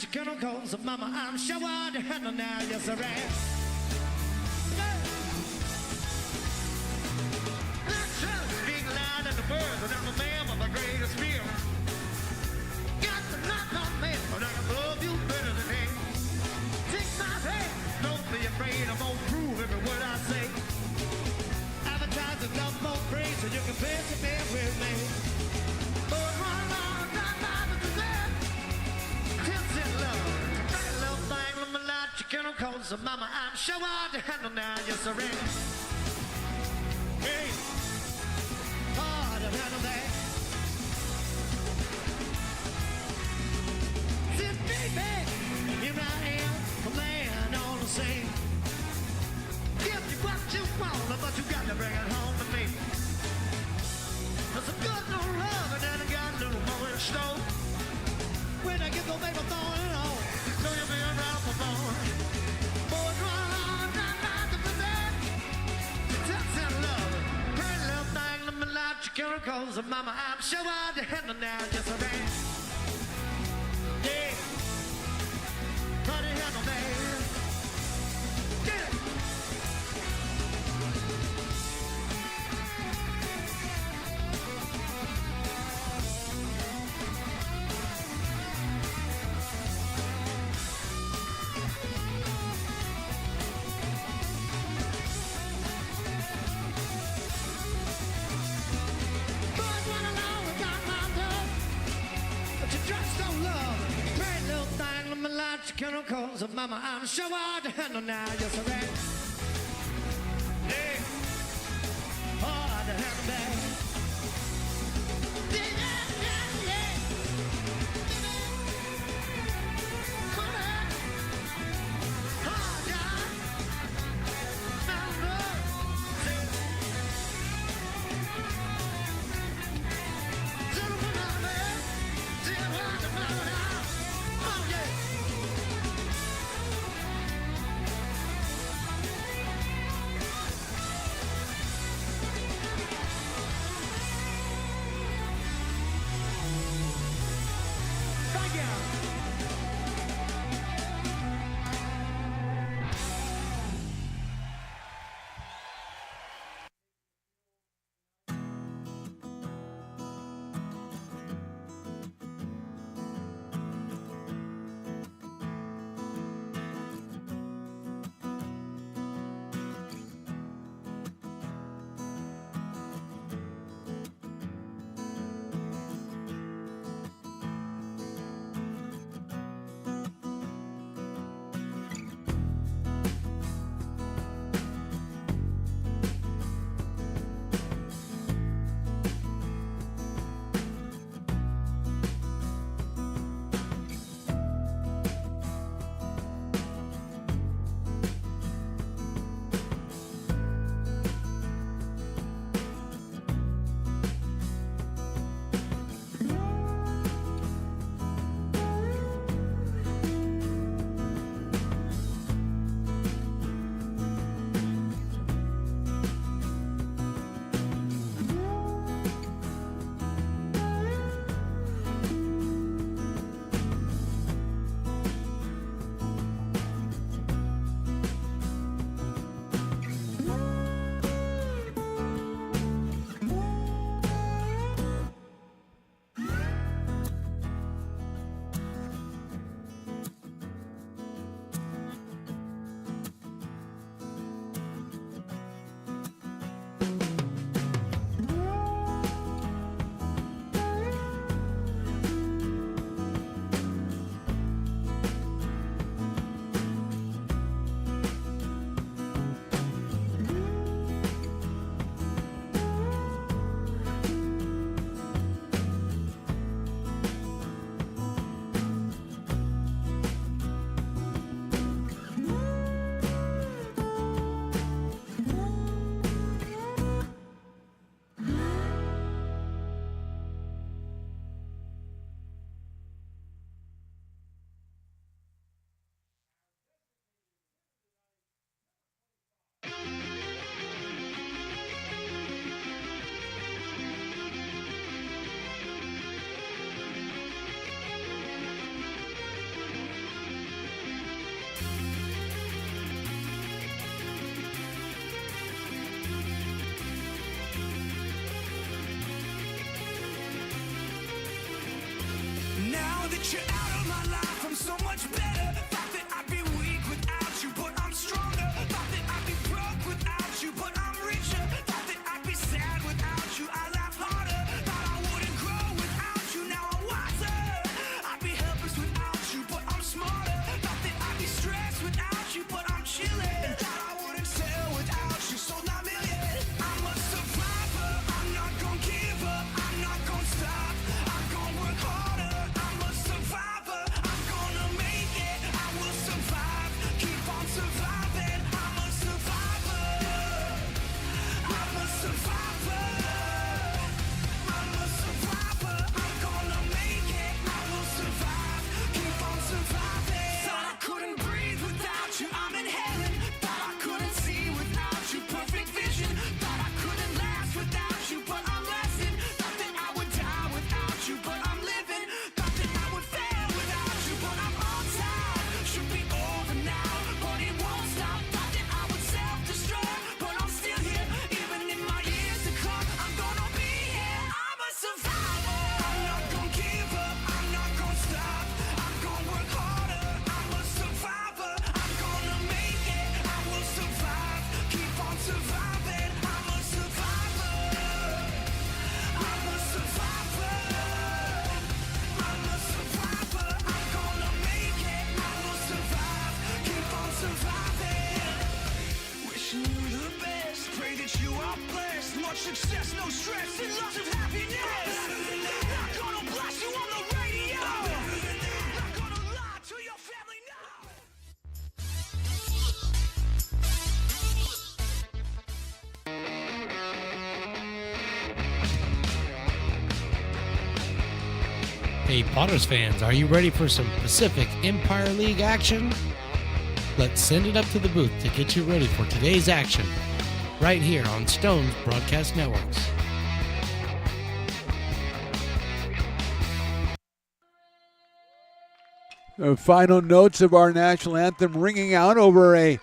your chemicals, mama, I'm sure I'd handle now, yes I am. Big line in the bird, but I'm a man with the greatest fear. Got to knock on me, but I love you better than him. Take my hand, don't be afraid, I'm gonna prove every word I say. Advertising love more praise, so you can bear to bear with me. But one long time to death, tips in love. That little thing, let me light your chemicals, so mama, I'm sure I'd handle now, yes I am. Hey. Hard to handle that. Said, baby, here I am, a man on the scene. Give you what you want, but you got to bring it home to me. There's a good little love, and then I got a little more in store. When I get the baby throwing it on, know you'll be around for more. Boys run on, not to present. Tips and love. Pretty little thing, let me light your chemicals, and mama, I'm sure I'd handle now, just a man. Yeah. Honey, handle that. Get it. Chemicals of mama, I'm sure I'd handle now, yes I am. Yeah, hard to handle that. Yeah, yeah, yeah. Come on, hard, yeah. Now, that you're out of my life, I'm so much better. Thought that I'd be weak without you, but I'm stronger. Thought that I'd be broke without you, but I'm richer. Thought that I'd be sad without you, I laugh harder. Thought I wouldn't grow without you, now I'm wiser. I'd be helpless without you, but I'm smarter. Thought that I'd be stressed without you, but I'm chilling. Thought I wouldn't sell without you, sold my million. I'm a survivor, I'm not gonna give up, I'm not gonna stop. I'm gonna work harder, I'm a survivor. I'm gonna make it, I will survive. Keep on surviving, I'm a survivor. I'm a survivor. I'm a survivor. I'm gonna make it, I will survive. Keep on surviving. Thought I couldn't breathe without you, I'm inhaling. Thought I couldn't see without you, perfect vision. Thought I couldn't last without you, but I'm lasting. Thought that I would die without you, but I'm living. Thought that I would fail without you, but I'm on time. Should be over now, but it won't stop. Thought that I would self-destruct, but I'm still here. Even in my years to come, I'm gonna be here. I'm a survivor. I'm not gonna give up, I'm not gonna stop. I'm gonna work harder, I'm a survivor. I'm gonna make it, I will survive. Keep on surviving, I'm a survivor. I'm a survivor. I'm a survivor. I'm gonna make it, I will survive. Keep on surviving. Wishing you the best, pray that you are blessed. Much success, no stress, and lots of happiness. Not gonna blast you on the radio. Not gonna lie to your family now. Hey Potters fans, are you ready for some Pacific Empire League action? Let's send it up to the booth to get you ready for today's action, right here on Stone's Broadcast Networks. The final notes of our national anthem ringing out over a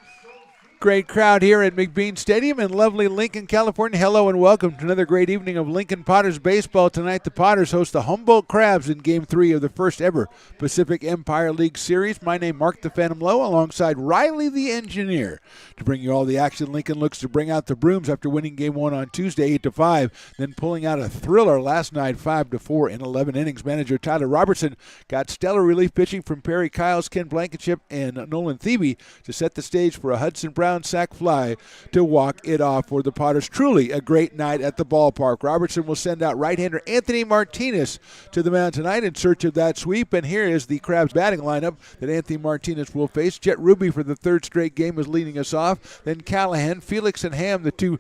great crowd here at McBean Stadium in lovely Lincoln, California. Hello and welcome to another great evening of Lincoln Potters baseball. Tonight the Potters host the Humboldt Crabs in Game 3 of the first ever Pacific Empire League Series. My name, Mark the Phantom Lowe, alongside Riley the Engineer, to bring you all the action. Lincoln looks to bring out the brooms after winning Game 1 on Tuesday 8-5, then pulling out a thriller last night 5-4 in 11 innings. Manager Tyler Robertson got stellar relief pitching from Perry Kyles, Ken Blankenship, and Nolan Thebe to set the stage for a Hudson Brown sac fly to walk it off for the Potters. Truly a great night at the ballpark. Robertson will send out right-hander Anthony Martinez to the mound tonight in search of that sweep, and here is the Crabs batting lineup that Anthony Martinez will face. Jet Ruby for the third straight game is leading us off. Then Callahan, Felix, and Ham, the two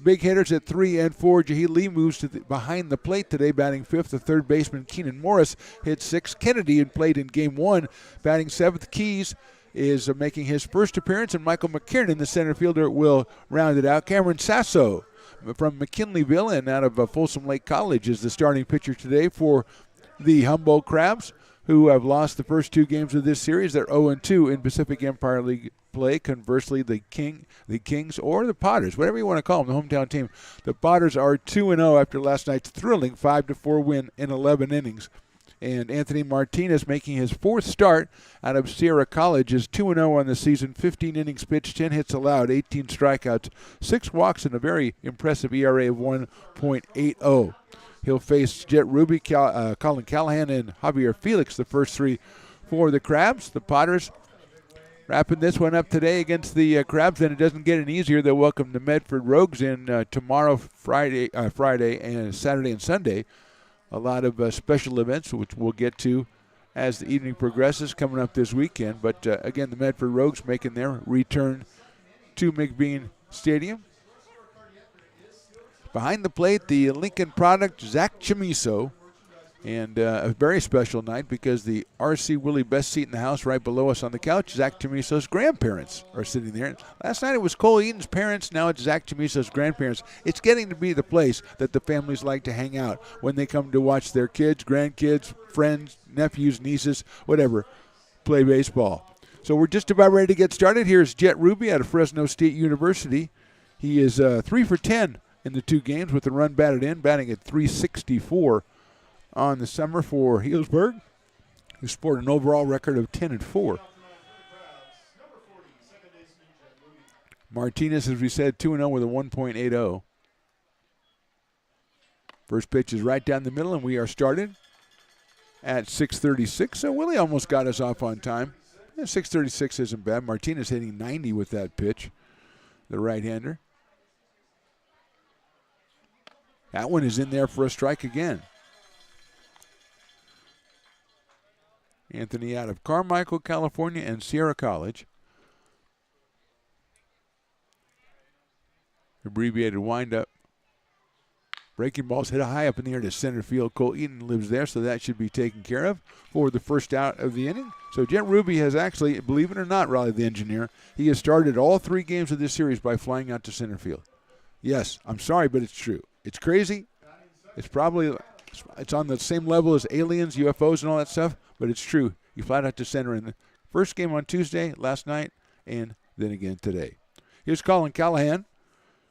big hitters at 3 and 4. Jahid Lee moves to behind the plate today, batting fifth. The third baseman, Keenan Morris, hit sixth. Kennedy had played in Game 1, batting seventh. Keys is making his first appearance, and Michael McKiernan, the center fielder, will round it out. Cameron Sasso from McKinleyville and out of Folsom Lake College is the starting pitcher today for the Humboldt Crabs, who have lost the first two games of this series. They're 0-2 in Pacific Empire League play. Conversely, the Kings, or the Potters, whatever you want to call them, the hometown team, the Potters are 2-0 after last night's thrilling 5-4 win in 11 innings. And Anthony Martinez, making his fourth start out of Sierra College, is 2-0 on the season, 15 innings pitched, 10 hits allowed, 18 strikeouts, 6 walks, and a very impressive ERA of 1.80. He'll face Jet Ruby, Colin Callahan, and Javier Felix, the first three for the Crabs. The Potters wrapping this one up today against the Crabs, and it doesn't get any easier. They'll welcome the Medford Rogues in tomorrow, Friday, and Saturday and Sunday. A lot of special events, which we'll get to as the evening progresses, coming up this weekend. But again, the Medford Rogues making their return to McBean Stadium. Behind the plate, the Lincoln product, Zach Chamiso. And a very special night because the R.C. Willie best seat in the house right below us on the couch, Zach Chamiso's grandparents are sitting there. Last night it was Cole Eaton's parents. Now it's Zach Chamiso's grandparents. It's getting to be the place that the families like to hang out when they come to watch their kids, grandkids, friends, nephews, nieces, whatever, play baseball. So we're just about ready to get started. Here's Jet Ruby out of Fresno State University. He is 3 for 10 in the two games with the run batted in, batting at .364 on the summer for Healdsburg. who sport an overall record of 10-4. Martinez, as we said, 2-0 with a 1.80. First pitch is right down the middle, and we are started at 6:36. So Willie almost got us off on time. 6:36 isn't bad. Martinez hitting 90 with that pitch, the right-hander. That one is in there for a strike again. Anthony out of Carmichael, California, and Sierra College. Abbreviated windup. Breaking ball's hit high up in the air to center field. Cole Eaton lives there, so that should be taken care of for the first out of the inning. So Jet Ruby has actually, believe it or not, Raleigh the engineer, he has started all 3 games of this series by flying out to center field. Yes, I'm sorry, but it's true. It's crazy. It's on the same level as aliens, UFOs, and all that stuff, but it's true. He flied out to center in the first game on Tuesday, last night, and then again today. Here's Colin Callahan.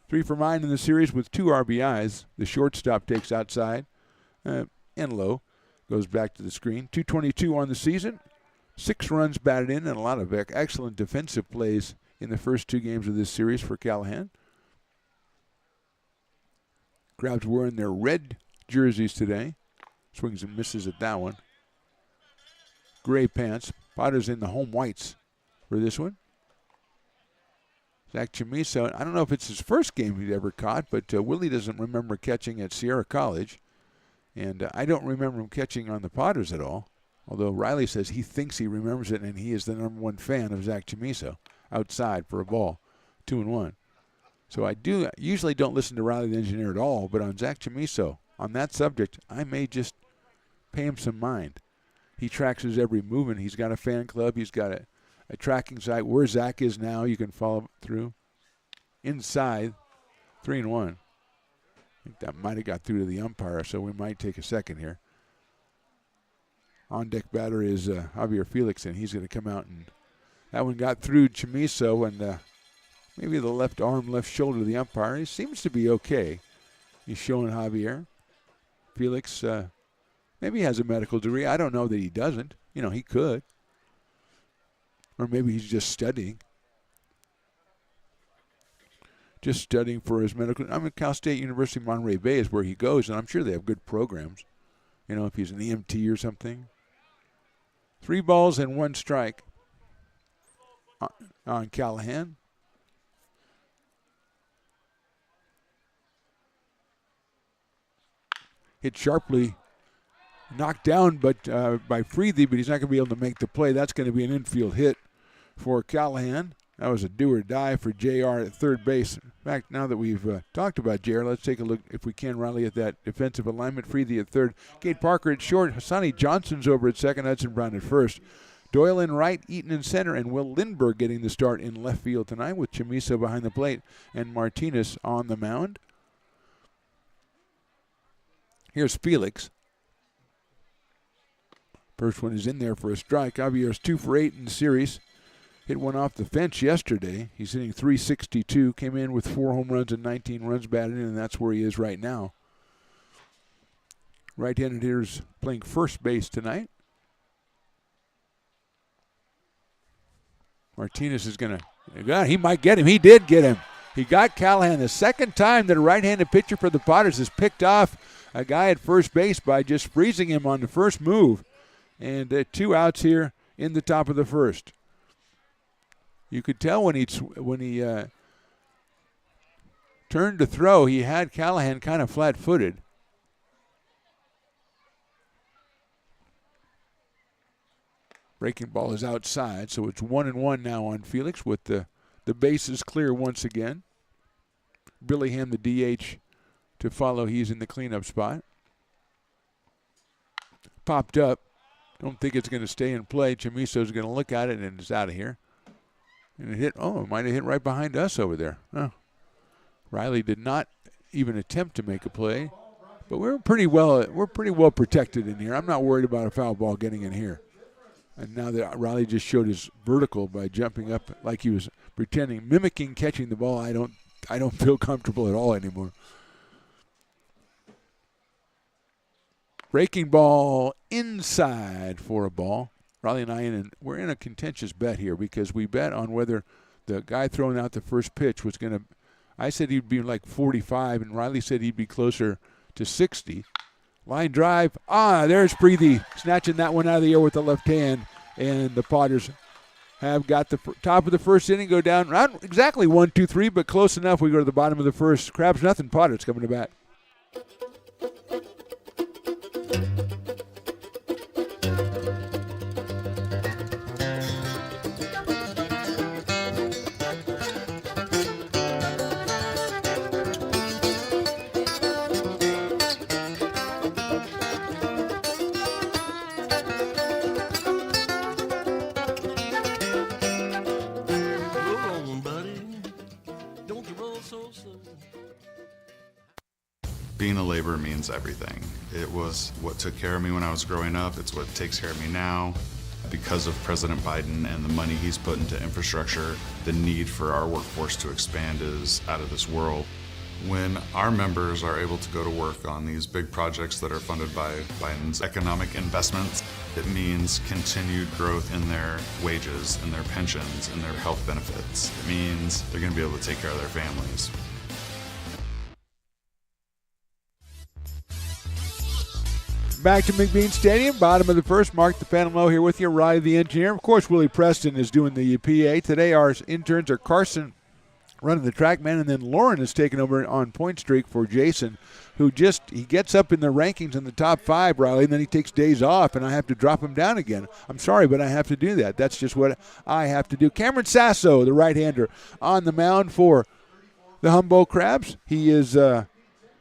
3 for 9 in the series with 2 RBIs. The shortstop takes outside and low. Goes back to the screen. 222 on the season. 6 runs batted in and a lot of excellent defensive plays in the first 2 games of this series for Callahan. Crowd's wearing their red jerseys today. Swings and misses at that one. Gray pants. Potter's in the home whites for this one. Zach Chamiso, I don't know if it's his first game he'd ever caught, but Willie doesn't remember catching at Sierra College. And I don't remember him catching on the Potters at all, although Riley says he thinks he remembers it, and he is the #1 fan of Zach Chamiso outside for a ball, 2-1. So I usually don't listen to Riley the engineer at all, but on Zach Chamiso, on that subject, I may just pay him some mind. He tracks his every movement. He's got a fan club. He's got a tracking site where Zach is now. You can follow through. Inside, 3-1. I think that might have got through to the umpire, so we might take a second here. On deck batter is Javier Felix, and he's going to come out, and that one got through Chamiso, and maybe the left arm, left shoulder of the umpire. He seems to be okay. He's showing Javier. Felix maybe has a medical degree. I don't know that he doesn't. He could. Or maybe he's just studying. Just studying for his medical. Cal State University Monterey Bay is where he goes, and I'm sure they have good programs. If he's an EMT or something. 3 balls and 1 strike on Callahan. Hit sharply. Knocked down by Freethy, but he's not going to be able to make the play. That's going to be an infield hit for Callahan. That was a do-or-die for JR at third base. In fact, now that we've talked about JR, let's take a look, if we can, Riley, at that defensive alignment. Freethy at third. Cade Parker at short. Hassani Johnson's over at second. Hudson Brown at first. Doyle in right, Eaton in center, and Will Lindbergh getting the start in left field tonight with Chamiso behind the plate and Martinez on the mound. Here's Felix. First one is in there for a strike. Javier's 2 for 8 in the series. Hit one off the fence yesterday. He's hitting .362. Came in with 4 home runs and 19 runs batted in, and that's where he is right now. Right-handed hitters playing first base tonight. Martinez is going to, he might get him. He did get him. He got Callahan the second time that a right-handed pitcher for the Potters has picked off a guy at first base by just freezing him on the first move. And 2 outs here in the top of the first. You could tell when he turned to throw, he had Callahan kind of flat-footed. Breaking ball is outside, so it's 1-1 now on Felix with the bases clear once again. Billingham, the DH, to follow. He's in the cleanup spot. Popped up. Don't think it's going to stay in play. Chamiso's going to look at it, and it's out of here. And it might have hit right behind us over there. Oh. Riley did not even attempt to make a play, but we're pretty well protected in here. I'm not worried about a foul ball getting in here. And now that Riley just showed his vertical by jumping up like he was pretending, mimicking catching the ball, I don't feel comfortable at all anymore. Breaking ball inside for a ball. Riley and we're in a contentious bet here because we bet on whether the guy throwing out the first pitch was going to, I said he'd be like 45, and Riley said he'd be closer to 60. Line drive. There's Preethy snatching that one out of the air with the left hand, and the Potters have got the top of the first inning, go down, not exactly 1-2-3, but close enough. We go to the bottom of the first. Crabs nothing, Potters coming to bat. Being a laborer means everything. It was what took care of me when I was growing up. It's what takes care of me now. Because of President Biden and the money he's put into infrastructure, the need for our workforce to expand is out of this world. When our members are able to go to work on these big projects that are funded by Biden's economic investments, it means continued growth in their wages, in their pensions, in their health benefits. It means they're going to be able to take care of their families. Back to McBean Stadium, bottom of the first. Mark the Phantom Low here with you, Riley the engineer. Of course, Willie Preston is doing the PA. Today our interns are Carson running the track man, and then Lauren is taking over on point streak for Jason, who he gets up in the rankings in the top 5, Riley, and then he takes days off, and I have to drop him down again. I'm sorry, but I have to do that. That's just what I have to do. Cameron Sasso, the right-hander, on the mound for the Humboldt Crabs. He is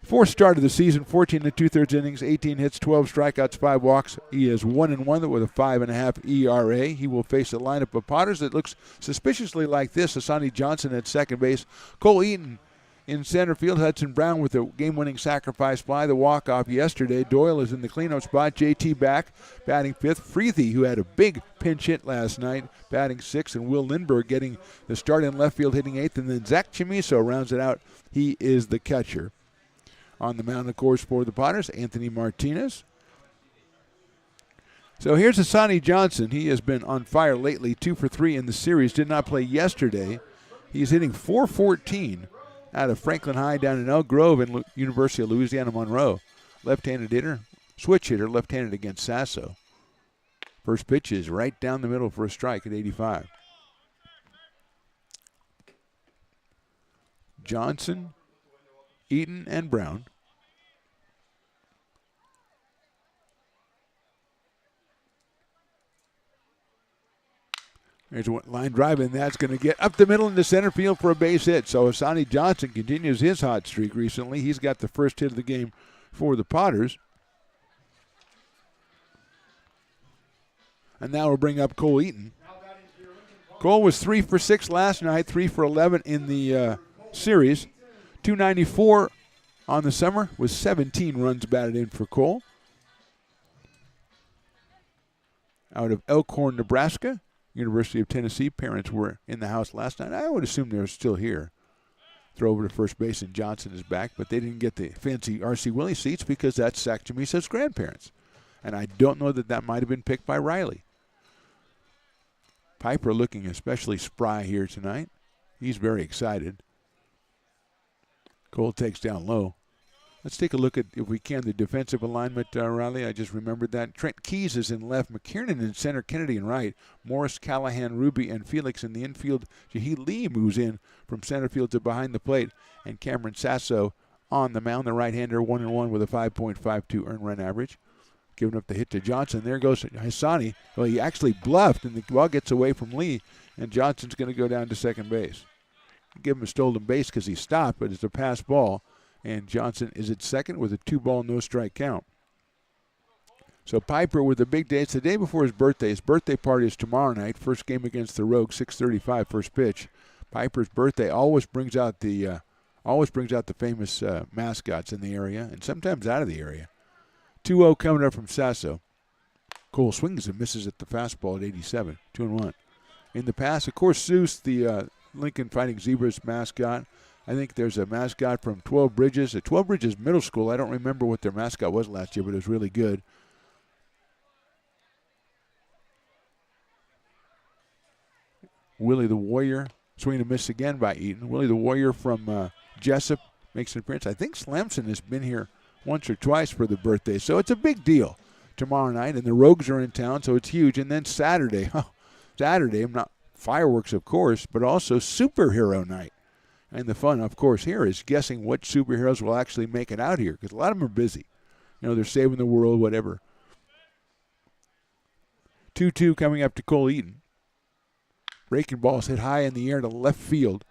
fourth start of the season, 14 2/3 innings, 18 hits, 12 strikeouts, 5 walks. He is 1-1 with a 5.5 ERA. He will face a lineup of Potters that looks suspiciously like this. Asani Johnson at second base, Cole Eaton in center field, Hudson Brown with the game-winning sacrifice fly, the walk-off yesterday. Doyle is in the cleanup spot. JT back, batting 5th. Freethy, who had a big pinch hit last night, batting 6th, and Will Lindbergh getting the start in left field, hitting 8th, and then Zach Chimiso rounds it out. He is the catcher. On the mound, of course, for the Potters, Anthony Martinez. So here's Asani Johnson. He has been on fire lately, 2 for 3 in the series. Did not play yesterday. He's hitting .414 out of Franklin High down in Elk Grove and University of Louisiana Monroe. Left-handed hitter, switch hitter, left-handed against Sasso. First pitch is right down the middle for a strike at 85. Johnson, Eaton, and Brown. There's a line drive, and that's going to get up the middle into center field for a base hit. So Asani Johnson continues his hot streak recently. He's got the first hit of the game for the Potters. And now we'll bring up Cole Eaton. Cole was 3 for 6 last night, 3 for 11 in the series. 294 on the summer with 17 runs batted in for Cole. Out of Elkhorn, Nebraska, University of Tennessee. Parents were in the house last night. I would assume they're still here. Throw over to first base, and Johnson is back, but they didn't get the fancy R.C. Willey seats because that's Zach Chimiso's grandparents. And I don't know that might have been picked by Riley. Piper looking especially spry here tonight. He's very excited. Cole takes down low. Let's take a look at, if we can, the defensive alignment, Riley. I just remembered that. Trent Keys is in left, McKiernan in center, Kennedy in right, Morris, Callahan, Ruby, and Felix in the infield. Jahi Lee moves in from center field to behind the plate, and Cameron Sasso on the mound, the right-hander, 1-1 with a 5.52 earned run average. Giving up the hit to Johnson. There goes Hassani. Well, he actually bluffed, and the ball gets away from Lee, and Johnson's going to go down to second base. Give him a stolen base because he stopped, but it's a pass ball. And Johnson is at second with a 2-ball, no-strike count. So Piper with a big day. It's the day before his birthday. His birthday party is tomorrow night. First game against the Rogues, 6:35, first pitch. Piper's birthday always brings out the famous mascots in the area, and sometimes out of the area. 2-0 coming up from Sasso. Cole swings and misses at the fastball at 87, 2-1. In the pass, of course, Seuss, the Lincoln Fighting Zebras mascot, I think there's a mascot from 12 Bridges. At 12 Bridges Middle School, I don't remember what their mascot was last year, but it was really good. Willie the Warrior, swing and a miss again by Eaton. Willie the Warrior from Jessup makes an appearance. I think Slamson has been here once or twice for the birthday, so it's a big deal tomorrow night, and the Rogues are in town, so it's huge. And then Saturday, not fireworks, of course, but also superhero night. And the fun, of course, here is guessing what superheroes will actually make it out here, because a lot of them are busy. They're saving the world, whatever. 2-2 coming up to Cole Eaton. Breaking balls hit high in the air to left field.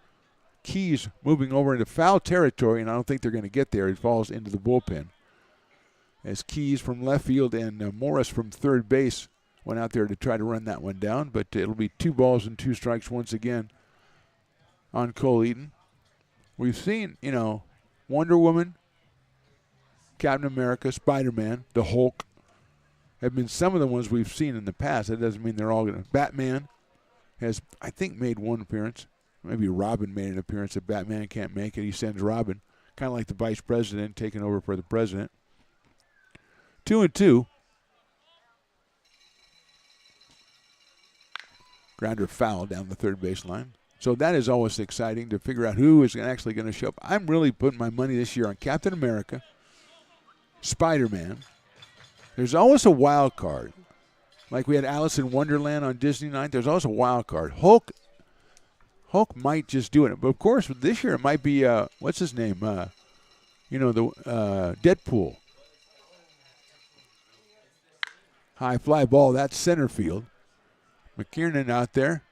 Keys moving over into foul territory, and I don't think they're going to get there. It falls into the bullpen. As Keys from left field and Morris from third base went out there to try to run that one down, but it'll be 2 balls and 2 strikes once again on Cole Eaton. We've seen, Wonder Woman, Captain America, Spider-Man, the Hulk have been some of the ones we've seen in the past. That doesn't mean they're all going to. Batman has, I think, made one appearance. Maybe Robin made an appearance. If Batman can't make it, he sends Robin. Kind of like the vice president taking over for the president. 2-2. Grounder foul down the third baseline. So that is always exciting to figure out who is actually going to show up. I'm really putting my money this year on Captain America, Spider-Man. There's always a wild card. Like we had Alice in Wonderland on Disney night, there's always a wild card. Hulk might just do it. But, of course, this year it might be, what's his name? Deadpool. High fly ball, that's center field. McKiernan out there.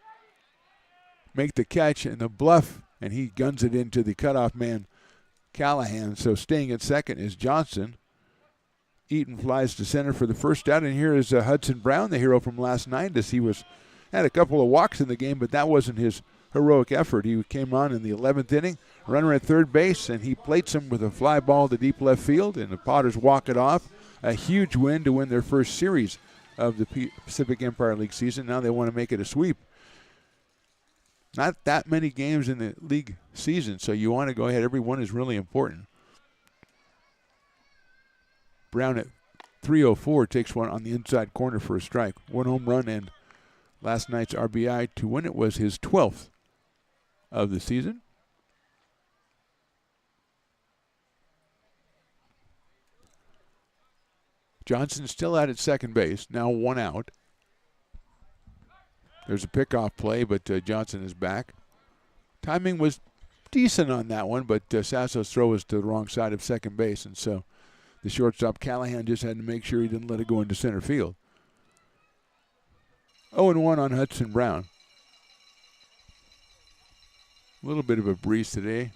Make the catch and the bluff, and he guns it into the cutoff man, Callahan. So staying at second is Johnson. Eaton flies to center for the first out, and here is Hudson Brown, the hero from last night, as he had a couple of walks in the game, but that wasn't his heroic effort. He came on in the 11th inning, runner at third base, and he plates him with a fly ball to deep left field, and the Potters walk it off. A huge win to win their first series of the Pacific Empire League season. Now they want to make it a sweep. Not that many games in the league season, so you want to go ahead. Every one is really important. Brown at 3:04 takes one on the inside corner for a strike. 1 home run and last night's RBI to win it was his 12th of the season. Johnson still out at second base, now 1 out. There's a pickoff play, but Johnson is back. Timing was decent on that one, but Sasso's throw was to the wrong side of second base, and so the shortstop Callahan just had to make sure he didn't let it go into center field. 0-1 on Hudson Brown. A little bit of a breeze today,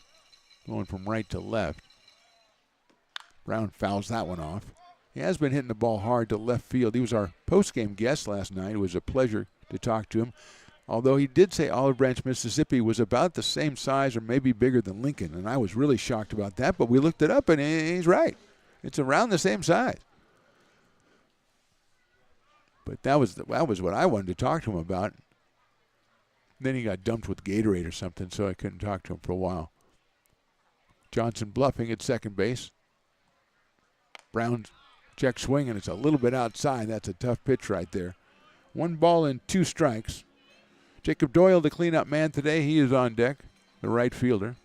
going from right to left. Brown fouls that one off. He has been hitting the ball hard to left field. He was our post-game guest last night. It was a pleasure to talk to him, although he did say Olive Branch, Mississippi was about the same size or maybe bigger than Lincoln, and I was really shocked about that, but we looked it up, and he's right. It's around the same size. But that was what I wanted to talk to him about. Then he got dumped with Gatorade or something, so I couldn't talk to him for a while. Johnson bluffing at second base. Brown check swing, and it's a little bit outside. That's a tough pitch right there. 1 ball and 2 strikes. Jacob Doyle, the cleanup man today, he is on deck, the right fielder.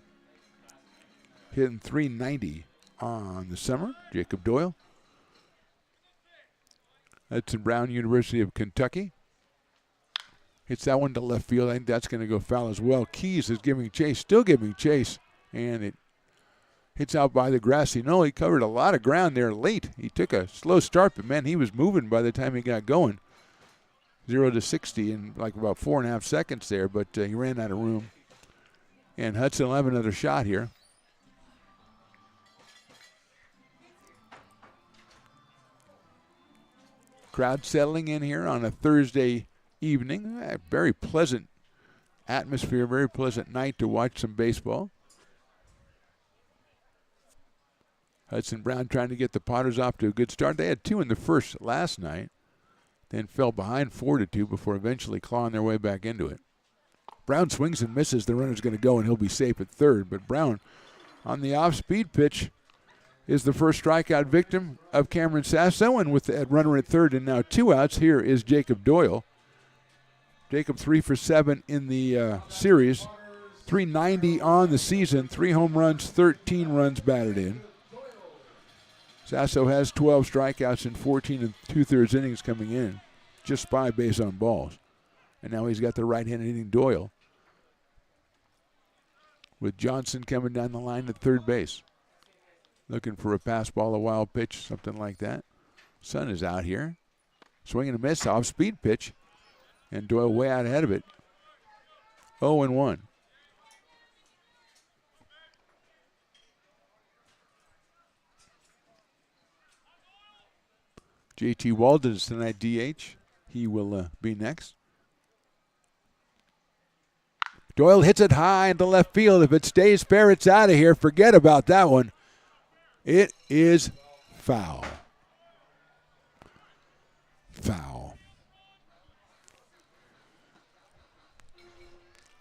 Hitting .390 on the summer, Jacob Doyle. Hudson Brown, University of Kentucky. Hits that one to left field. I think that's going to go foul as well. Keys is giving chase, still giving chase, and it hits out by the grassy knoll. He covered a lot of ground there late. He took a slow start, but, man, he was moving by the time he got going. 0-60 in like about 4.5 seconds there, but he ran out of room. And Hudson will have another shot here. Crowd settling in here on a Thursday evening. A very pleasant atmosphere, very pleasant night to watch some baseball. Hudson Brown trying to get the Potters off to a good start. They had 2 in the first last night, then fell behind 4-2 before eventually clawing their way back into it. Brown swings and misses. The runner's going to go, and he'll be safe at third. But Brown, on the off-speed pitch, is the first strikeout victim of Cameron Sasso. And with the runner at third and now 2 outs, here is Jacob Doyle. Jacob 3 for 7 in the series. 390 on the season, 3 home runs, 13 runs batted in. Sasso has 12 strikeouts in 14 2/3 innings coming in, just 5 base on balls. And now he's got the right-handed hitting Doyle, with Johnson coming down the line at third base. Looking for a pass ball, a wild pitch, something like that. Sun is out here. Swing and a miss, off-speed pitch. And Doyle way out ahead of it. 0-1. JT Walden is tonight DH. He will be next. Doyle hits it high into left field. If it stays fair, it's out of here. Forget about that one. It is foul. Foul.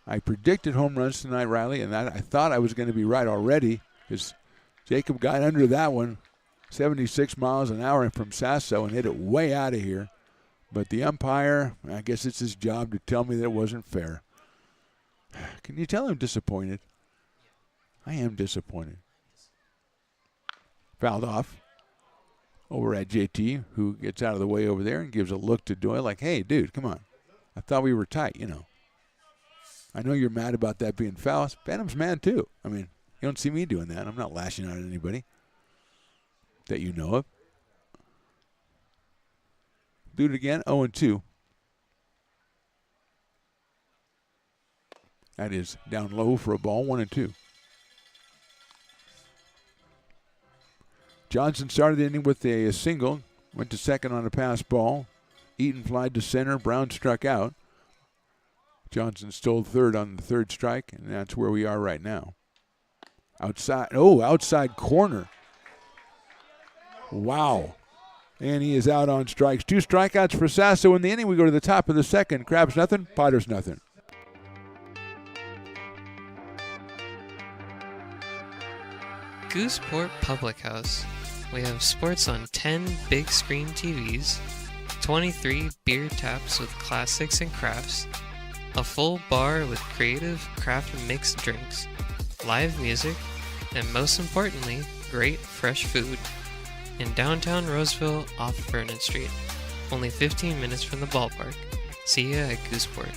I predicted home runs tonight, Riley, and I thought I was going to be right already because Jacob got under that one. 76 miles an hour from Sasso and hit it way out of here. But the umpire, I guess it's his job to tell me that it wasn't fair. Can you tell I'm disappointed? I am disappointed. Fouled off over at JT, who gets out of the way over there and gives a look to Doyle like, hey, dude, come on. I thought we were tight, you know. I know you're mad about that being foul. Phantom's mad too. I mean, you don't see me doing that. I'm not lashing out at anybody that you know of. Do it again, 0-2. That is down low for a ball, 1-2. Johnson started the inning with a single, went to second on a pass ball. Eaton flied to center, Brown struck out. Johnson stole third on the third strike, and that's where we are right now. Outside corner. Wow. And he is out on strikes. 2 strikeouts for Sasso in the inning. We go to the top of the second. Krabs nothing, Potters nothing. Gooseport Public House. We have sports on 10 big screen TVs, 23 beer taps with classics and crafts, a full bar with creative craft mixed drinks, live music, and most importantly, great fresh food. In downtown Roseville off Vernon Street. Only 15 minutes from the ballpark. See ya at Gooseport.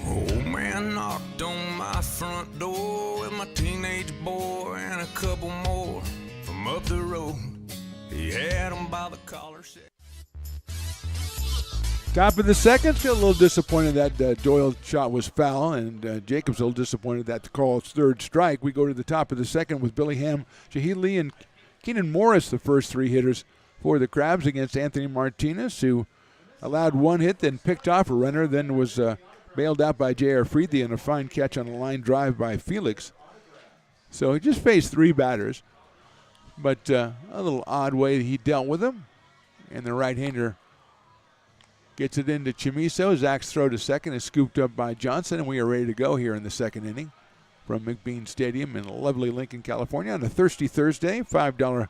Old man knocked on my front door with my teenage boy and a couple more from up the road. He had them by the collar. Top of the second, still a little disappointed that Doyle's shot was foul, and Jacob's a little disappointed that the call's third strike. We go to the top of the second with Billy Ham, Shahid Lee, and Keenan Morris, the first 3 hitters for the Crabs against Anthony Martinez, who allowed 1 hit, then picked off a runner, then was bailed out by J.R. Friedli and a fine catch on a line drive by Felix. So he just faced 3 batters, but a little odd way he dealt with them, and the right-hander gets it into Chamiso. Zach's throw to second is scooped up by Johnson, and we are ready to go here in the second inning from McBean Stadium in lovely Lincoln, California on a thirsty Thursday. $5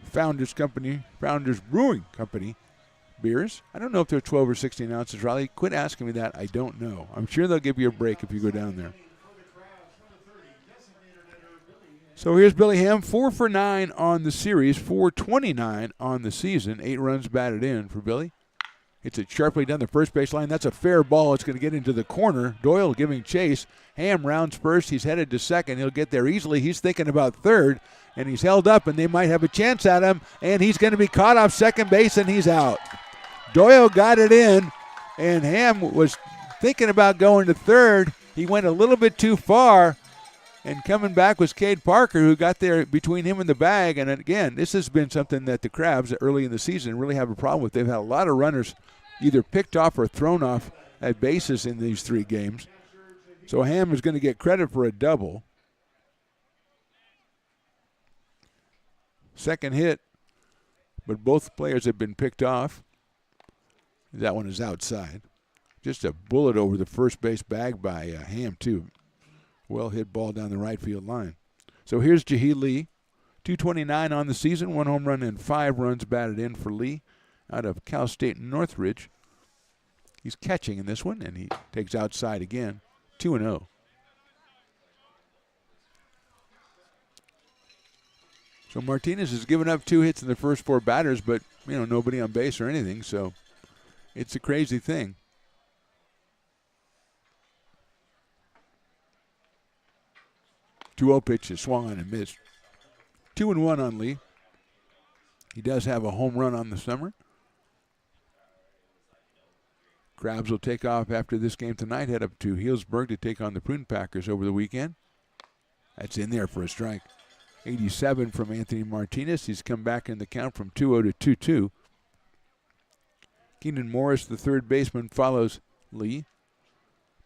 Founders Brewing Company beers. I don't know if they're 12 or 16 ounces, Riley. Quit asking me that. I don't know. I'm sure they'll give you a break if you go down there. So here's Billy Ham, 4 for 9 on the series, 429 on the season, 8 runs batted in for Billy. Hits it sharply down the first base line. That's a fair ball. It's going to get into the corner. Doyle giving chase. Ham rounds first. He's headed to second. He'll get there easily. He's thinking about third, and he's held up, and they might have a chance at him, and he's going to be caught off second base, and he's out. Doyle got it in, and Ham was thinking about going to third. He went a little bit too far, And coming back was Cade Parker, who got there between him and the bag. And again, this has been something that the Crabs early in the season really have a problem with. They've had a lot of runners either picked off or thrown off at bases in these 3 games. So Ham is going to get credit for a double. Second hit, but both players have been picked off. That one is outside. Just a bullet over the first base bag by Ham, too. Well hit ball down the right field line. So here's Jahee Lee. 229 on the season, 1 home run and 5 runs batted in for Lee out of Cal State Northridge. He's catching in this one, and he takes outside again. 2-0. So Martinez has given up 2 hits in the first 4 batters, but, nobody on base or anything, so it's a crazy thing. Two-0 pitch is swung on and missed. 2-1 on Lee. He does have a home run on the summer. Crabs will take off after this game tonight, head up to Healdsburg to take on the Prune Packers over the weekend. That's in there for a strike. 87 from Anthony Martinez. He's come back in the count from 2-0 to 2-2. Keenan Morris, the third baseman, follows Lee.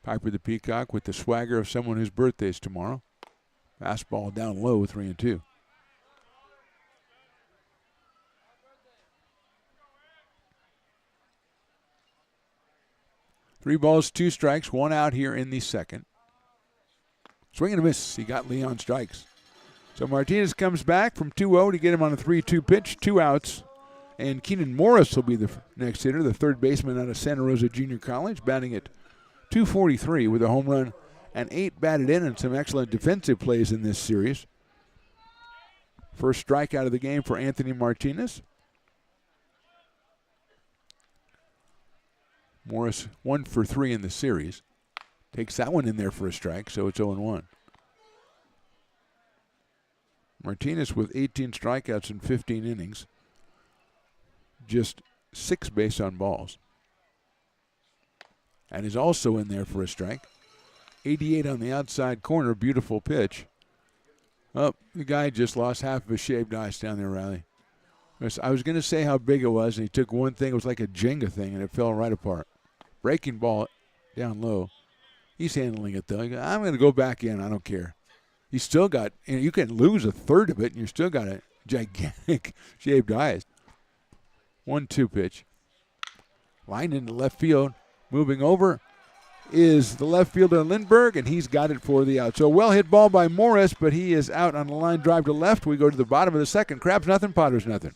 Piper the Peacock with the swagger of someone whose birthday is tomorrow. Fastball down low, 3-2. Three balls, 2 strikes, 1 out here in the second. Swing and a miss. He got Lee on strikes. So Martinez comes back from 2-0 to get him on a 3-2 pitch, 2 outs. And Keenan Morris will be the next hitter, the third baseman out of Santa Rosa Junior College, batting at .243 with a home run and 8 batted in and some excellent defensive plays in this series. First strikeout of the game for Anthony Martinez. Morris 1 for 3 in the series. Takes that one in there for a strike, so it's 0-1. Martinez with 18 strikeouts in 15 innings. Just 6 base on balls. And is also in there for a strike. 88 on the outside corner, beautiful pitch. Oh, the guy just lost half of his shaved ice down there, Riley. I was going to say how big it was, and he took one thing, it was like a Jenga thing, and it fell right apart. Breaking ball down low. He's handling it, though. I'm going to go back in. I don't care. He's still got, you can lose a third of it, and you've still got a gigantic shaved ice. 1-2 pitch. Line into left field. Moving over is the left fielder Lindbergh, and he's got it for the out. So well hit ball by Morris, but he is out on the line drive to left. We go to the bottom of the second. Crabs nothing, Potters nothing.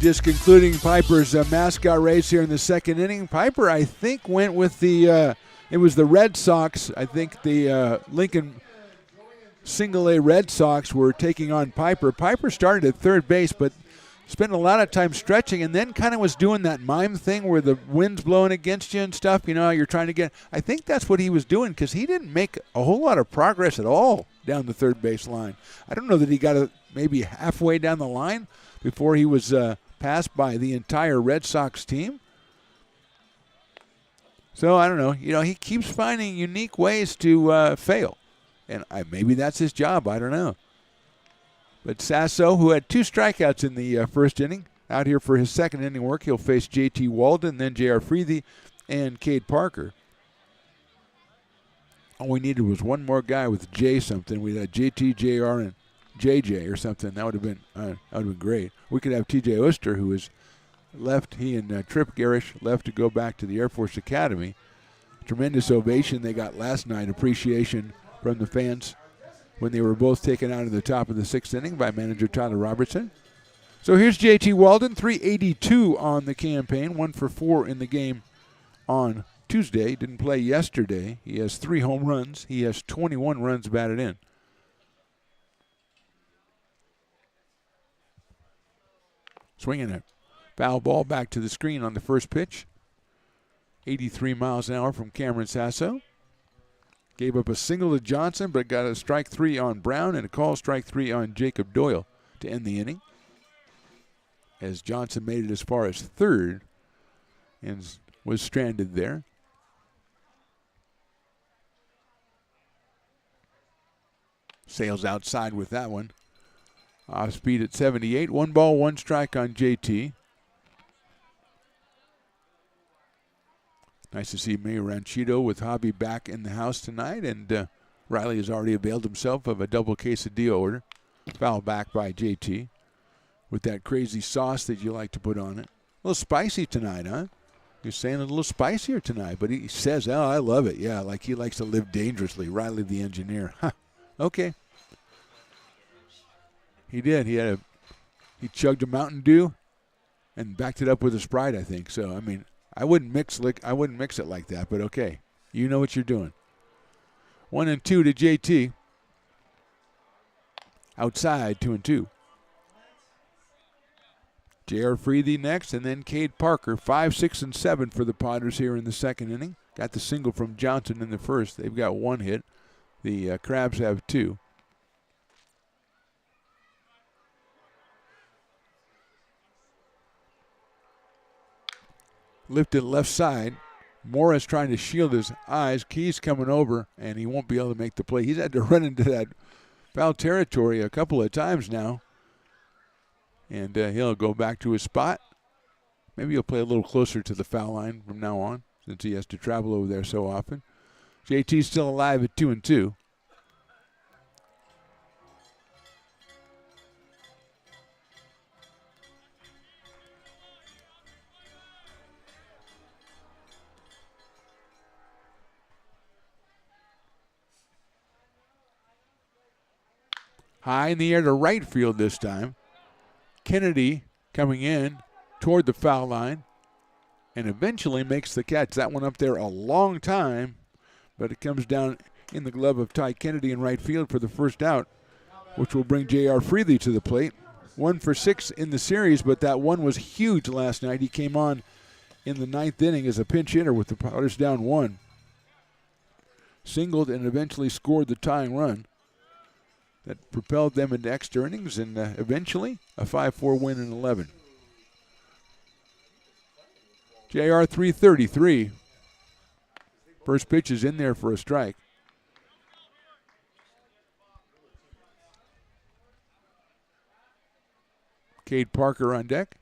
Just concluding Piper's mascot race here in the second inning. Piper, I think, went with the, it was the Red Sox. I think the Lincoln Single-A Red Sox were taking on Piper. Piper started at third base, but spent a lot of time stretching and then kind of was doing that mime thing where the wind's blowing against you and stuff. You're trying to get, I think that's what he was doing because he didn't make a whole lot of progress at all down the third base line. I don't know that he got maybe halfway down the line before he was passed by the entire Red Sox team. So I don't know. He keeps finding unique ways to fail. And maybe that's his job. I don't know. But Sasso, who had 2 strikeouts in the first inning, out here for his second inning work. He'll face J.T. Walden, then J.R. Freethy, and Cade Parker. All we needed was one more guy with J something. We'd have J.T., J.R., and J.J. or something. That would have been great. We could have T.J. Oster, who is left. He and Trip Garish left to go back to the Air Force Academy. Tremendous ovation they got last night. Appreciation from the fans when they were both taken out of the top of the 6th inning by manager Tyler Robertson. So here's J.T. Walden, 382 on the campaign, 1 for 4 in the game on Tuesday. Didn't play yesterday. He has 3 home runs. He has 21 runs batted in. Swinging a foul ball back to the screen on the first pitch. 83 miles an hour from Cameron Sasso. Gave up a single to Johnson, but got a strike 3 on Brown and a call strike 3 on Jacob Doyle to end the inning. As Johnson made it as far as third and was stranded there. Sails outside with that one. Off speed at 78. 1 ball, 1 strike on JT. Nice to see Mayor Ranchito with Hobby back in the house tonight, and Riley has already availed himself of a double quesadilla order. Foul back by JT with that crazy sauce that you like to put on it. A little spicy tonight, huh? You're saying a little spicier tonight, but he says, oh, I love it. Yeah, like he likes to live dangerously. Riley the engineer. Huh. Okay. He did. He chugged a Mountain Dew and backed it up with a Sprite, I think. So, I mean, I wouldn't mix it like that, but okay. You know what you're doing. 1-2 to JT. Outside, 2-2. J.R. Freethy next, and then Cade Parker. 5, 6, and 7 for the Potters here in the second inning. Got the single from Johnson in the first. They've got 1 hit. The Crabs have 2. Lifted left side. Morris trying to shield his eyes. Key's coming over, and he won't be able to make the play. He's had to run into that foul territory a couple of times now. And he'll go back to his spot. Maybe he'll play a little closer to the foul line from now on, since he has to travel over there so often. JT's still alive at 2-2. High in the air to right field this time. Kennedy coming in toward the foul line and eventually makes the catch. That one up there a long time, but it comes down in the glove of Ty Kennedy in right field for the first out, which will bring J.R. Freethy to the plate. 1 for 6 in the series, but that one was huge last night. He came on in the 9th inning as a pinch hitter with the Potters down 1. Singled and eventually scored the tying run. That propelled them into extra innings and eventually a 5-4 win in 11. JR 333. First pitch is in there for a strike. Cade Parker on deck.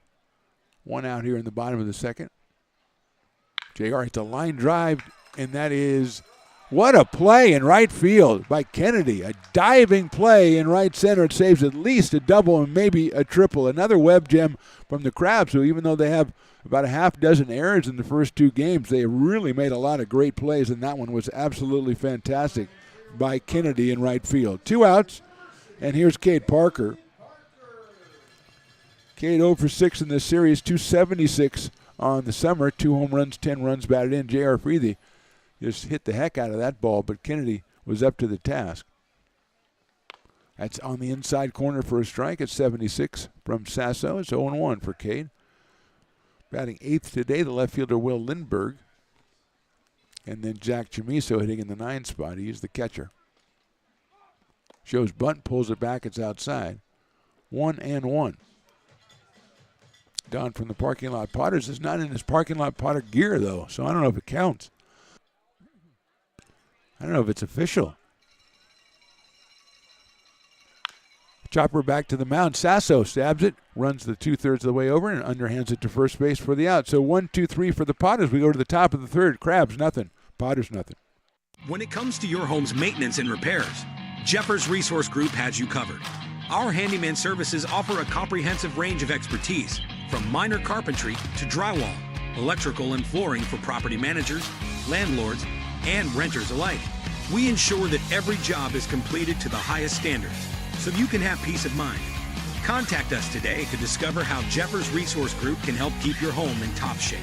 1 out here in the bottom of the second. JR hits a line drive, and that is... What a play in right field by Kennedy. A diving play in right center. It saves at least a double and maybe a triple. Another web gem from the Crabs, who even though they have about a half dozen errors in the first 2 games, they really made a lot of great plays, and that one was absolutely fantastic by Kennedy in right field. 2 outs, and here's Cade Parker. Cade 0 for 6 in this series, 276 on the summer, 2 home runs, 10 runs batted in. J.R. Freethy just hit the heck out of that ball, but Kennedy was up to the task. That's on the inside corner for a strike at 76 from Sasso. It's 0-1 for Cade. Batting 8th today, the left fielder Will Lindberg. And then Jack Chamiso hitting in the 9 spot. He's the catcher. Shows bunt, pulls it back, it's outside. 1-1. Don from the parking lot Potters is not in his parking lot Potter gear, though, so I don't know if it counts. I don't know if it's official. Chopper back to the mound. Sasso stabs it, runs the 2/3 of the way over, and underhands it to first base for the out. So 1, 2, 3 for the Potters. We go to the top of the third. Crabs, nothing. Potters, nothing. When it comes to your home's maintenance and repairs, Jeffers Resource Group has you covered. Our handyman services offer a comprehensive range of expertise, from minor carpentry to drywall, electrical and flooring for property managers, landlords, and renters alike. We ensure that every job is completed to the highest standards, so you can have peace of mind. Contact us today to discover how Jeffers Resource Group can help keep your home in top shape.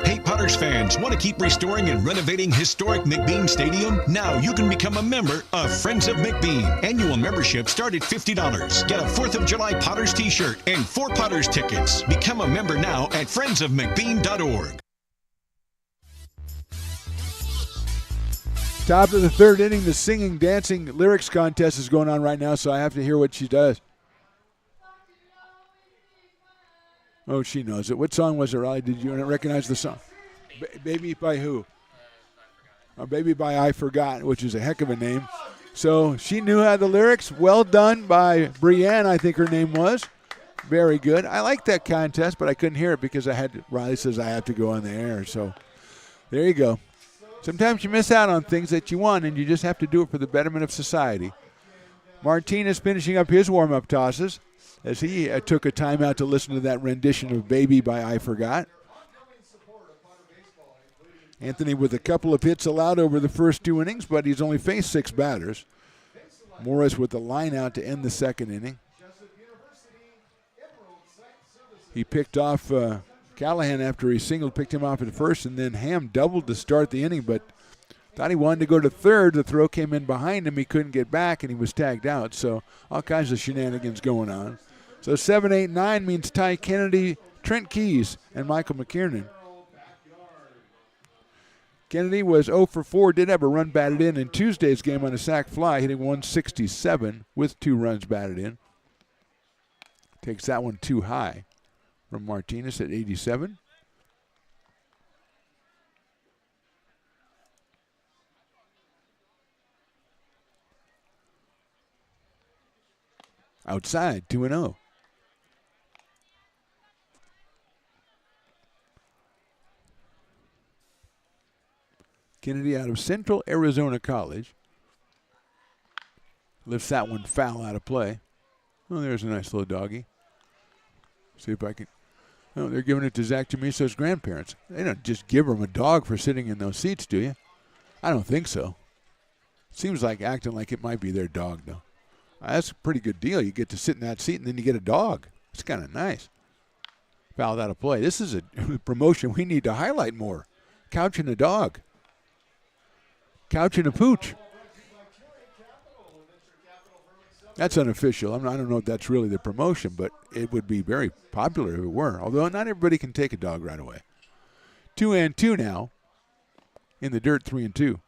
Hey, Potters fans, want to keep restoring and renovating historic McBean Stadium? Now you can become a member of Friends of McBean. Annual membership start at $50. Get a 4th of July Potters t-shirt and 4 Potters tickets. Become a member now at friendsofmcbean.org. Top of the third inning, the singing, dancing lyrics contest is going on right now, so I have to hear what she does. Oh, she knows it. What song was it, Riley? Did you recognize the song? Baby by who? Baby by I Forgot, which is a heck of a name. So she knew how the lyrics. Well done by Brienne, I think her name was. Very good. I like that contest, but I couldn't hear it because Riley says I have to go on the air. So there you go. Sometimes you miss out on things that you want, and you just have to do it for the betterment of society. Martinez finishing up his warm-up tosses as he took a timeout to listen to that rendition of Baby by I Forgot. Anthony with a couple of hits allowed over the first 2 innings, but he's only faced 6 batters. Morris with the line out to end the second inning. He picked off Callahan after he singled, picked him off at first, and then Ham doubled to start the inning, but thought he wanted to go to third. The throw came in behind him. He couldn't get back, and he was tagged out. So all kinds of shenanigans going on. So 7, 8, 9 means Ty Kennedy, Trent Keys, and Michael McKiernan. Kennedy was 0 for 4, did have a run batted in Tuesday's game on a sac fly, hitting 167 with 2 runs batted in. Takes that one too high from Martinez at 87. Outside, 2-0. Kennedy out of Central Arizona College. Lifts that one foul out of play. Oh, there's a nice little doggy. See if I can. Oh, they're giving it to Zach Chamiso's grandparents. They don't just give him a dog for sitting in those seats, do you? I don't think so. Seems like acting like it might be their dog, though. That's a pretty good deal. You get to sit in that seat, and then you get a dog. It's kind of nice. Fouled out of play. This is a promotion we need to highlight more. Couch and a dog. Couch and a pooch. That's unofficial. I don't know if that's really the promotion, but it would be very popular if it were. Although not everybody can take a dog right away. 2-2 now. In the dirt, 3-2.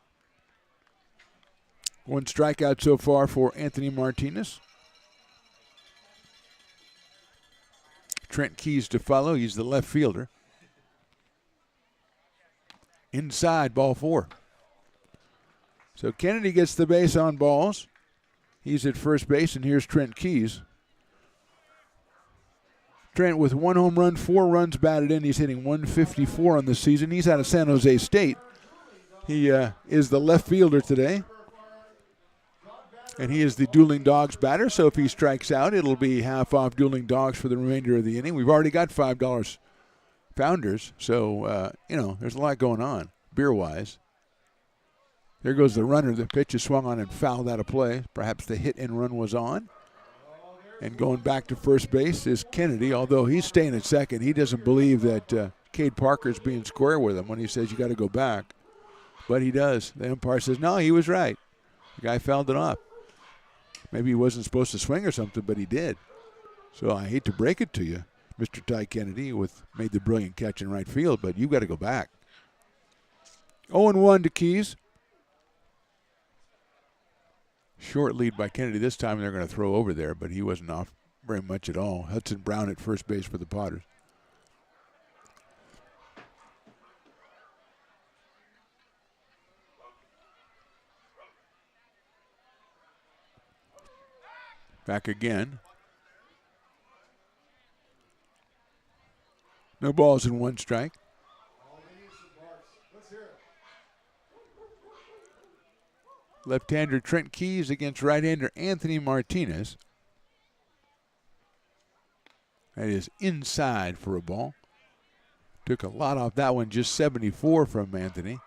1 strikeout so far for Anthony Martinez. Trent Keys to follow. He's the left fielder. Inside, ball 4. So Kennedy gets the base on balls. He's at first base, and here's Trent Keys. Trent with 1 home run, 4 runs batted in. He's hitting 154 on the season. He's out of San Jose State. He is the left fielder today. And he is the Dueling Dogs batter, so if he strikes out, it'll be half off Dueling Dogs for the remainder of the inning. We've already got $5 Founders, so, there's a lot going on beer-wise. There goes the runner. The pitch is swung on and fouled out of play. Perhaps the hit and run was on. And going back to first base is Kennedy, although he's staying at second. He doesn't believe that Cade Parker's being square with him when he says you got to go back. But he does. The umpire says, no, he was right. The guy fouled it off. Maybe he wasn't supposed to swing or something, but he did. So I hate to break it to you, Mr. Ty Kennedy, made the brilliant catch in right field, but you've got to go back. 0-1 to Keys. Short lead by Kennedy. This time they're going to throw over there, but he wasn't off very much at all. Hudson Brown at first base for the Potters. Back again. No balls and one strike. Left-hander Trent Keys against right-hander Anthony Martinez. That is inside for a ball. Took a lot off that one, just 74 from Anthony.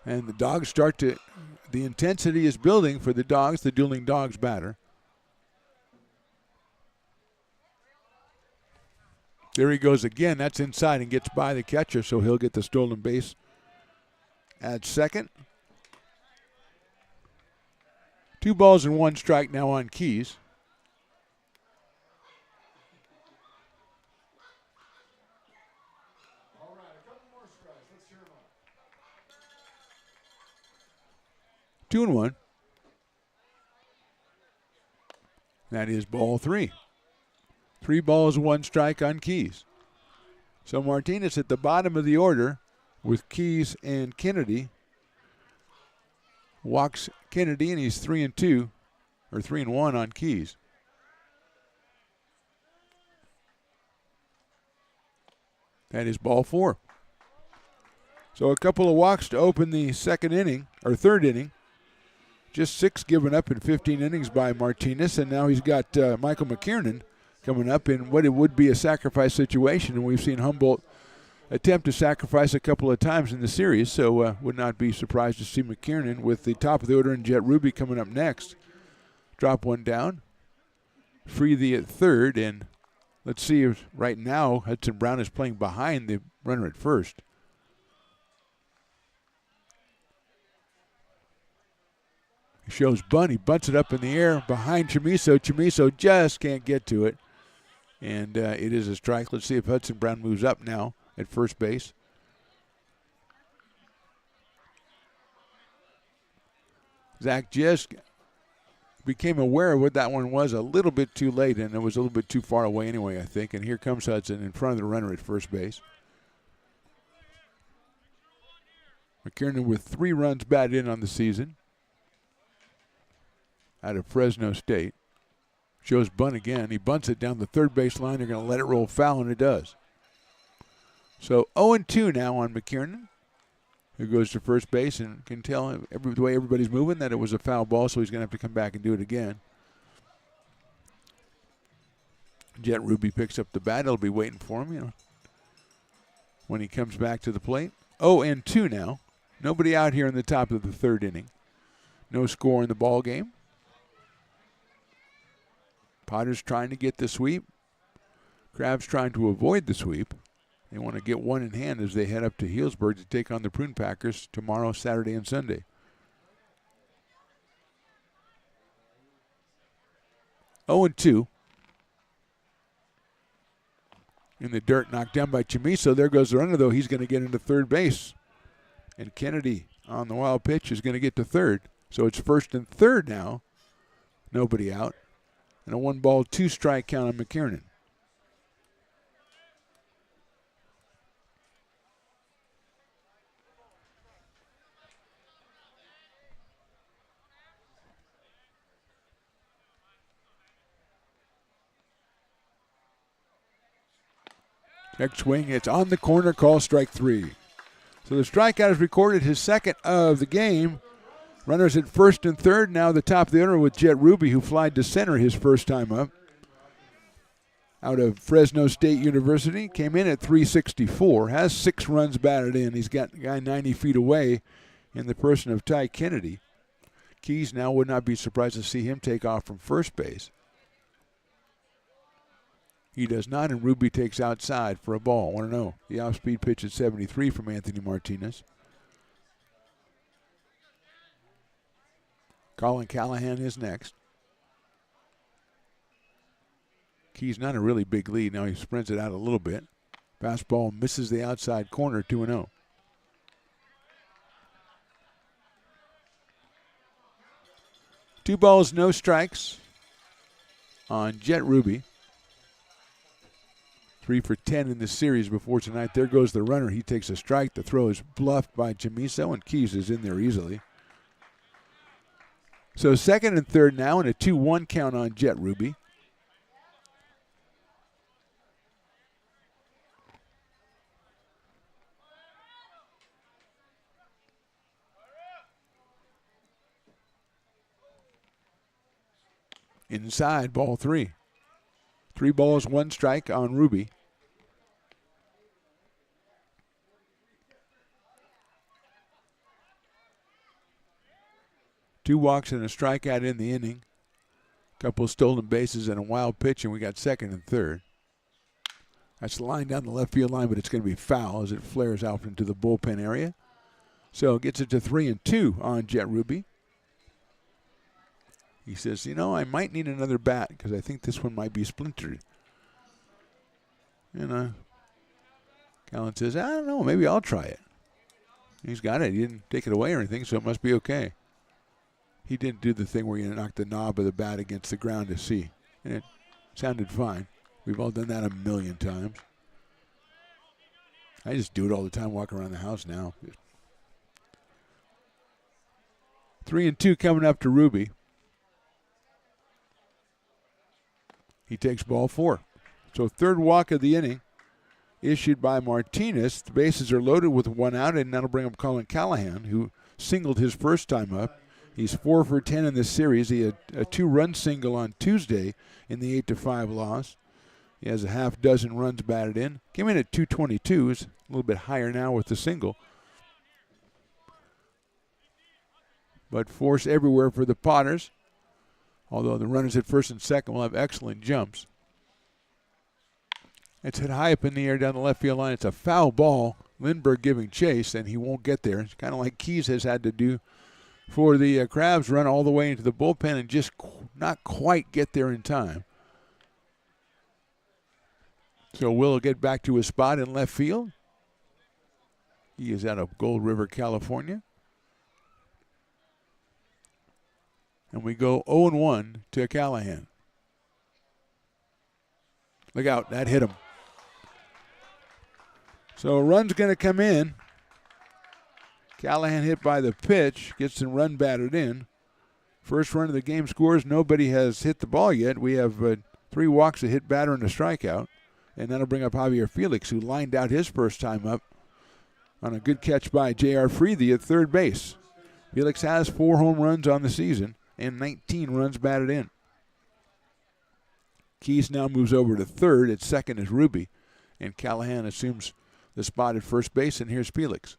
And the Dogs the intensity is building for the Dogs, the Dueling Dogs batter. There he goes again. That's inside and gets by the catcher, so he'll get the stolen base at second. 2 balls and 1 strike now on Keys. All right, a couple more strikes. Let's hear them out. 2-1. That is ball 3. 3 balls, 1 strike on Keys. So Martinez at the bottom of the order with Keys and Kennedy. Walks Kennedy, and he's 3-2, or 3-1 on Keys. That is ball 4. So a couple of walks to open the third inning. Just 6 given up in 15 innings by Martinez, and now he's got Michael McKiernan coming up in what it would be a sacrifice situation, and we've seen Humboldt attempt to sacrifice a couple of times in the series, so would not be surprised to see McKiernan with the top of the order and Jet Ruby coming up next. Drop one down. Freethy at third, and let's see if right now Hudson Brown is playing behind the runner at first. He shows bunt. He bunts it up in the air behind Chamiso. Chamiso just can't get to it, and it is a strike. Let's see if Hudson Brown moves up now at first base. Zach just became aware of what that one was a little bit too late, and it was a little bit too far away anyway, I think. And here comes Hudson in front of the runner at first base. McKiernan with 3 runs batted in on the season out of Fresno State. Shows bunt again. He bunts it down the third base line. They're going to let it roll foul, and it does. So 0-2 now on McKiernan, who goes to first base and can tell the way everybody's moving that it was a foul ball, so he's going to have to come back and do it again. Jet Ruby picks up the bat. He'll be waiting for him, when he comes back to the plate. 0-2 now. Nobody out here in the top of the third inning. No score in the ball game. Potter's trying to get the sweep. Crab's trying to avoid the sweep. They want to get one in hand as they head up to Healdsburg to take on the Prune Packers tomorrow, Saturday, and Sunday. Oh, 2. In the dirt, knocked down by Chamiso. There goes the runner, though. He's going to get into third base. And Kennedy on the wild pitch is going to get to third. So it's first and third now. Nobody out. And a 1-ball, 2-strike count on McKiernan. Next swing, it's on the corner, call strike 3. So the strikeout is recorded, his second of the game. Runners at first and third, now the top of the order with Jet Ruby, who flied to center his first time up. Out of Fresno State University, came in at 364, has 6 runs batted in. He's got a guy 90 feet away in the person of Ty Kennedy. Keys now would not be surprised to see him take off from first base. He does not, and Ruby takes outside for a ball. 1-0. The off-speed pitch at 73 from Anthony Martinez. Colin Callahan is next. Key's not a really big lead. Now he sprints it out a little bit. Fastball misses the outside corner, 2-0. Two balls, no strikes on Jet Ruby. 3 for 10 in this series before tonight. There goes the runner. He takes a strike. The throw is bluffed by Chamiso, and Keys is in there easily. So second and third now, and a 2-1 count on Jet Ruby. Inside, ball 3. 3 balls, 1 strike on Ruby. Two walks and a strikeout in the inning. Couple of stolen bases and a wild pitch, and we got second and third. That's the line down the left field line, but it's going to be foul as it flares out into the bullpen area. So it gets it to 3-2 on Jet Ruby. He says, I might need another bat because I think this one might be splintered. And Callan says, I don't know, maybe I'll try it. He's got it. He didn't take it away or anything, so it must be okay. He didn't do the thing where you knock the knob of the bat against the ground to see. And it sounded fine. We've all done that a million times. I just do it all the time, walking around the house now. 3-2 coming up to Ruby. He takes ball 4. So third walk of the inning issued by Martinez. The bases are loaded with 1 out, and that'll bring up Colin Callahan, who singled his first time up. He's 4 for 10 in this series. He had a 2-run single on Tuesday in the 8-5 loss. He has a half dozen runs batted in. Came in at 222. Is a little bit higher now with the single. But force everywhere for the Potters. Although the runners at first and second will have excellent jumps. It's hit high up in the air down the left field line. It's a foul ball. Lindbergh giving chase, and he won't get there. It's kind of like Keys has had to do for the Crabs, run all the way into the bullpen and just not quite get there in time. So Will get back to his spot in left field. He is out of Gold River, California. And we go 0-1 to Callahan. Look out, that hit him. So a run's going to come in. Callahan hit by the pitch, gets the run batted in. First run of the game scores. Nobody has hit the ball yet. We have 3 walks, a hit batter, and a strikeout. And that'll bring up Javier Felix, who lined out his first time up on a good catch by J.R. Freethy at third base. Felix has 4 home runs on the season and 19 runs batted in. Keys now moves over to third. At second is Ruby. And Callahan assumes the spot at first base, and here's Felix.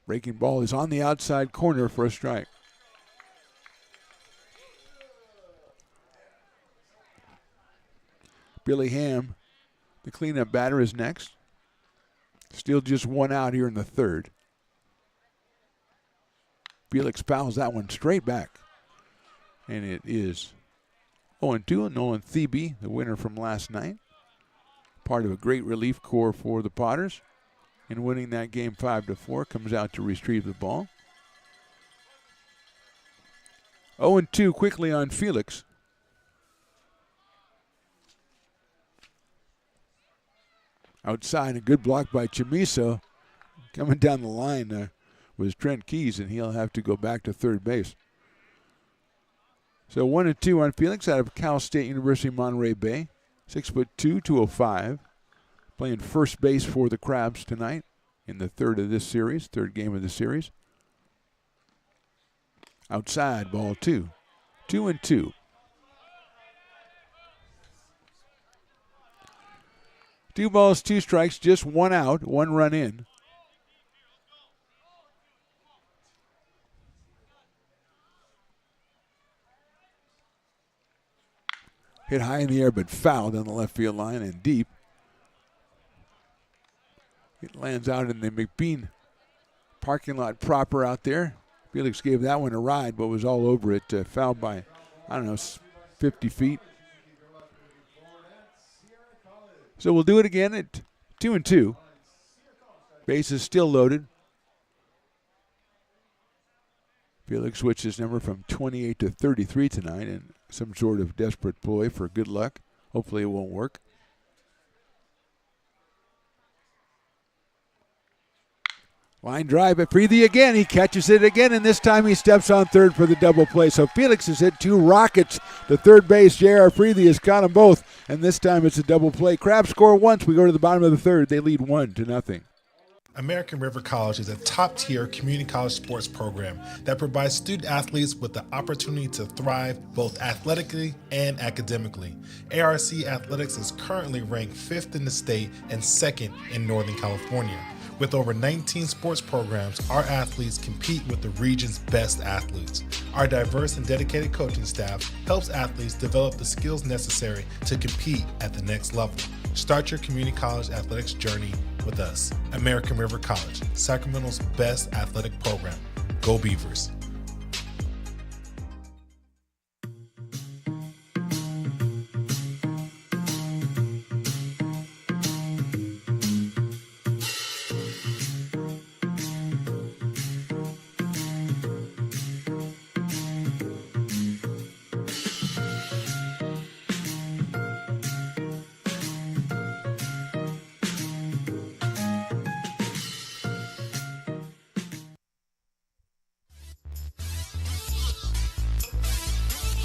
Breaking ball is on the outside corner for a strike. Billy Ham, the cleanup batter, is next. Still just 1 out here in the third. Felix fouls that one straight back. And it is 0-2, and Nolan Thebe, the winner from last night. Part of a great relief corps for the Potters. In winning that game 5-4, comes out to retrieve the ball. 0-2 quickly on Felix. Outside, a good block by Chamiso. Coming down the line was Trent Keys, and he'll have to go back to third base. So 1-2 on Felix out of Cal State University Monterey Bay. 6'2", 205. Playing first base for the Crabs tonight in the third game of the series. Outside, ball 2. 2-2. Two balls, 2 strikes, just 1 out, 1 run in. Hit high in the air, but fouled on the left field line and deep. It lands out in the McBean parking lot proper out there. Felix gave that one a ride, but was all over it. Fouled by, 50 feet. So we'll do it again at 2-2. Base is still loaded. Felix switched his number from 28 to 33 tonight in some sort of desperate ploy for good luck. Hopefully it won't work. Line drive at Freethy again. He catches it again, and this time he steps on third for the double play. So Felix has hit 2 rockets to third base. J.R. Freethy has caught them both, and this time it's a double play. Crabs score once. We go to the bottom of the third. They lead 1-0. American River College is a top-tier community college sports program that provides student athletes with the opportunity to thrive both athletically and academically. ARC Athletics is currently ranked 5th in the state and 2nd in Northern California. With over 19 sports programs, our athletes compete with the region's best athletes. Our diverse and dedicated coaching staff helps athletes develop the skills necessary to compete at the next level. Start your community college athletics journey with us. American River College, Sacramento's best athletic program. Go Beavers.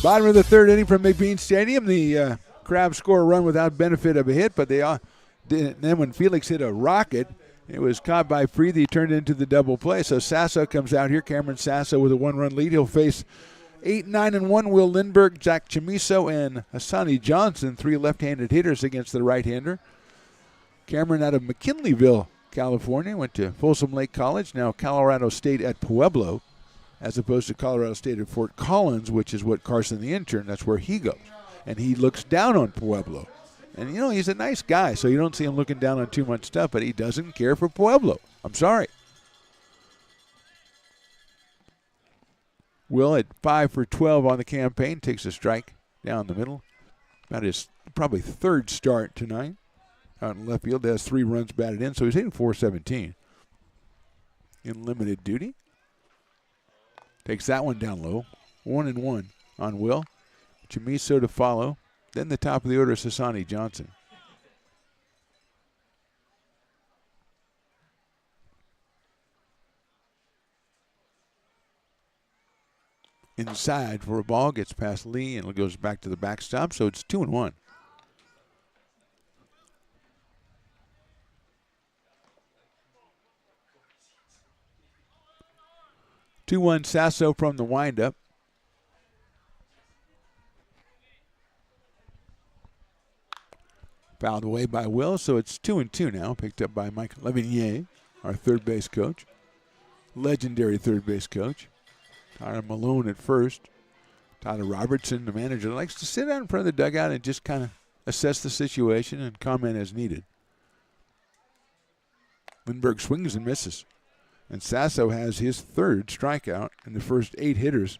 Bottom of the third inning from McBean Stadium. The Crabs score a run without benefit of a hit, but then when Felix hit a rocket, it was caught by Freethy, turned into the double play. So Sasso comes out here. Cameron Sasso with a 1-run lead. He'll face 8-9-1 Will Lindbergh, Zach Chamiso, and Hassani Johnson, 3 left-handed hitters against the right-hander. Cameron out of McKinleyville, California, went to Folsom Lake College, now Colorado State at Pueblo, as opposed to Colorado State at Fort Collins, which is what Carson the intern, that's where he goes. And he looks down on Pueblo. And, he's a nice guy, so you don't see him looking down on too much stuff, but he doesn't care for Pueblo. I'm sorry. Will at 5 for 12 on the campaign, takes a strike down the middle. About his probably third start tonight. Out in left field, has 3 runs batted in, so he's hitting .417 in limited duty. Takes that one down low. 1-1 on Will. Chamiso to follow. Then the top of the order is Hassani Johnson. Inside for a ball, gets past Lee, and it goes back to the backstop, so it's 2-1. Sasso from the windup. Fouled away by Will, so it's 2-2 now. Picked up by Mike Levigny, our third base coach. Legendary third base coach. Tyler Malone at first. Tyler Robertson, the manager, likes to sit out in front of the dugout and just kind of assess the situation and comment as needed. Lindbergh swings and misses. And Sasso has his third strikeout in the first 8 hitters.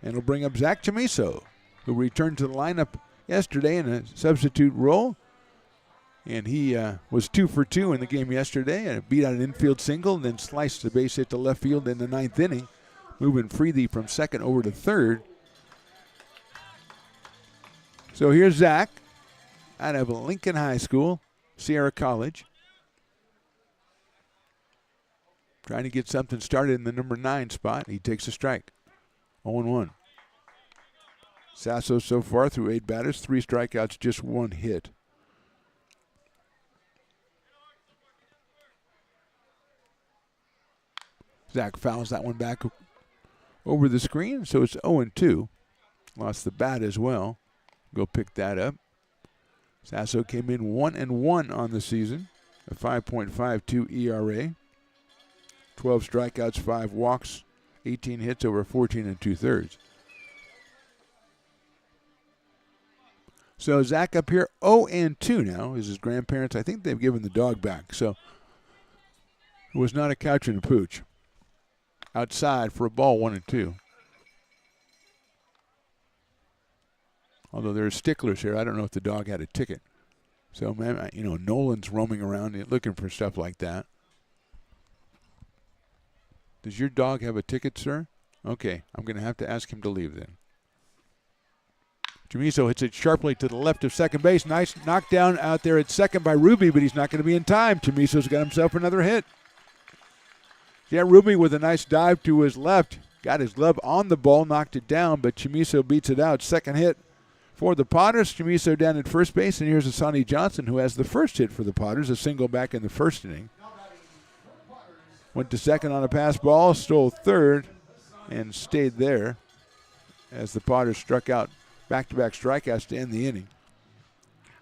And he'll bring up Zach Chamiso, who returned to the lineup yesterday in a substitute role. And he was 2 for 2 in the game yesterday and beat out an infield single and then sliced the base hit to left field in the 9th inning, moving Freethy from second over to third. So here's Zach out of Lincoln High School, Sierra College. Trying to get something started in the number 9 spot. He takes a strike. 0-1. Sasso so far through 8 batters, 3 strikeouts, just 1 hit. Zach fouls that one back over the screen, so it's 0-2. Lost the bat as well. Go pick that up. Sasso came in 1-1 on the season, a 5.52 ERA. 12 strikeouts, 5 walks, 18 hits over 14 2/3. So Zach up here 0-2 now. Is his grandparents, I think they've given the dog back. So it was not a couch and a pooch. outside for a ball, 1-2. Although there's sticklers here, I don't know if the dog had a ticket. So, man, Nolan's roaming around looking for stuff like that. Does your dog have a ticket, sir? Okay, I'm going to have to ask him to leave then. Chamiso hits it sharply to the left of second base. Nice knockdown out there at second by Ruby, but he's not going to be in time. Chamiso's got himself another hit. Yeah, Ruby with a nice dive to his left. Got his glove on the ball, knocked it down, but Chamiso beats it out. Second hit for the Potters. Chamiso down at first base, and here's Asani Johnson, who has the first hit for the Potters, a single back in the first inning. Went to second on a pass ball, stole third, and stayed there as the Potters struck out back-to-back strikeouts to end the inning.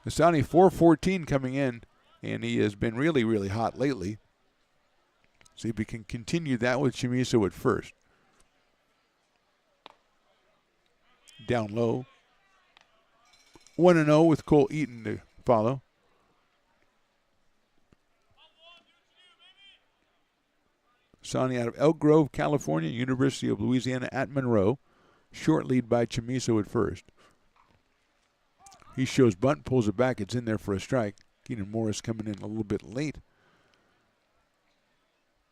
Asani 4-14 coming in, and he has been really, really hot lately. See if we can continue that with Chamiso at first. Down low. 1-0 with Cole Eaton to follow. Asani out of Elk Grove, California, University of Louisiana at Monroe. Short lead by Chamiso at first. He shows bunt, pulls it back. It's in there for a strike. Keenan Morris coming in a little bit late.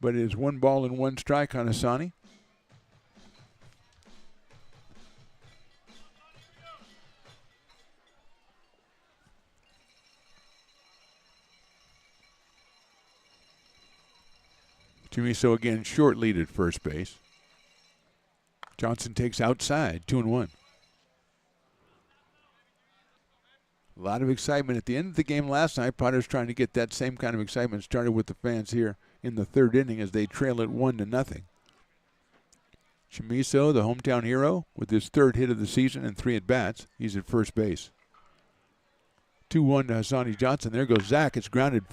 But it is 1-1 strike on Asani. Chamiso again short lead at first base. Johnson takes outside, 2-1. A lot of excitement at the end of the game last night. Potters trying to get that same kind of excitement started with the fans here in the third inning as they trail it 1-0. Chamiso, the hometown hero, with his third hit of the season and 3 at-bats. He's at first base. 2-1 to Asani Johnson. There goes Zach. It's grounded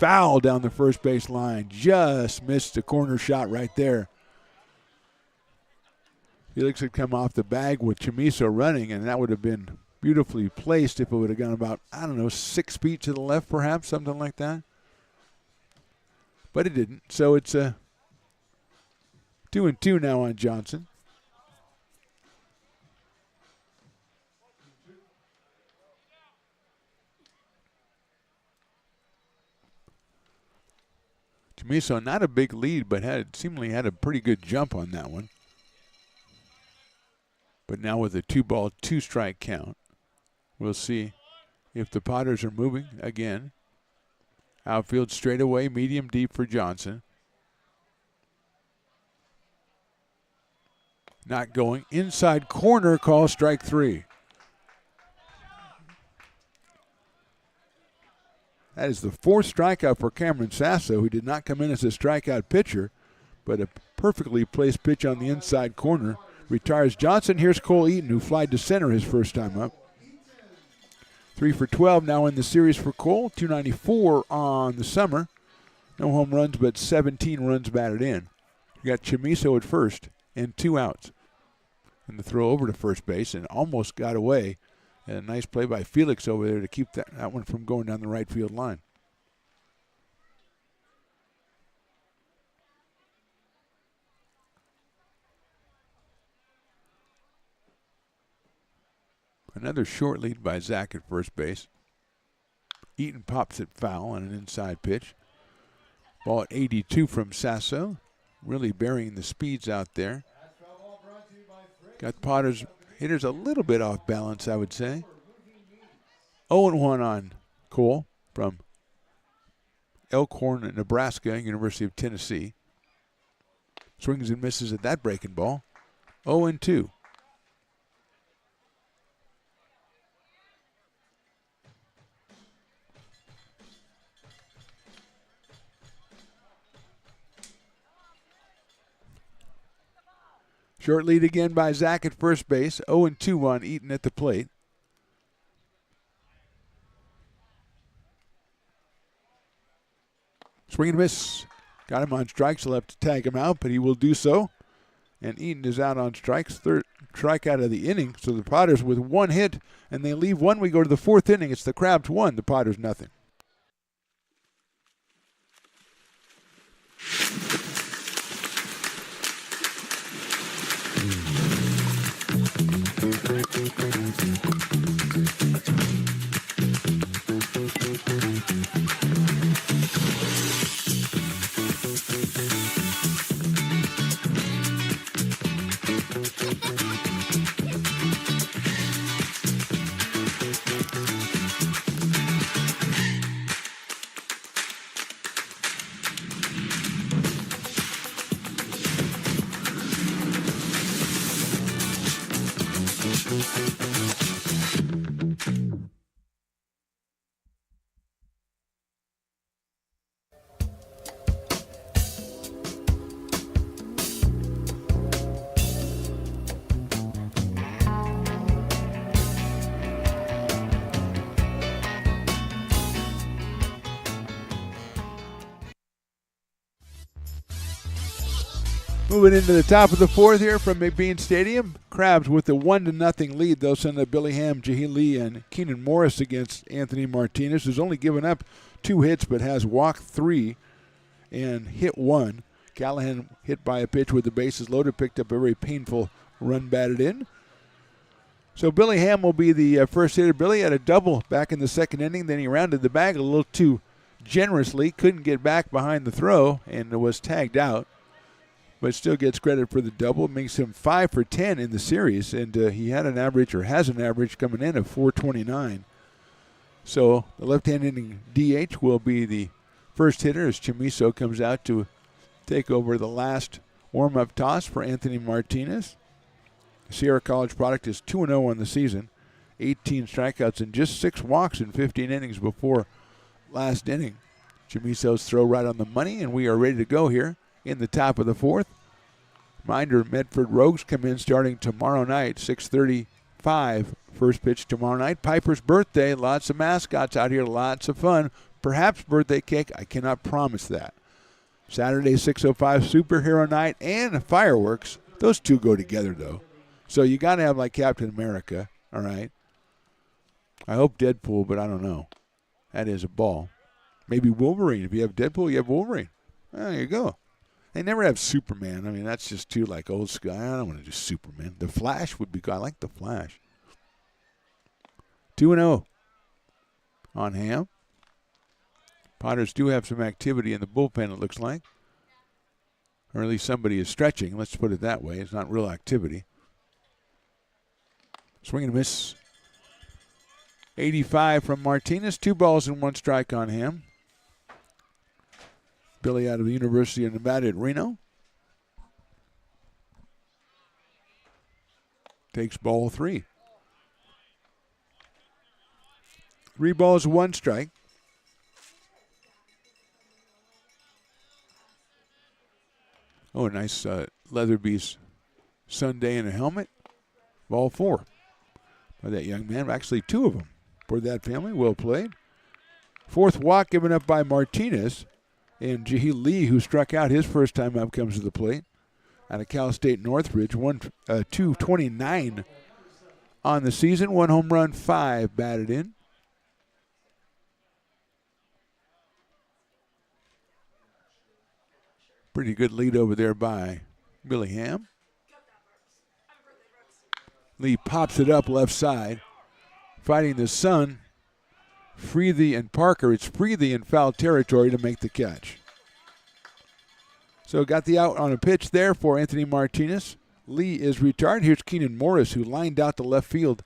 foul down the first base line. Just missed the corner shot right there. Felix had come off the bag with Chamiso running, and that would have been beautifully placed if it would have gone about, 6 feet to the left perhaps, something like that. But it didn't, so it's a 2-2 now on Johnson. Chamiso not a big lead, but seemingly had a pretty good jump on that one. But now with a 2-ball, 2-strike count, we'll see if the Potters are moving again. Outfield straight away, medium deep for Johnson. Not going. Inside corner, call strike 3. That is the 4th strikeout for Cameron Sasso, who did not come in as a strikeout pitcher, but a perfectly placed pitch on the inside corner. Retires Johnson. Here's Cole Eaton, who flied to center his first time up. 3 for 12 now in the series for Cole. 294 on the summer. No home runs, but 17 runs batted in. You got Chamiso at first and 2 outs. And the throw over to first base and almost got away. And a nice play by Felix over there to keep that one from going down the right field line. Another short lead by Zach at first base. Eaton pops it foul on an inside pitch. Ball at 82 from Sasso. Really burying the speeds out there. Got Potters hitters a little bit off balance, I would say. 0-1 on Cole from Elkhorn, Nebraska, University of Tennessee. Swings and misses at that breaking ball. 0-2. Short lead again by Zach at first base. 0-2 on Eaton at the plate. Swing and miss. Got him on strikes. He'll have to tag him out, but he will do so. And Eaton is out on strikes. 3rd strikeout of the inning. So the Potters with 1 hit, and they leave 1. We go to the 4th inning. It's the Crabs 1, the Potters nothing. Moving into the top of the fourth here from McBean Stadium. Crabs with a 1-0 lead. They'll send up Billy Ham, Jahil Lee, and Keenan Morris against Anthony Martinez, who's only given up 2 hits but has walked 3 and hit 1. Callahan hit by a pitch with the bases loaded, picked up a very painful run batted in. So Billy Ham will be the first hitter. Billy had a double back in the second inning. Then he rounded the bag a little too generously, couldn't get back behind the throw, and was tagged out. But still gets credit for the double. It makes him 5 for 10 in the series, and he had an average, or has an average coming in of 429. So the left-handed DH will be the first hitter as Chamiso comes out to take over the last warm-up toss for Anthony Martinez. Sierra College product is 2-0 on the season, 18 strikeouts and just 6 walks in 15 innings before last inning. Chamiso's throw right on the money, and we are ready to go here in the top of the fourth. Reminder, Medford Rogues come in starting tomorrow night, 6:35. First pitch tomorrow night. Piper's birthday. Lots of mascots out here. Lots of fun. Perhaps birthday cake. I cannot promise that. Saturday, 6:05, superhero night and fireworks. Those two go together, though. So you got to have like Captain America, all right? I hope Deadpool, but I don't know. That is a ball. Maybe Wolverine. If you have Deadpool, you have Wolverine. There you go. They never have Superman. I mean, that's just too like old school. I don't want to do Superman. The Flash would be good. I like the Flash. 2-0 on Ham. Potters do have some activity in the bullpen, it looks like. Or at least somebody is stretching. Let's put it that way. It's not real activity. Swing and miss. 85 from Martinez. 2 balls and 1 strike on him. Billy out of the University of Nevada at Reno. Takes ball 3. 3 balls, 1 strike. Oh, a nice Leatherby's Sunday in a helmet. Ball 4 by that young man. Actually, 2 of them for that family. Well played. 4th walk given up by Martinez. And Jahil Lee, who struck out his first time up, comes to the plate. Out of Cal State Northridge, 229 on the season. 1 home run, 5 batted in. Pretty good lead over there by Billy Ham. Lee pops it up left side. Fighting the sun. Freethy and Parker. It's Freethy in foul territory to make the catch. So got the out on a pitch there for Anthony Martinez. Lee is retired. Here's Keenan Morris, who lined out to left field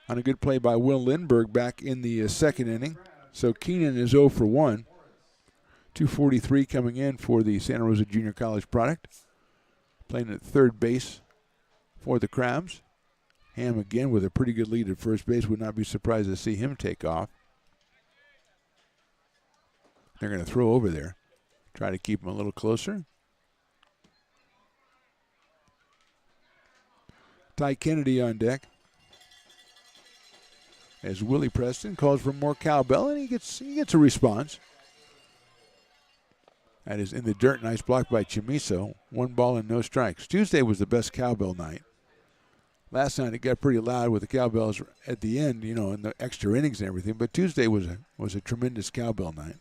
on a good play by Will Lindbergh back in the second inning. So Keenan is 0 for 1. 243 coming in for the Santa Rosa Junior College product. Playing at third base for the Crabs. Ham again with a pretty good lead at first base. Would not be surprised to see him take off. They're going to throw over there. Try to keep him a little closer. Ty Kennedy on deck. As Willie Preston calls for more cowbell, and he gets a response. That is in the dirt. Nice block by Chamiso. 1 ball and no strikes. Tuesday was the best cowbell night. Last night it got pretty loud with the cowbells at the end, you know, in the extra innings and everything. But Tuesday was a tremendous cowbell night.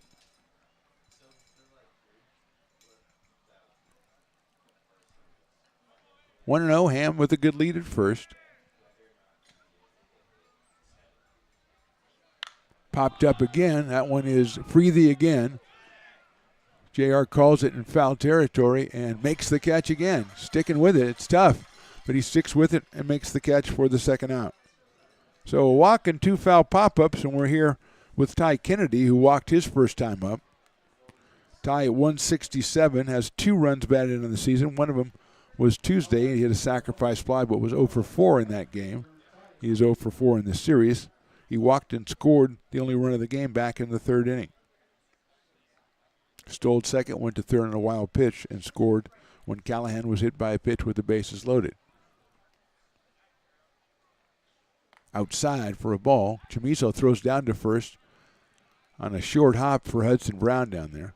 One and 0, Ham with a good lead at first. Popped up again. That one is Freethy again. JR calls it in foul territory and makes the catch again. Sticking with it. It's tough, but he sticks with it and makes the catch for the second out. So a walk and 2 foul pop-ups, and we're here with Ty Kennedy, who walked his first time up. Ty at 167 has 2 runs batted in the season. One of them was Tuesday. He hit a sacrifice fly, but was 0 for 4 in that game. He is 0 for 4 in the series. He walked and scored the only run of the game back in the third inning. Stole second, went to third on a wild pitch, and scored when Callahan was hit by a pitch with the bases loaded. Outside for a ball. Chamizo throws down to first on a short hop for Hudson Brown down there.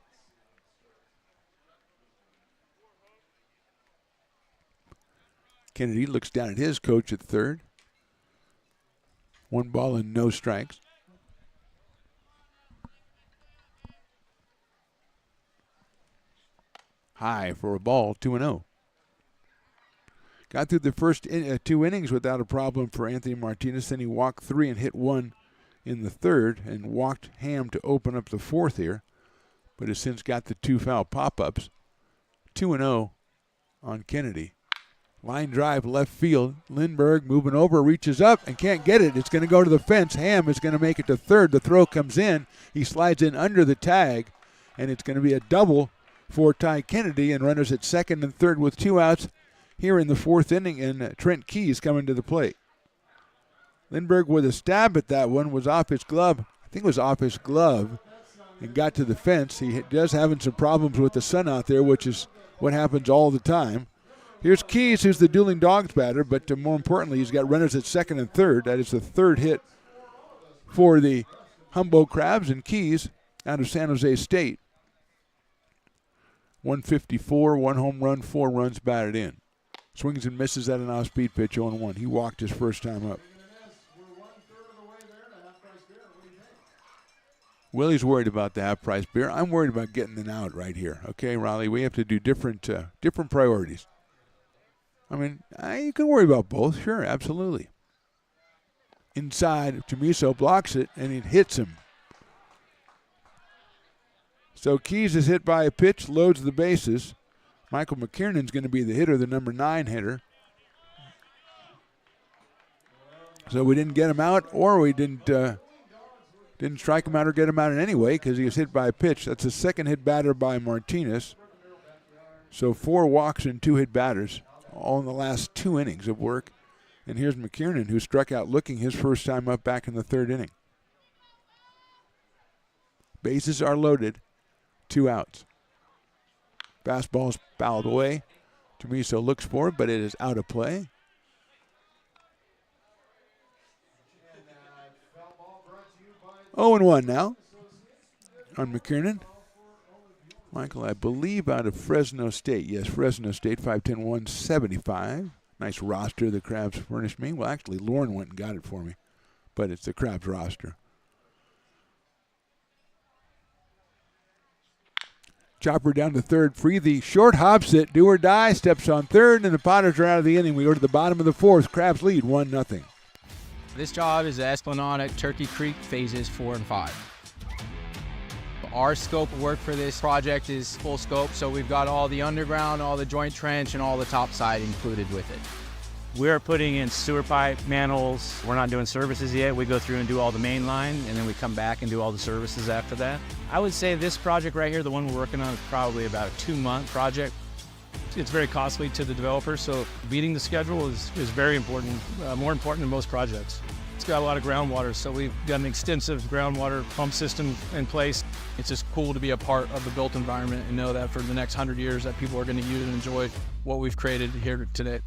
Kennedy looks down at his coach at third. 1 ball and no strikes. High for a ball, 2-0. Got through the first 2 innings without a problem for Anthony Martinez. Then he walked 3 and hit 1 in the third and walked Ham to open up the fourth here, but has since got the 2 foul pop-ups. 2-0 on Kennedy. Line drive left field. Lindbergh moving over, reaches up and can't get it. It's going to go to the fence. Ham is going to make it to third. The throw comes in. He slides in under the tag, and it's going to be a double for Ty Kennedy, and runners at second and third with 2 outs here in the fourth inning, and Trent Keys coming to the plate. Lindbergh with a stab at that one was off his glove. I think it was off his glove and got to the fence. He does having some problems with the sun out there, which is what happens all the time. Here's Keys, who's the dueling dogs batter, but more importantly, he's got runners at second and third. That is the third hit for the Humboldt Crabs, and Keys out of San Jose State. 154, 1 home run, 4 runs batted in. Swings and misses at an off-speed pitch, 0-1. He walked his first time up. Willie's worried about the half-price beer. I'm worried about getting an out right here. Okay, Raleigh, we have to do different priorities. I mean, you can worry about both. Sure, absolutely. Inside, Chamizo blocks it, and it hits him. So Keys is hit by a pitch, loads the bases. Michael McKiernan's going to be the hitter, the number 9 hitter. So we didn't get him out, or we didn't strike him out or get him out in any way because he was hit by a pitch. That's a second hit batter by Martinez. So 4 walks and 2 hit batters, all in the last 2 innings of work. And here's McKiernan, who struck out looking his first time up back in the third inning. Bases are loaded, 2 outs. Fastball's fouled away. Chamizo looks for it, but it is out of play. Oh, and 1 now on McKiernan. Michael, I believe out of Fresno State. Yes, Fresno State, 5'10", 175. Nice roster the Crabs furnished me. Well, actually, Lauren went and got it for me, but it's the Crabs roster. Chopper down to third, free. The short hops it, do or die, steps on third, and the Potters are out of the inning. We go to the bottom of the fourth. Crabs lead 1-0. This job is the Esplanade at Turkey Creek phases 4 and 5. Our scope of work for this project is full scope, so we've got all the underground, all the joint trench, and all the topside included with it. We're putting in sewer pipe, manholes. We're not doing services yet. We go through and do all the main line, and then we come back and do all the services after that. I would say this project right here, the one we're working on, is probably about a 2-month project. It's very costly to the developer, so beating the schedule is very important, more important than most projects. It's got a lot of groundwater, so we've got an extensive groundwater pump system in place. It's just cool to be a part of the built environment and know that for the next 100 years that people are going to use and enjoy what we've created here today.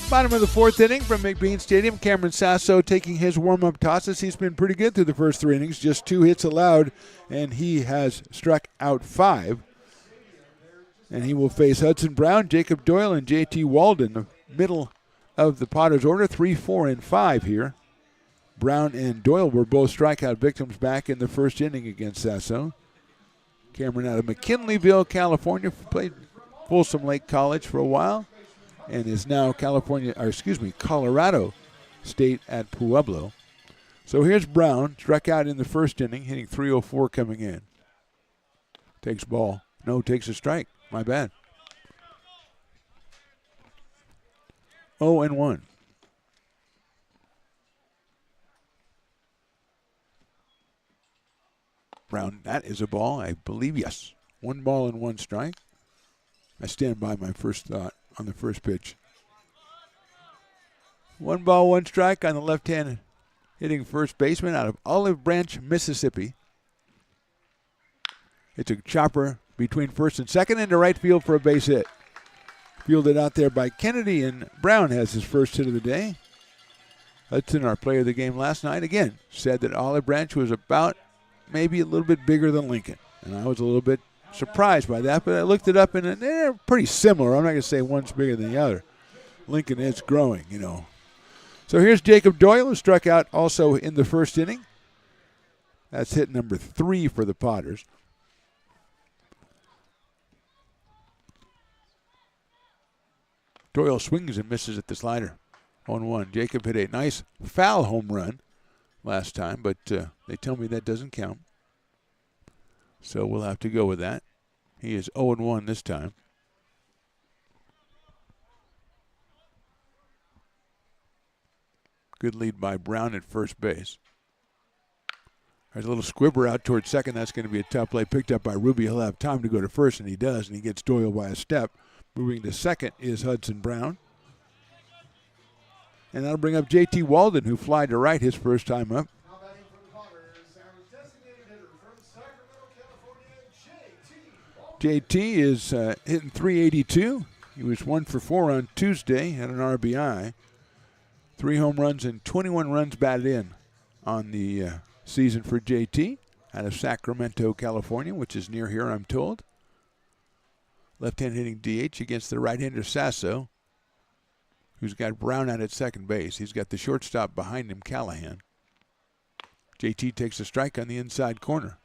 Bottom of the fourth inning from McBean Stadium. Cameron Sasso taking his warm-up tosses. He's been pretty good through the first 3 innings. Just 2 hits allowed, and he has struck out 5. And he will face Hudson Brown, Jacob Doyle, and J.T. Walden. The middle of the Potters order, 3, 4, and 5 here. Brown and Doyle were both strikeout victims back in the first inning against Sasso. Cameron out of McKinleyville, California, played Folsom Lake College for a while, and is now Colorado State at Pueblo. So here's Brown, struck out in the first inning, hitting .304 coming in. Takes ball. No, takes a strike. My bad. 0-1. Brown, that is a ball, I believe, yes. 1 ball and 1 strike. I stand by my first thought on the first pitch. 1 ball, 1 strike on the left-hand hitting first baseman out of Olive Branch, Mississippi. It's a chopper between first and second into right field for a base hit. Fielded out there by Kennedy, and Brown has his first hit of the day. Hudson, our player of the game last night, again said that Olive Branch was about maybe a little bit bigger than Lincoln. And I was a little bit surprised by that, but I looked it up, and they're pretty similar. I'm not going to say one's bigger than the other. Lincoln is growing, you know. So here's Jacob Doyle, who struck out also in the first inning. That's hit number 3 for the Potters. Doyle swings and misses at the slider. 0-1. Jacob hit a nice foul home run last time, but they tell me that doesn't count. So we'll have to go with that. He is 0-1 this time. Good lead by Brown at first base. There's a little squibber out towards second. That's going to be a tough play. Picked up by Ruby. He'll have time to go to first, and he does, and he gets Doyle by a step. Moving to second is Hudson Brown. And that'll bring up J.T. Walden, who flied to right his first time up. Now batting for the Potters, our designated hitter from Sacramento, California, J.T. is hitting .382. He was 1 for 4 on Tuesday, had an RBI. 3 home runs and 21 runs batted in on the season for J.T. out of Sacramento, California, which is near here, I'm told. Left-hand hitting DH against the right-hander Sasso, who's got Brown out at second base. He's got the shortstop behind him, Callahan. JT takes a strike on the inside corner.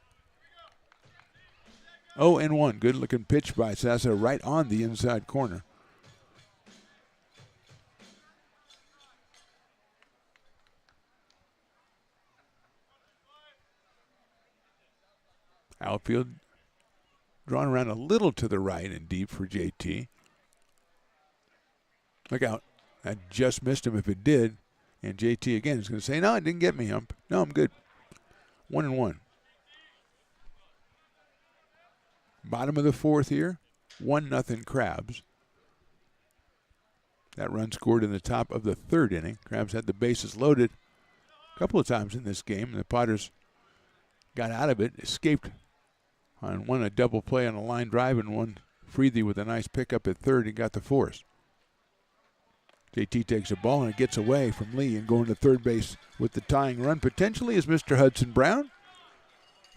0-1. Good-looking pitch by Sasso right on the inside corner. Outfield drawn around a little to the right and deep for JT. Look out. That just missed him if it did. And JT again is going to say, no, it didn't get me, Hump. No, I'm good. 1-1. Bottom of the fourth here. 1-0 Crabs. That run scored in the top of the third inning. Crabs had the bases loaded a couple of times in this game. And the Potters got out of it, escaped on one a double play on a line drive, and one Freethy with a nice pickup at third and got the force. JT takes a ball and it gets away from Lee, and going to third base with the tying run potentially is Mr. Hudson Brown,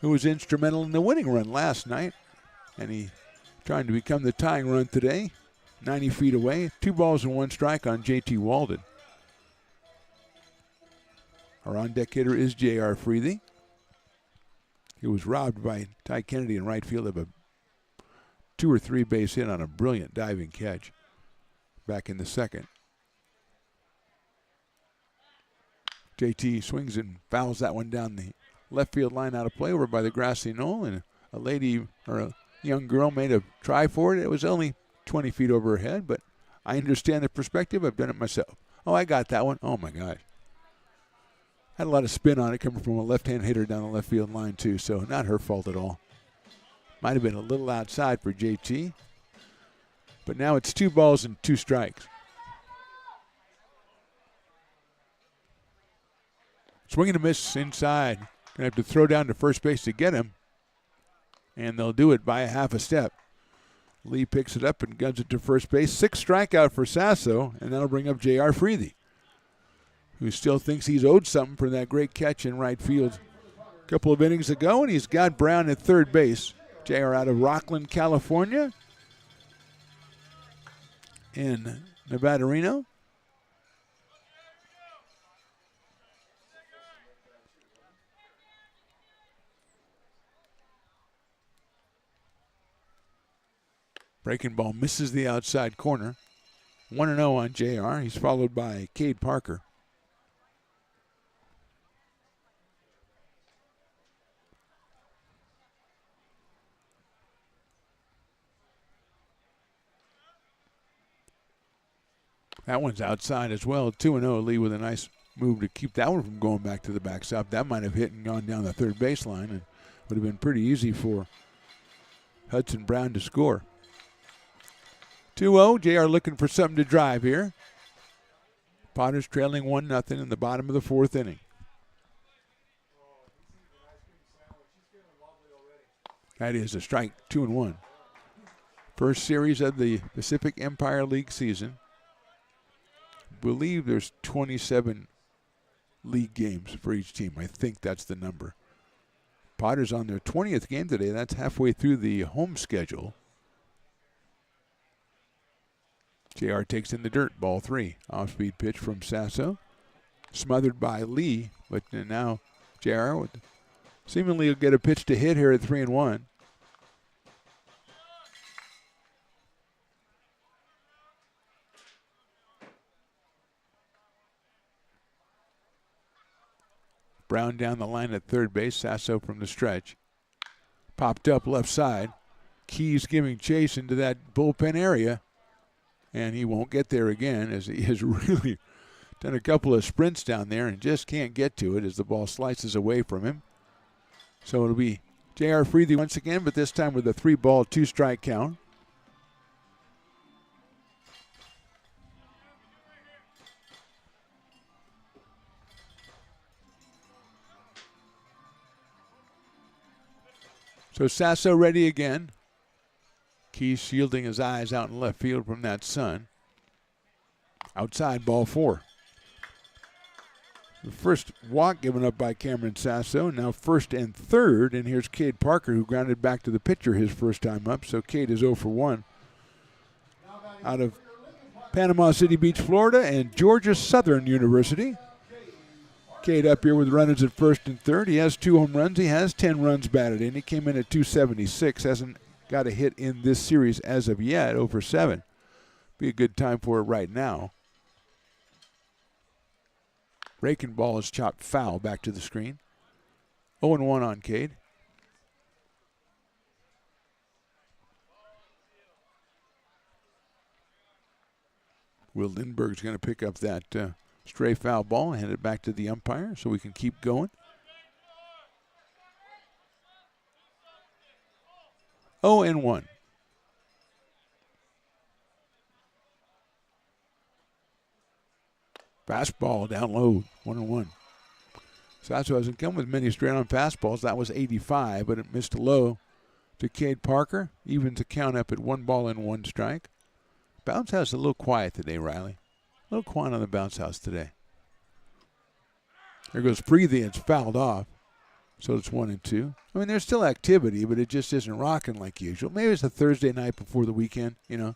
who was instrumental in the winning run last night. And he trying to become the tying run today. 90 feet away. 2 balls and 1 strike on J.T. Walden. Our on-deck hitter is J.R. Freethy. He was robbed by Ty Kennedy in right field of a 2 or 3 base hit on a brilliant diving catch back in the second. JT swings and fouls that one down the left field line out of play over by the grassy knoll, and a lady or a young girl made a try for it. It was only 20 feet over her head, but I understand the perspective. I've done it myself. Oh, I got that one. Oh, my gosh. Had a lot of spin on it coming from a left-hand hitter down the left field line, too, so not her fault at all. Might have been a little outside for JT, but now it's 2 balls and 2 strikes. Swing and a miss inside. Going to have to throw down to first base to get him, and they'll do it by a half a step. Lee picks it up and guns it to first base. 6 strikeout for Sasso, and that'll bring up J.R. Freethy, who still thinks he's owed something for that great catch in right field a couple of innings ago, and he's got Brown at third base. J.R. out of Rockland, California, in Nevada-Reno. Breaking ball misses the outside corner. 1-0 on JR. He's followed by Cade Parker. That one's outside as well. 2-0. Lee with a nice move to keep that one from going back to the backstop. That might have hit and gone down the third baseline and would have been pretty easy for Hudson Brown to score. 2-0. JR looking for something to drive here. Potters trailing 1-0 in the bottom of the fourth inning. That is a strike, 2-1. First series of the Pacific Empire League season. I believe there's 27 league games for each team. I think that's the number. Potters on their 20th game today. That's halfway through the home schedule. JR takes in the dirt, ball 3. Off-speed pitch from Sasso. Smothered by Lee, but now JR would seemingly will get a pitch to hit here at 3-1. Brown down the line at third base. Sasso from the stretch. Popped up left side. Keys giving chase into that bullpen area. And he won't get there again, as he has really done a couple of sprints down there and just can't get to it as the ball slices away from him. So it'll be J.R. Freethy once again, but this time with a 3-ball, 2-strike count. So Sasso ready again. Keys shielding his eyes out in left field from that sun. Outside, ball 4. The first walk given up by Cameron Sasso. Now first and third, and here's Cade Parker, who grounded back to the pitcher his first time up. So Cade is 0 for 1. Out of Panama City Beach, Florida, and Georgia Southern University. Cade up here with runners at first and third. He has 2 home runs. He has 10 runs batted in. He came in at 276. Hasn't got a hit in this series as of yet, 0 for 7. Be a good time for it right now. Breaking ball is chopped foul back to the screen. 0-1 on Cade. Will Lindbergh's going to pick up that stray foul ball and hand it back to the umpire so we can keep going. 0-1. Fastball down low, 1-1. Sasso hasn't come with many straight-on fastballs. That was 85, but it missed low to Cade Parker. Even to count up at 1-1 strike. Bounce house a little quiet today, Riley. A little quiet on the bounce house today. There goes Freethy. It's fouled off. So it's 1-2. I mean, there's still activity, but it just isn't rocking like usual. Maybe it's a Thursday night before the weekend, you know.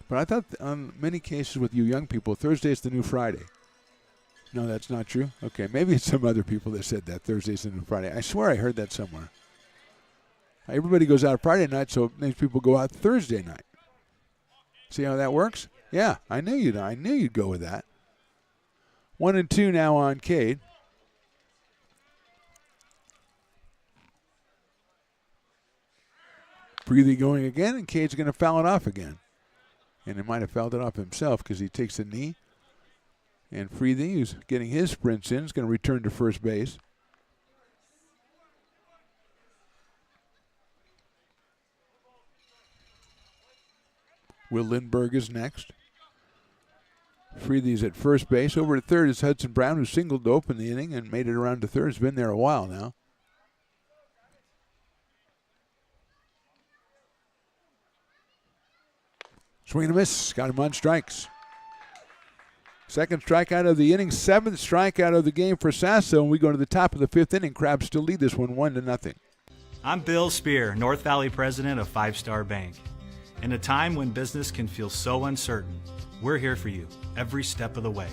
But I thought on many cases with you young people, Thursday's the new Friday. No, that's not true? Okay, maybe it's some other people that said that Thursday's the new Friday. I swear I heard that somewhere. Everybody goes out Friday night, so it makes people go out Thursday night. See how that works? Yeah, I knew you'd go with that. 1-2 now on Cade. Freethy going again, and Cade's going to foul it off again. And he might have fouled it off himself because he takes a knee. And Freethy, who's getting his sprints in, is going to return to first base. Will Lindbergh is next. Freethy's at first base. Over to third is Hudson Brown, who singled to open the inning and made it around to third. Has been there a while now. Swing and a miss. Got him on strikes. Second strikeout of the inning. 7th strikeout of the game for Sasso. And we go to the top of the 5th inning. Crabs still lead this one 1-0. I'm Bill Spear, North Valley president of 5 Star Bank. In a time when business can feel so uncertain, we're here for you every step of the way.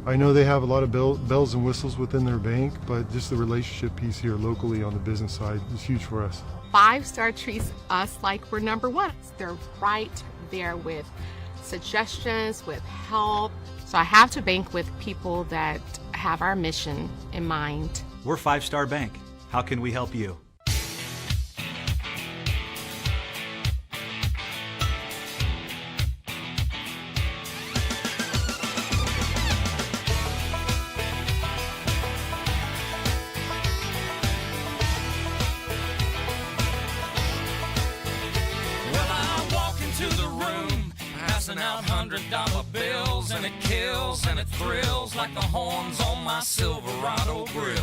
I know they have a lot of bells and whistles within their bank, but just the relationship piece here locally on the business side is huge for us. 5 Star treats us like we're number one. They're right there with suggestions, with help. So I have to bank with people that have our mission in mind. We're 5 Star Bank. How can we help you? passing out $100 bills, and it kills and it thrills like the horns on my Silverado grill.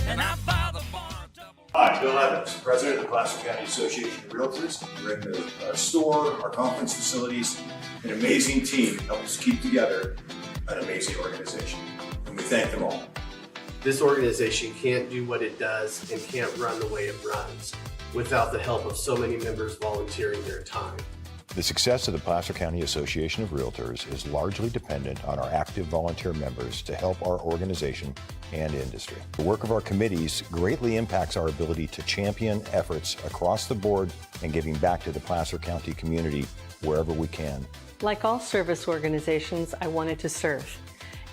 And I buy the bar double. Hi, Bill Evans, President of the Placer County Association of Realtors. We're in the store, our conference facilities, an amazing team helps keep together an amazing organization, and we thank them all. This organization can't do what it does and can't run the way it runs without the help of so many members volunteering their time. The success of the Placer County Association of Realtors is largely dependent on our active volunteer members to help our organization and industry. The work of our committees greatly impacts our ability to champion efforts across the board and giving back to the Placer County community wherever we can. Like all service organizations, I wanted to serve.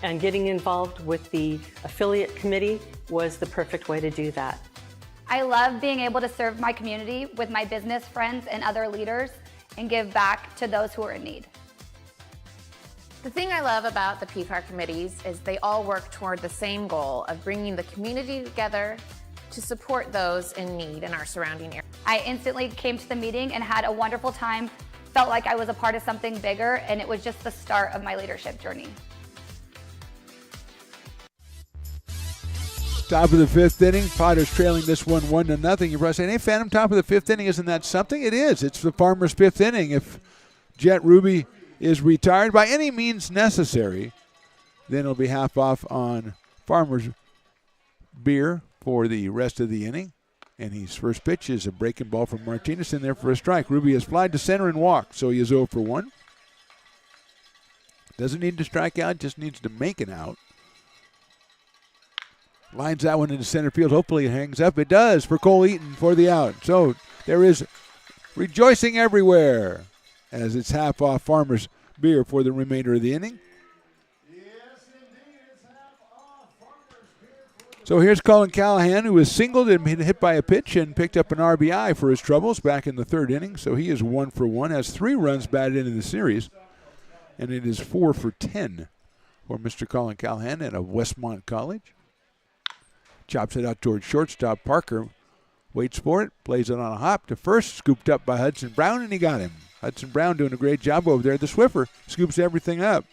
And getting involved with the affiliate committee was the perfect way to do that. I love being able to serve my community with my business friends and other leaders and give back to those who are in need. The thing I love about the PFAR committees is they all work toward the same goal of bringing the community together to support those in need in our surrounding area. I instantly came to the meeting and had a wonderful time, felt like I was a part of something bigger, and it was just the start of my leadership journey. Top of the fifth inning, Potters trailing this one 1-0. You're probably saying, hey, Phantom, top of the fifth inning, isn't that something? It is. It's the Farmers' fifth inning. If Jet Ruby is retired by any means necessary, then it'll be half off on Farmers' beer for the rest of the inning. And his first pitch is a breaking ball from Martinez in there for a strike. Ruby has flied to center and walked, so he is 0 for 1. Doesn't need to strike out, just needs to make an out. Lines that one into center field. Hopefully it hangs up. It does for Cole Eaton for the out. So there is rejoicing everywhere as it's half off Farmers' beer for the remainder of the inning. So here's Colin Callahan, who was singled and been hit by a pitch and picked up an RBI for his troubles back in the third inning. So he is 1 for 1, has 3 runs batted into the series, and it is 4 for 10 for Mr. Colin Callahan out of Westmont College. Chops it out towards shortstop. Parker waits for it, plays it on a hop to first, scooped up by Hudson Brown, and he got him. Hudson Brown doing a great job over there. The Swiffer scoops everything up.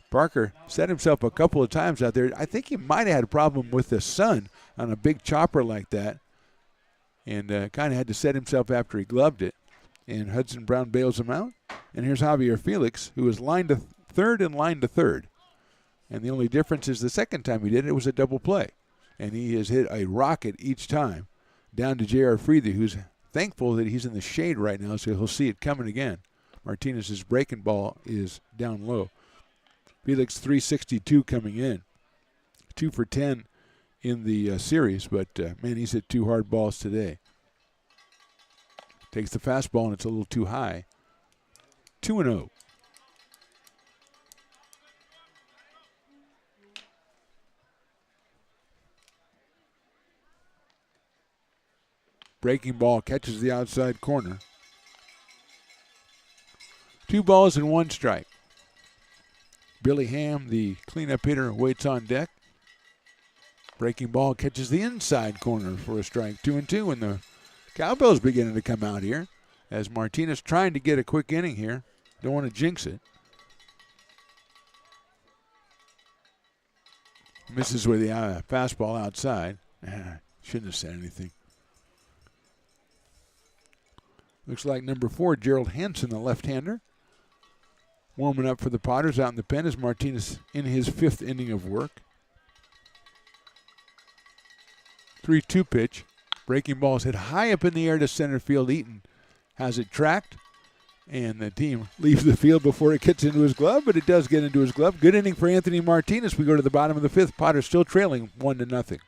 Parker set himself a couple of times out there. I think he might have had a problem with the sun on a big chopper like that, and kind of had to set himself after he gloved it. And Hudson Brown bails him out. And here's Javier Felix, who is lined to third and lined to third. And the only difference is the second time he did it was a double play. And he has hit a rocket each time down to J.R. Freethy, who's thankful that he's in the shade right now, so he'll see it coming again. Martinez's breaking ball is down low. Felix 362 coming in. 2 for 10 in the series, but, man, he's hit 2 hard balls today. Takes the fastball, and it's a little too high. 2-0. Breaking ball catches the outside corner. 2 balls and 1 strike. Billy Ham, the cleanup hitter, waits on deck. Breaking ball catches the inside corner for a strike. 2-2, and the Cowbells beginning to come out here as Martinez trying to get a quick inning here. Don't want to jinx it. Misses with the fastball outside. Shouldn't have said anything. Looks like number 4, Gerald Hansen, the left-hander. Warming up for the Potters out in the pen is Martinez in his 5th inning of work. 3-2 pitch. Breaking ball is hit high up in the air to center field. Eaton has it tracked, and the team leaves the field before it gets into his glove, but it does get into his glove. Good inning for Anthony Martinez. We go to the bottom of the 5th. Potters still trailing 1-0.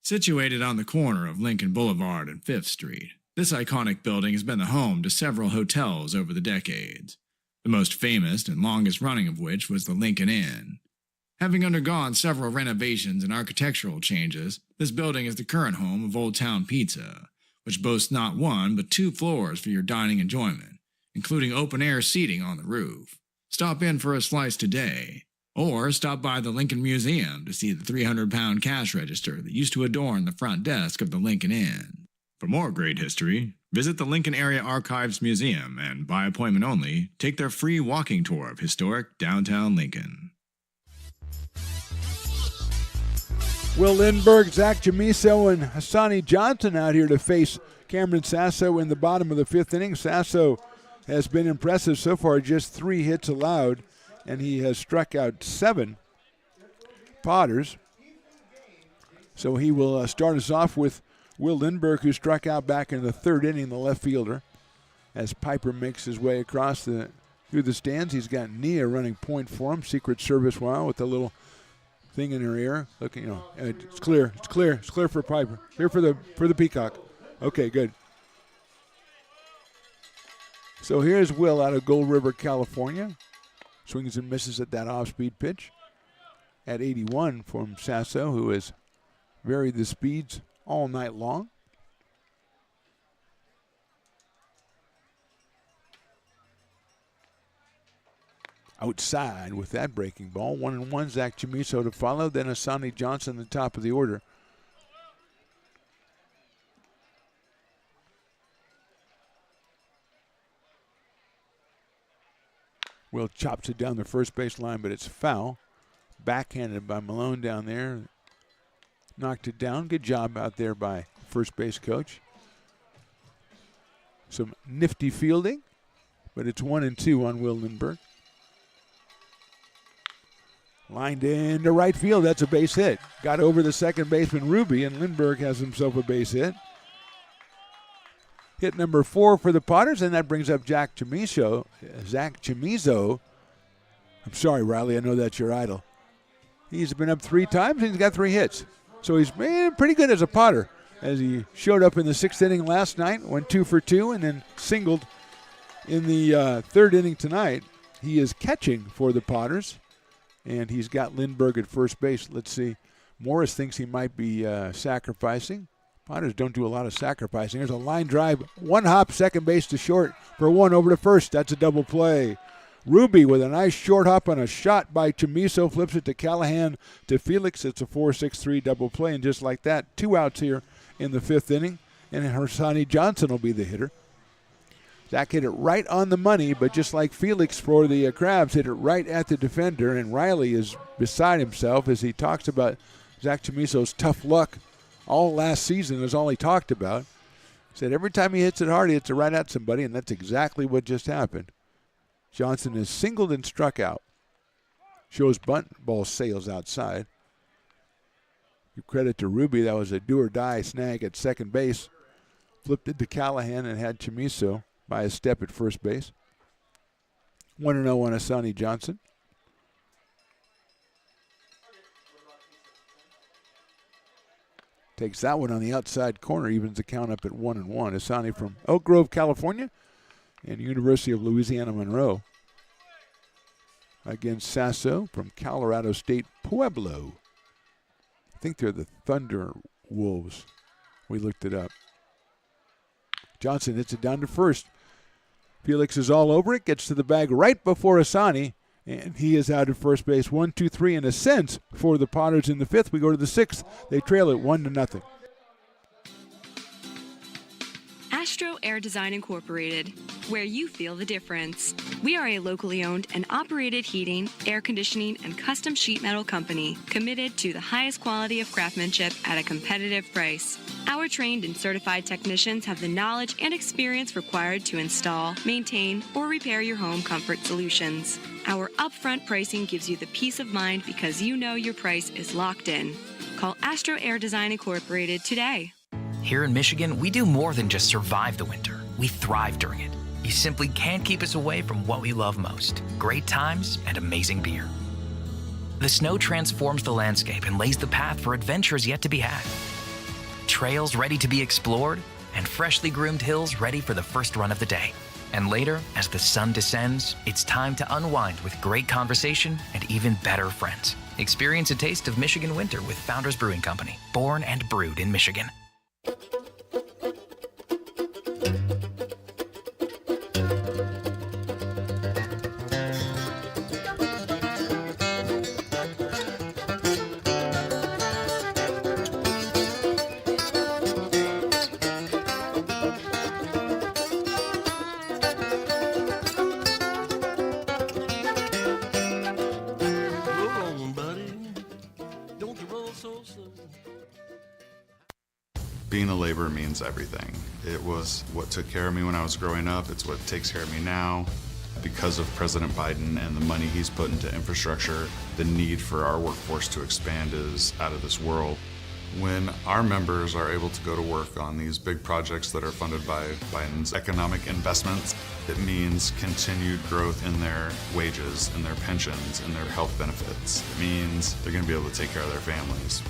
Situated on the corner of Lincoln Boulevard and 5th Street, this iconic building has been the home to several hotels over the decades, the most famous and longest running of which was the Lincoln Inn. Having undergone several renovations and architectural changes, this building is the current home of Old Town Pizza, which boasts not one but 2 floors for your dining enjoyment, including open-air seating on the roof. Stop in for a slice today, or stop by the Lincoln Museum to see the 300-pound cash register that used to adorn the front desk of the Lincoln Inn. For more great history, visit the Lincoln Area Archives Museum and, by appointment only, take their free walking tour of historic downtown Lincoln. Will Lindbergh, Zach Chamiso, and Hassani Johnson out here to face Cameron Sasso in the bottom of the 5th inning. Sasso has been impressive so far, just 3 hits allowed, and he has struck out 7 Potters. So he will start us off with Will Lindbergh, who struck out back in the 3rd inning, the left fielder, as Piper makes his way across through the stands. He's got Nia running point for him, Secret Service wow, with a little thing in her ear. Look, it's clear. It's clear. It's clear for Piper. Clear for the Peacock. Okay, good. So here's Will out of Gold River, California. Swings and misses at that off-speed pitch. At 81 from Sasso, who has varied the speeds all night long. Outside with that breaking ball. 1-1, Zach Chamiso to follow. Then Hassani Johnson, the top of the order. Will chops it down the first base line, but it's foul. Backhanded by Malone down there. Knocked it down. Good job out there by first base coach. Some nifty fielding, but it's 1-2 on Will Lindbergh. Lined into right field. That's a base hit. Got over the second baseman Ruby, and Lindbergh has himself a base hit. Hit number 4 for the Potters, and that brings up Zach Chamiso. I'm sorry, Riley. I know that's your idol. He's been up 3 times, and he's got 3 hits. So he's been pretty good as a Potter, as he showed up in the 6th inning last night, went 2 for 2, and then singled in the 3rd inning tonight. He is catching for the Potters, and he's got Lindbergh at first base. Let's see. Morris thinks he might be sacrificing. Potters don't do a lot of sacrificing. There's a line drive, 1 hop, second base to short for 1 over to first. That's a double play. Ruby with a nice short hop on a shot by Chamiso, flips it to Callahan to Felix. It's a 4-6-3 double play, and just like that, 2 outs here in the 5th inning, and Hassani Johnson will be the hitter. Zach hit it right on the money, but just like Felix for the Crabs, hit it right at the defender, and Riley is beside himself as he talks about Zach Chamiso's tough luck. All last season is all he talked about. He said every time he hits it hard, he hits it right at somebody, and that's exactly what just happened. Johnson is singled and struck out. Shows bunt, ball sails outside. Give credit to Ruby. That was a do-or-die snag at second base. Flipped it to Callahan and had Chamiso by a step at first base. 1-0 on Hassani Johnson. Takes that one on the outside corner, evens the count up at 1-1. Hassani from Oak Grove, California, and University of Louisiana Monroe. Against Sasso from Colorado State Pueblo. I think they're the Thunder Wolves. We looked it up. Johnson hits it down to first. Felix is all over it, gets to the bag right before Hassani, and he is out at first base. 1-2-3 in a sense for the Potters in the 5th. We go to the 6th. They trail it 1-0. Astro Air Design Incorporated, where you feel the difference. We are a locally owned and operated heating, air conditioning, and custom sheet metal company committed to the highest quality of craftsmanship at a competitive price. Our trained and certified technicians have the knowledge and experience required to install, maintain, or repair your home comfort solutions. Our upfront pricing gives you the peace of mind because you know your price is locked in. Call Astro Air Design Incorporated today. Here in Michigan, we do more than just survive the winter. We thrive during it. You simply can't keep us away from what we love most: great times and amazing beer. The snow transforms the landscape and lays the path for adventures yet to be had. Trails ready to be explored, and freshly groomed hills ready for the first run of the day. And later, as the sun descends, it's time to unwind with great conversation and even better friends. Experience a taste of Michigan winter with Founders Brewing Company, born and brewed in Michigan. Being a laborer means everything. It was what took care of me when I was growing up. It's what takes care of me now. Because of President Biden and the money he's put into infrastructure, the need for our workforce to expand is out of this world. When our members are able to go to work on these big projects that are funded by Biden's economic investments, it means continued growth in their wages, in their pensions, in their health benefits. It means they're going to be able to take care of their families.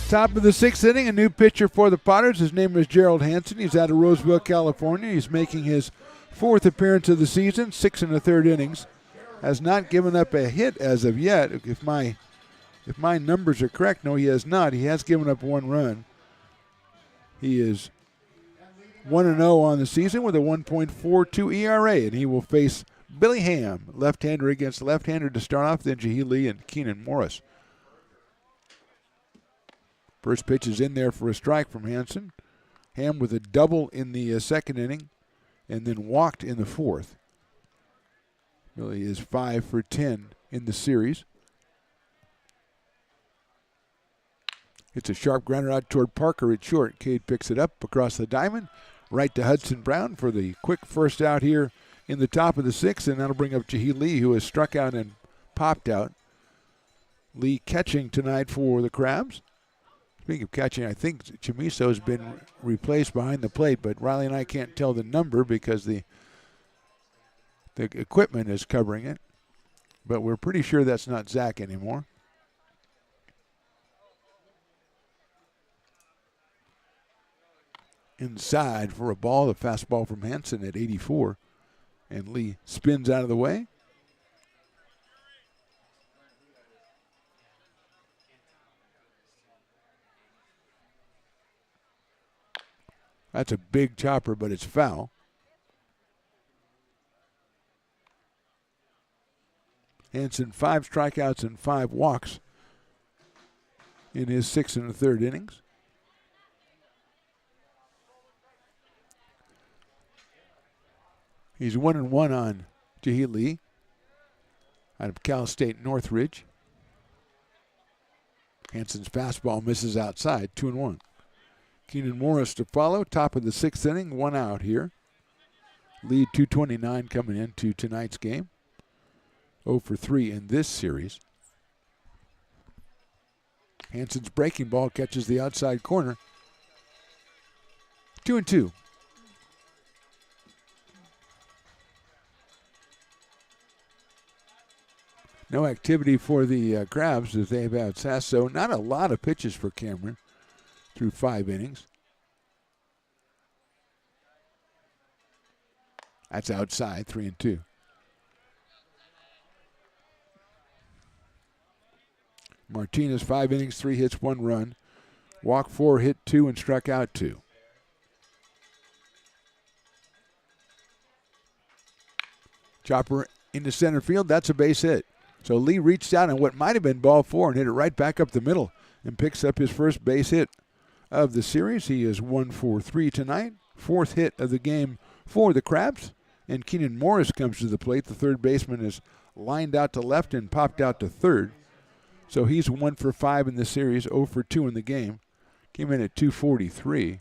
Top of the sixth inning, a new pitcher for the Potters. His name is Gerald Hansen. He's out of Roseville, California. He's making his fourth appearance of the season, 6 1/3 innings. Has not given up a hit as of yet. If my numbers are correct, no, he has not. He has given up one run. He is 1-0 on the season with a 1.42 ERA, and he will face Billy Ham, left-hander against left-hander to start off, then Jahee Lee and Keenan Morris. First pitch is in there for a strike from Hansen. Ham with a double in the second inning and then walked in the fourth. Billy is 5 for 10 in the series. It's a sharp grounder out toward Parker at short. Cade picks it up across the diamond, right to Hudson Brown for the quick first out here in the top of the sixth, and that'll bring up Jahee Lee, who has struck out and popped out. Lee catching tonight for the Crabs. Speaking of catching, I think Chamiso has been replaced behind the plate, but Riley and I can't tell the number because the equipment is covering it. But we're pretty sure that's not Zach anymore. Inside for a ball, the fastball from Hansen at 84. And Lee spins out of the way. That's a big chopper, but it's foul. Hansen 5 strikeouts and 5 walks in his 6 1/3 innings. He's 1-1 on Jahee Lee out of Cal State Northridge. Hansen's fastball misses outside, 2-1. Keenan Morris to follow, top of the sixth inning, 1 out here. Lead 229 coming into tonight's game. 0 for 3 in this series. Hansen's breaking ball catches the outside corner. 2-2. No activity for the Crabs as they've had Sasso. Not a lot of pitches for Cameron through 5 innings. That's outside, 3-2. Martinez, 5 innings, 3 hits, 1 run. Walked 4, hit 2, and struck out 2. Chopper into center field, that's a base hit. So Lee reached out on what might have been ball 4 and hit it right back up the middle and picks up his first base hit of the series. He is 1 for 3 tonight. 4th hit of the game for the Crabs. And Keenan Morris comes to the plate. The third baseman is lined out to left and popped out to third. So he's 1 for 5 in the series, 0 for 2 in the game. Came in at 243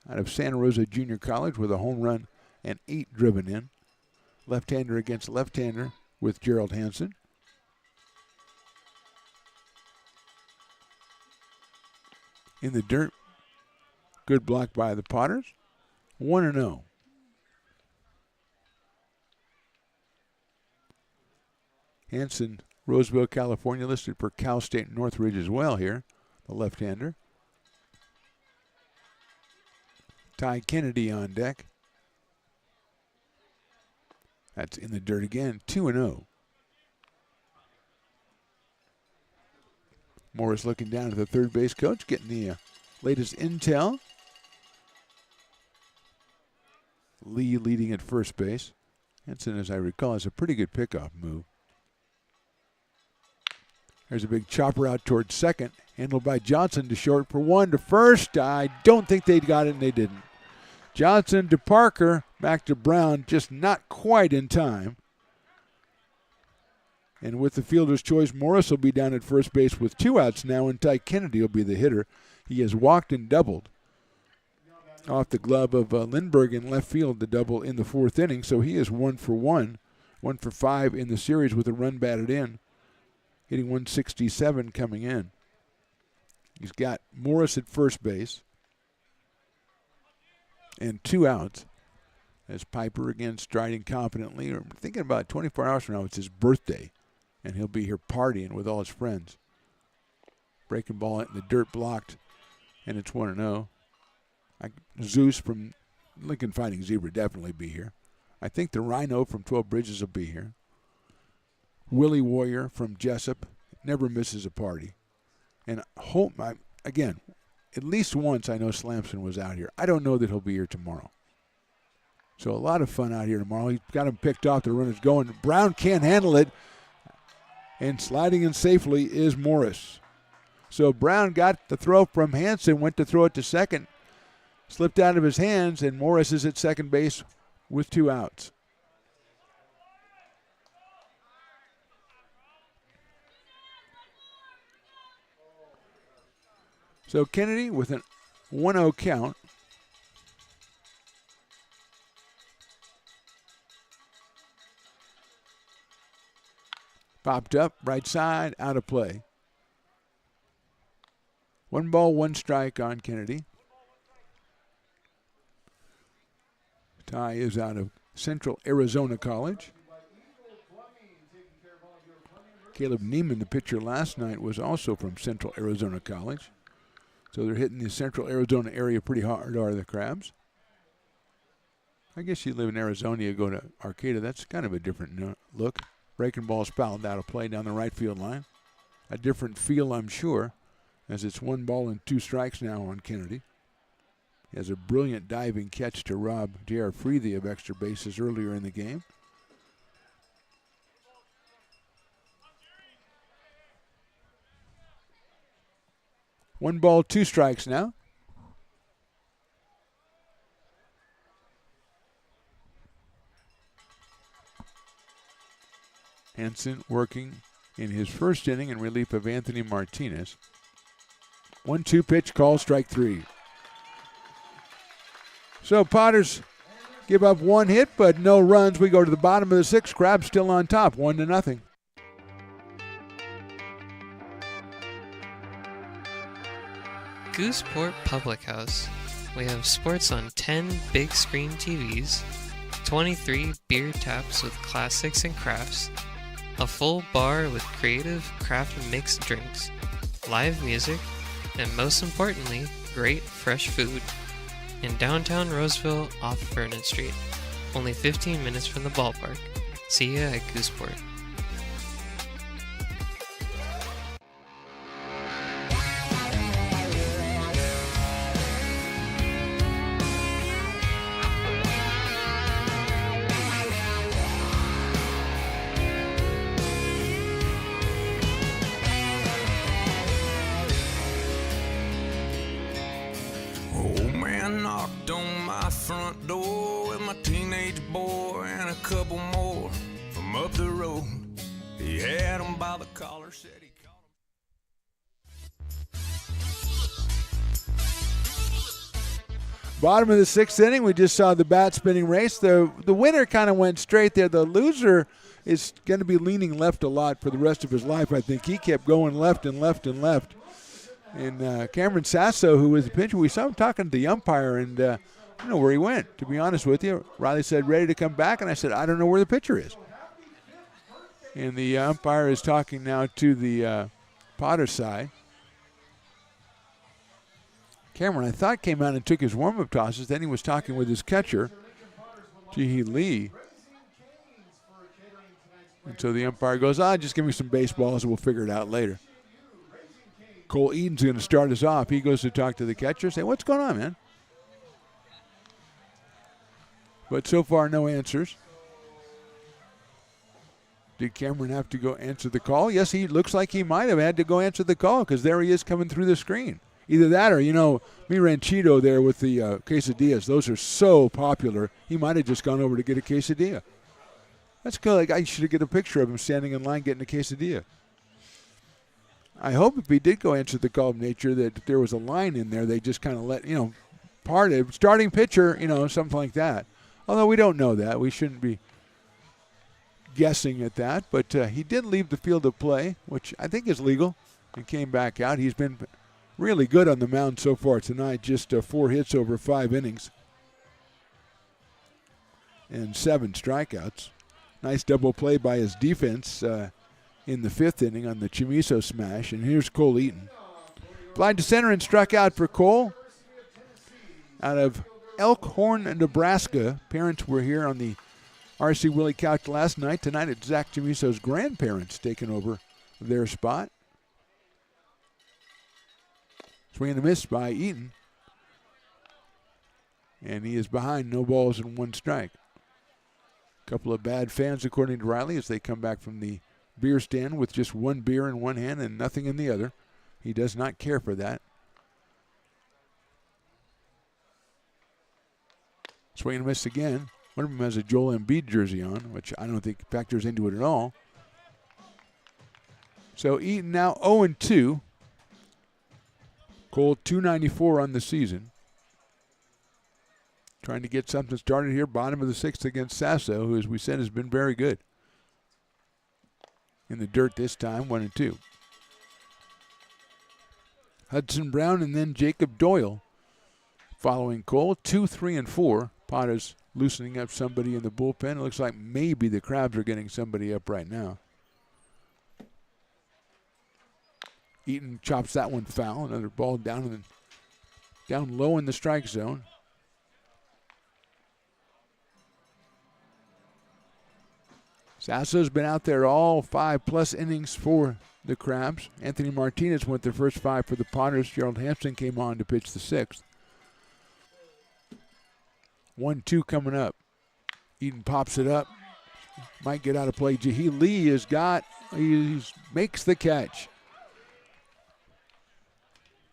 out of Santa Rosa Junior College with a home run and 8 driven in. Left-hander against left-hander with Gerald Hansen. In the dirt, good block by the Potters. 1-0. Hansen, Roseville, California, listed for Cal State Northridge as well here, the left-hander. Ty Kennedy on deck. That's in the dirt again, 2-0. Morris looking down at the third base coach, getting the latest intel. Lee leading at first base. Henson, as I recall, has a pretty good pickoff move. There's a big chopper out towards second, handled by Johnson to short for one to first. I don't think they got it, and they didn't. Johnson to Parker, back to Brown, just not quite in time. And with the fielder's choice, Morris will be down at first base with 2 outs now, and Ty Kennedy will be the hitter. He has walked and doubled off the glove of Lindbergh in left field, the double in the 4th inning. So he is 1 for 1, 1 for 5 in the series with a run batted in, hitting 167 coming in. He's got Morris at first base and 2 outs. As Piper again striding confidently. I'm thinking about 24 hours from now, it's his birthday, and he'll be here partying with all his friends. Breaking ball in the dirt, blocked, and it's 1-0. Zeus from Lincoln Fighting Zebra definitely be here. I think the Rhino from 12 Bridges will be here. Willie Warrior from Jessup never misses a party. And again, at least once I know Slamson was out here. I don't know that he'll be here tomorrow. So a lot of fun out here tomorrow. He's got him picked off. The runner's going. Brown can't handle it. And sliding in safely is Morris. So Brown got the throw from Hanson, went to throw it to second, slipped out of his hands, and Morris is at second base with 2 outs. So Kennedy with an 1-0 count. Popped up, right side, out of play. 1 ball, 1 strike on Kennedy. Ty is out of Central Arizona College. Caleb Neiman, the pitcher last night, was also from Central Arizona College. So they're hitting the Central Arizona area pretty hard, are the Crabs. I guess you live in Arizona, you go to Arcata. That's kind of a different look. Breaking ball's fouled out of play down the right field line. A different feel, I'm sure, as it's 1 ball and 2 strikes now on Kennedy. He has a brilliant diving catch to rob J.R. Freethy of extra bases earlier in the game. One ball, 2 strikes now. Hanson working in his first inning in relief of Anthony Martinez. 1-2 pitch, call, strike 3. So Potters give up 1 hit, but no runs. We go to the bottom of the 6th. Crabs still on top, 1-0. Gooseport Public House. We have sports on 10 big screen TVs, 23 beer taps with classics and crafts, a full bar with creative craft mixed drinks, live music, and most importantly, great fresh food. In downtown Roseville off Vernon Street, only 15 minutes from the ballpark. See ya at Gooseport. Knocked on my front door with my teenage boy and a couple more from up the road. He had him by the collar, said he caught him. Bottom of the 6th inning, we just saw the bat spinning race. The winner kind of went straight there. The loser is going to be leaning left a lot for the rest of his life, I think. He kept going left and left and left. And Cameron Sasso, who was the pitcher, we saw him talking to the umpire, and I don't know where he went, to be honest with you. Riley said, ready to come back, and I said, I don't know where the pitcher is. And the umpire is talking now to the Potter side. Cameron, I thought, came out and took his warm-up tosses. Then he was talking with his catcher, Ji-hee Lee. And so the umpire goes, just give me some baseballs and we'll figure it out later. Cole Eaton's going to start us off. He goes to talk to the catcher, say, what's going on, man? But so far, no answers. Did Cameron have to go answer the call? Yes, he looks like he might have had to go answer the call because there he is coming through the screen. Either that or, mi ranchito there with the quesadillas. Those are so popular. He might have just gone over to get a quesadilla. That's kind of like I should get a picture of him standing in line getting a quesadilla. I hope if he did go answer the call of nature that there was a line in there they just kind of let, part of starting pitcher, something like that. Although we don't know that. We shouldn't be guessing at that. But he did leave the field of play, which I think is legal, and came back out. He's been really good on the mound so far tonight. Just 4 hits over 5 innings and 7 strikeouts. Nice double play by his defense in the 5th inning on the Chamizo smash. And here's Cole Eaton. Blind to center and struck out for Cole. Out of Elkhorn, Nebraska. Parents were here on the R.C. Willie couch last night. Tonight it's Zach Chamizo's grandparents taking over their spot. Swing and a miss by Eaton. And he is behind, no balls and 1 strike. Couple of bad fans, according to Riley, as they come back from the beer stand with just 1 beer in one hand and nothing in the other. He does not care for that. Swing and miss again. One of them has a Joel Embiid jersey on, which I don't think factors into it at all. So Eaton now 0-2. Cole 294 on the season. Trying to get something started here. Bottom of the 6th against Sasso, who, as we said, has been very good. In the dirt this time, 1-2. Hudson Brown and then Jacob Doyle following Cole. 2, 3, and 4. Potter's loosening up somebody in the bullpen. It looks like maybe the Crabs are getting somebody up right now. Eaton chops that one foul. Another ball down low in the strike zone. Sasso's been out there all 5+ innings for the Crabs. Anthony Martinez went the first 5 for the Potters. Gerald Hampson came on to pitch the 6th. 1-2 coming up. Eaton pops it up. Might get out of play. Ji-hee Lee makes the catch.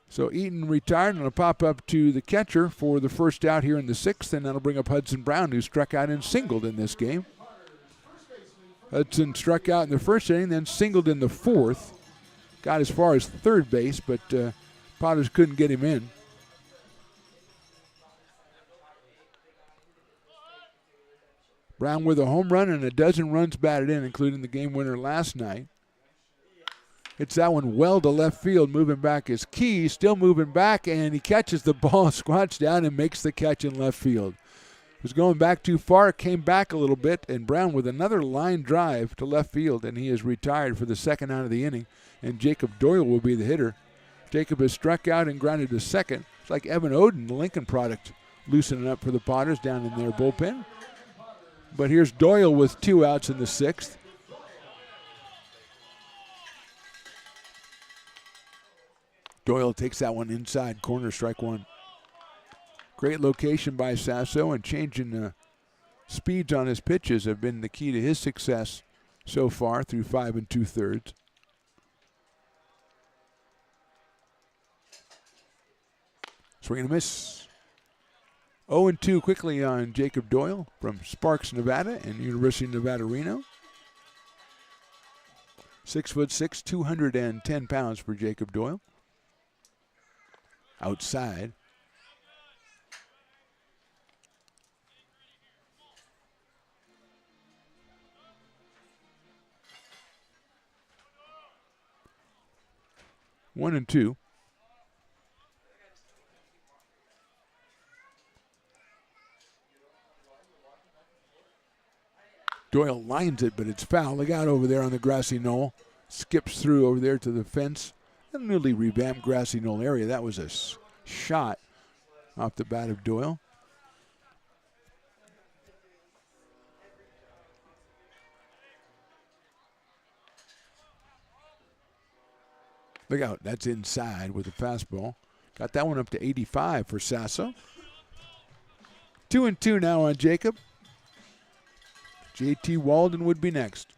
So Eaton retired and a pop up to the catcher for the first out here in the 6th, and that'll bring up Hudson Brown, who struck out and singled in this game. Hudson struck out in the 1st inning, then singled in the 4th. Got as far as 3rd base, but Potters couldn't get him in. Brown with a home run and a dozen runs batted in, including the game winner last night. Hits that one well to left field. Moving back is Key, still moving back, and he catches the ball, squats down, and makes the catch in left field. Was going back too far, came back a little bit, and Brown with another line drive to left field, and he is retired for the 2nd out of the inning, and Jacob Doyle will be the hitter. Jacob has struck out and grounded to 2nd. It's like Evan Oden, the Lincoln product, loosening up for the Potters down in their bullpen. But here's Doyle with 2 outs in the 6th. Doyle takes that one inside corner, strike 1. Great location by Sasso, and changing speeds on his pitches have been the key to his success so far through 5 2/3. Swing and a miss. 0-2 quickly on Jacob Doyle from Sparks, Nevada, and University of Nevada, Reno. 6'6", 210 pounds for Jacob Doyle. Outside. One and two. Doyle lines it, but it's foul. Look out over there on the grassy knoll. Skips through over there to the fence. A newly revamped grassy knoll area. That was a shot off the bat of Doyle. Look out, that's inside with the fastball. Got that one up to 85 for Sasso. 2-2 now on Jacob. JT Walden would be next.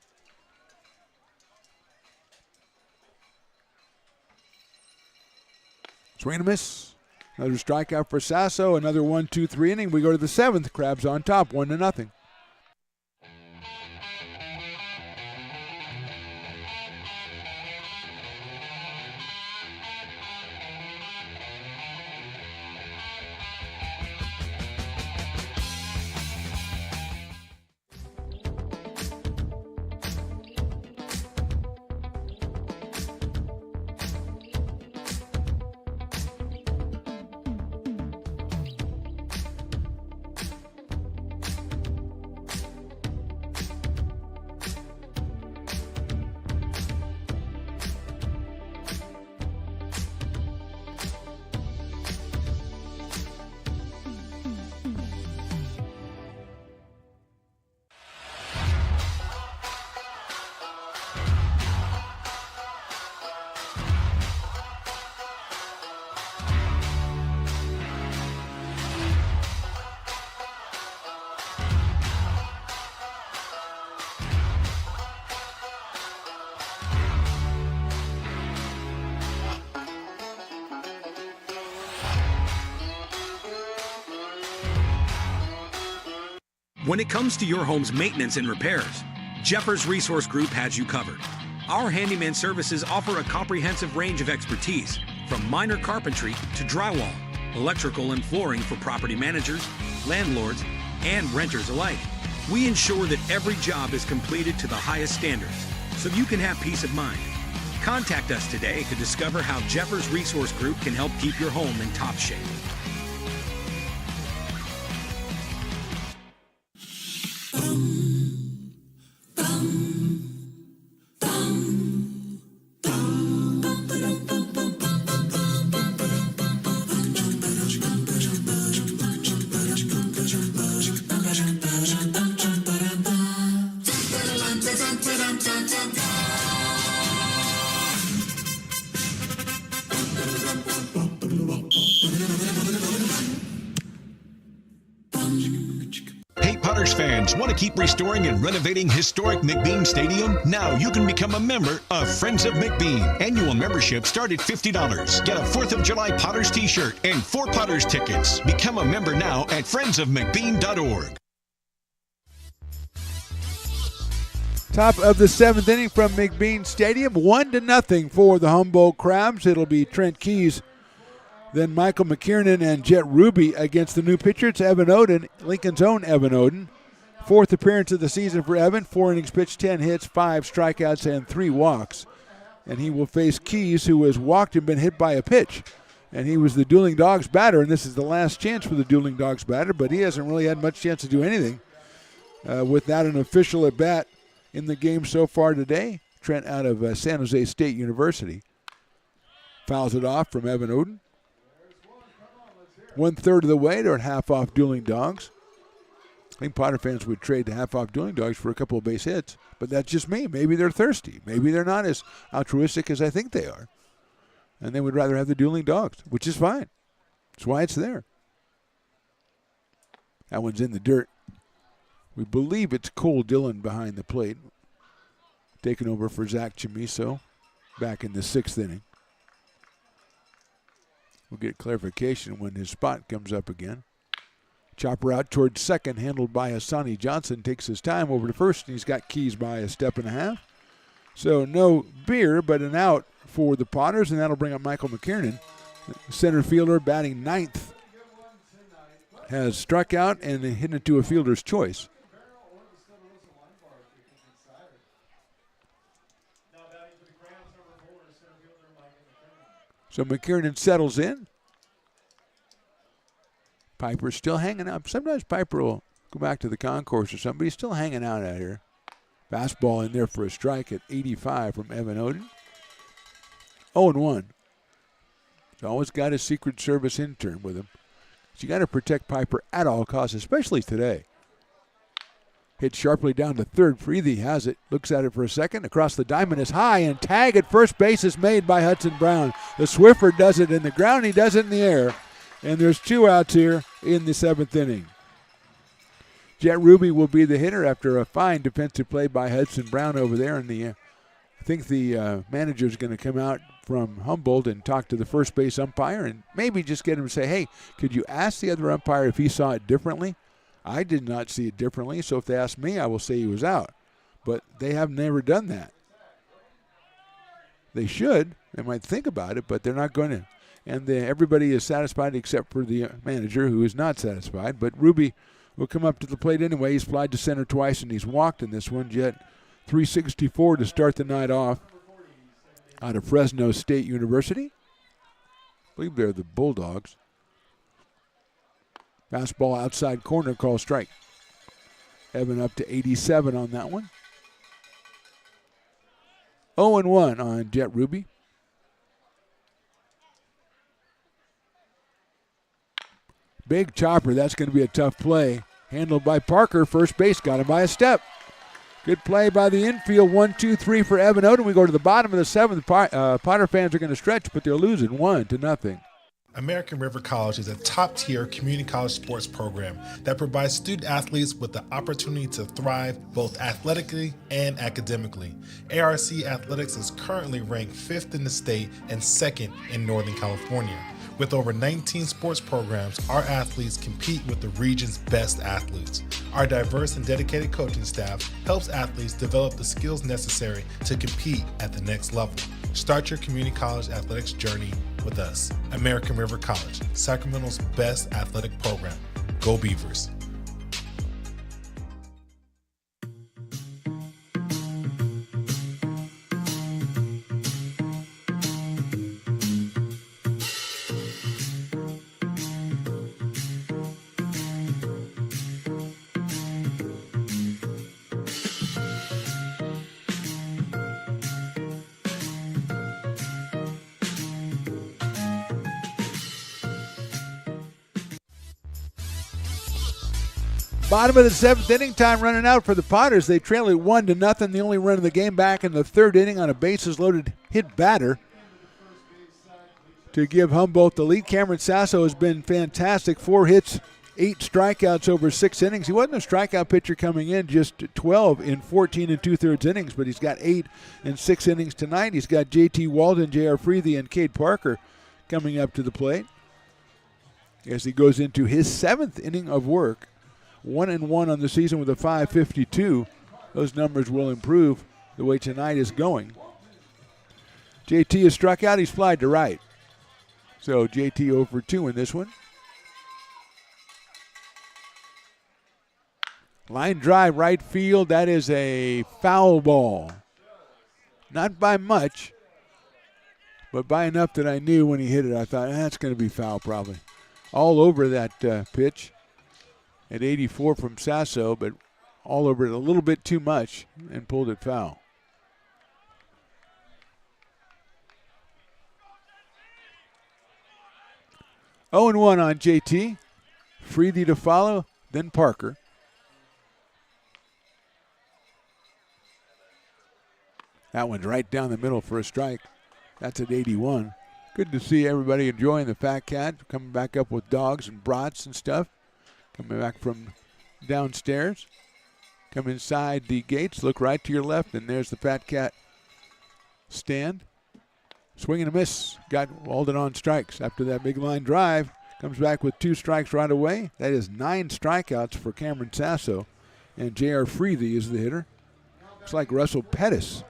Swing and a miss. Another strikeout for Sasso. Another 1-2-3 inning. We go to the 7th. Crabs on top, 1-0. When it comes to your home's maintenance and repairs, Jeffers Resource Group has you covered. Our handyman services offer a comprehensive range of expertise, from minor carpentry to drywall, electrical and flooring for property managers, landlords, and renters alike. We ensure that every job is completed to the highest standards, so you can have peace of mind. Contact us today to discover how Jeffers Resource Group can help keep your home in top shape. Want to keep restoring and renovating historic McBean Stadium? Now you can become a member of Friends of McBean. Annual membership start at $50. Get a 4th of July Potters t-shirt and 4 Potters tickets. Become a member now at friendsofmcbean.org. Top of the 7th inning from McBean Stadium, 1-0 for the Humboldt Crabs. It'll be Trent Keys, then Michael McKiernan and Jet Ruby against the new pitcher. It's Evan Oden, Lincoln's own Evan Oden. 4th appearance of the season for Evan. 4 innings pitched, 10 hits, 5 strikeouts, and 3 walks. And he will face Keys, who has walked and been hit by a pitch. And he was the Dueling Dogs batter, and this is the last chance for the Dueling Dogs batter, but he hasn't really had much chance to do anything without an official at bat in the game so far today. Trent out of San Jose State University. Fouls it off from Evan Oden. 1/3 of the way, they're at half off Dueling Dogs. I think Potter fans would trade the half-off Dueling Dogs for a couple of base hits, but that's just me. Maybe they're thirsty. Maybe they're not as altruistic as I think they are. And they would rather have the Dueling Dogs, which is fine. That's why it's there. That one's in the dirt. We believe it's Cole Dillon behind the plate, taking over for Zach Chamiso back in the 6th inning. We'll get clarification when his spot comes up again. Chopper out towards second, handled by Hassani Johnson. Takes his time over to first, and he's got Keys by a step and a half. So no beer, but an out for the Potters, and that'll bring up Michael McKiernan. Center fielder batting 9th. Has struck out and hit it to a fielder's choice. So McKiernan settles in. Piper's still hanging out. Sometimes Piper will go back to the concourse or something, but he's still hanging out out here. Fastball in there for a strike at 85 from Evan Oden. 0-1. He's always got his Secret Service intern with him. So you got to protect Piper at all costs, especially today. Hit sharply down to third. Freethy has it. Looks at it for a second. Across the diamond is high, and tag at first base is made by Hudson Brown. The Swiffer does it in the ground. He does it in the air. And there's 2 outs here in the 7th inning. Jet Ruby will be the hitter after a fine defensive play by Hudson Brown over there. And I think the manager is going to come out from Humboldt and talk to the first base umpire and maybe just get him to say, hey, could you ask the other umpire if he saw it differently? I did not see it differently, so if they ask me, I will say he was out. But they have never done that. They should. They might think about it, but they're not going to. And everybody is satisfied except for the manager, who is not satisfied. But Ruby will come up to the plate anyway. He's flied to center twice, and he's walked in this one. Jet 364 to start the night off out of Fresno State University. I believe they're the Bulldogs. Fastball outside corner, call strike. Evan up to 87 on that one. 0-1 on Jet Ruby. Big chopper, that's going to be a tough play. Handled by Parker, first base, got him by a step. Good play by the infield, 1-2-3 for Evan Odom. We go to the bottom of the 7th. Potter fans are going to stretch, but they're losing 1-0. American River College is a top-tier community college sports program that provides student athletes with the opportunity to thrive both athletically and academically. ARC Athletics is currently ranked 5th in the state and 2nd in Northern California. With over 19 sports programs, our athletes compete with the region's best athletes. Our diverse and dedicated coaching staff helps athletes develop the skills necessary to compete at the next level. Start your community college athletics journey with us. American River College, Sacramento's best athletic program. Go Beavers. Bottom of the 7th inning, time running out for the Potters. They trail it 1-0. The only run of the game back in the 3rd inning on a bases-loaded hit batter to give Humboldt the lead. Cameron Sasso has been fantastic. 4 hits, 8 strikeouts over 6 innings. He wasn't a strikeout pitcher coming in, just 12 in 14 2/3 innings, but he's got 8 in 6 innings tonight. He's got J.T. Walden, J.R. Freethy, and Cade Parker coming up to the plate as he goes into his 7th inning of work. 1-1 on the season with a .552. Those numbers will improve the way tonight is going. JT is struck out. He's flied to right. So JT over 2 in this one. Line drive right field. That is a foul ball. Not by much, but by enough that I knew when he hit it. I thought, that's going to be foul probably. All over that pitch. At 84 from Sasso, but all over it a little bit too much and pulled it foul. Oh and 1 on JT. Freethy to follow, then Parker. That one's right down the middle for a strike. That's at 81. Good to see everybody enjoying the Fat Cat, coming back up with dogs and brats and stuff. Coming back from downstairs. Come inside the gates, look right to your left, and there's the Fat Cat stand. Swing and a miss. Got Walden on strikes after that big line drive. Comes back with 2 strikes right away. That is 9 strikeouts for Cameron Sasso. And J.R. Freethy is the hitter. Looks like Russell Pettis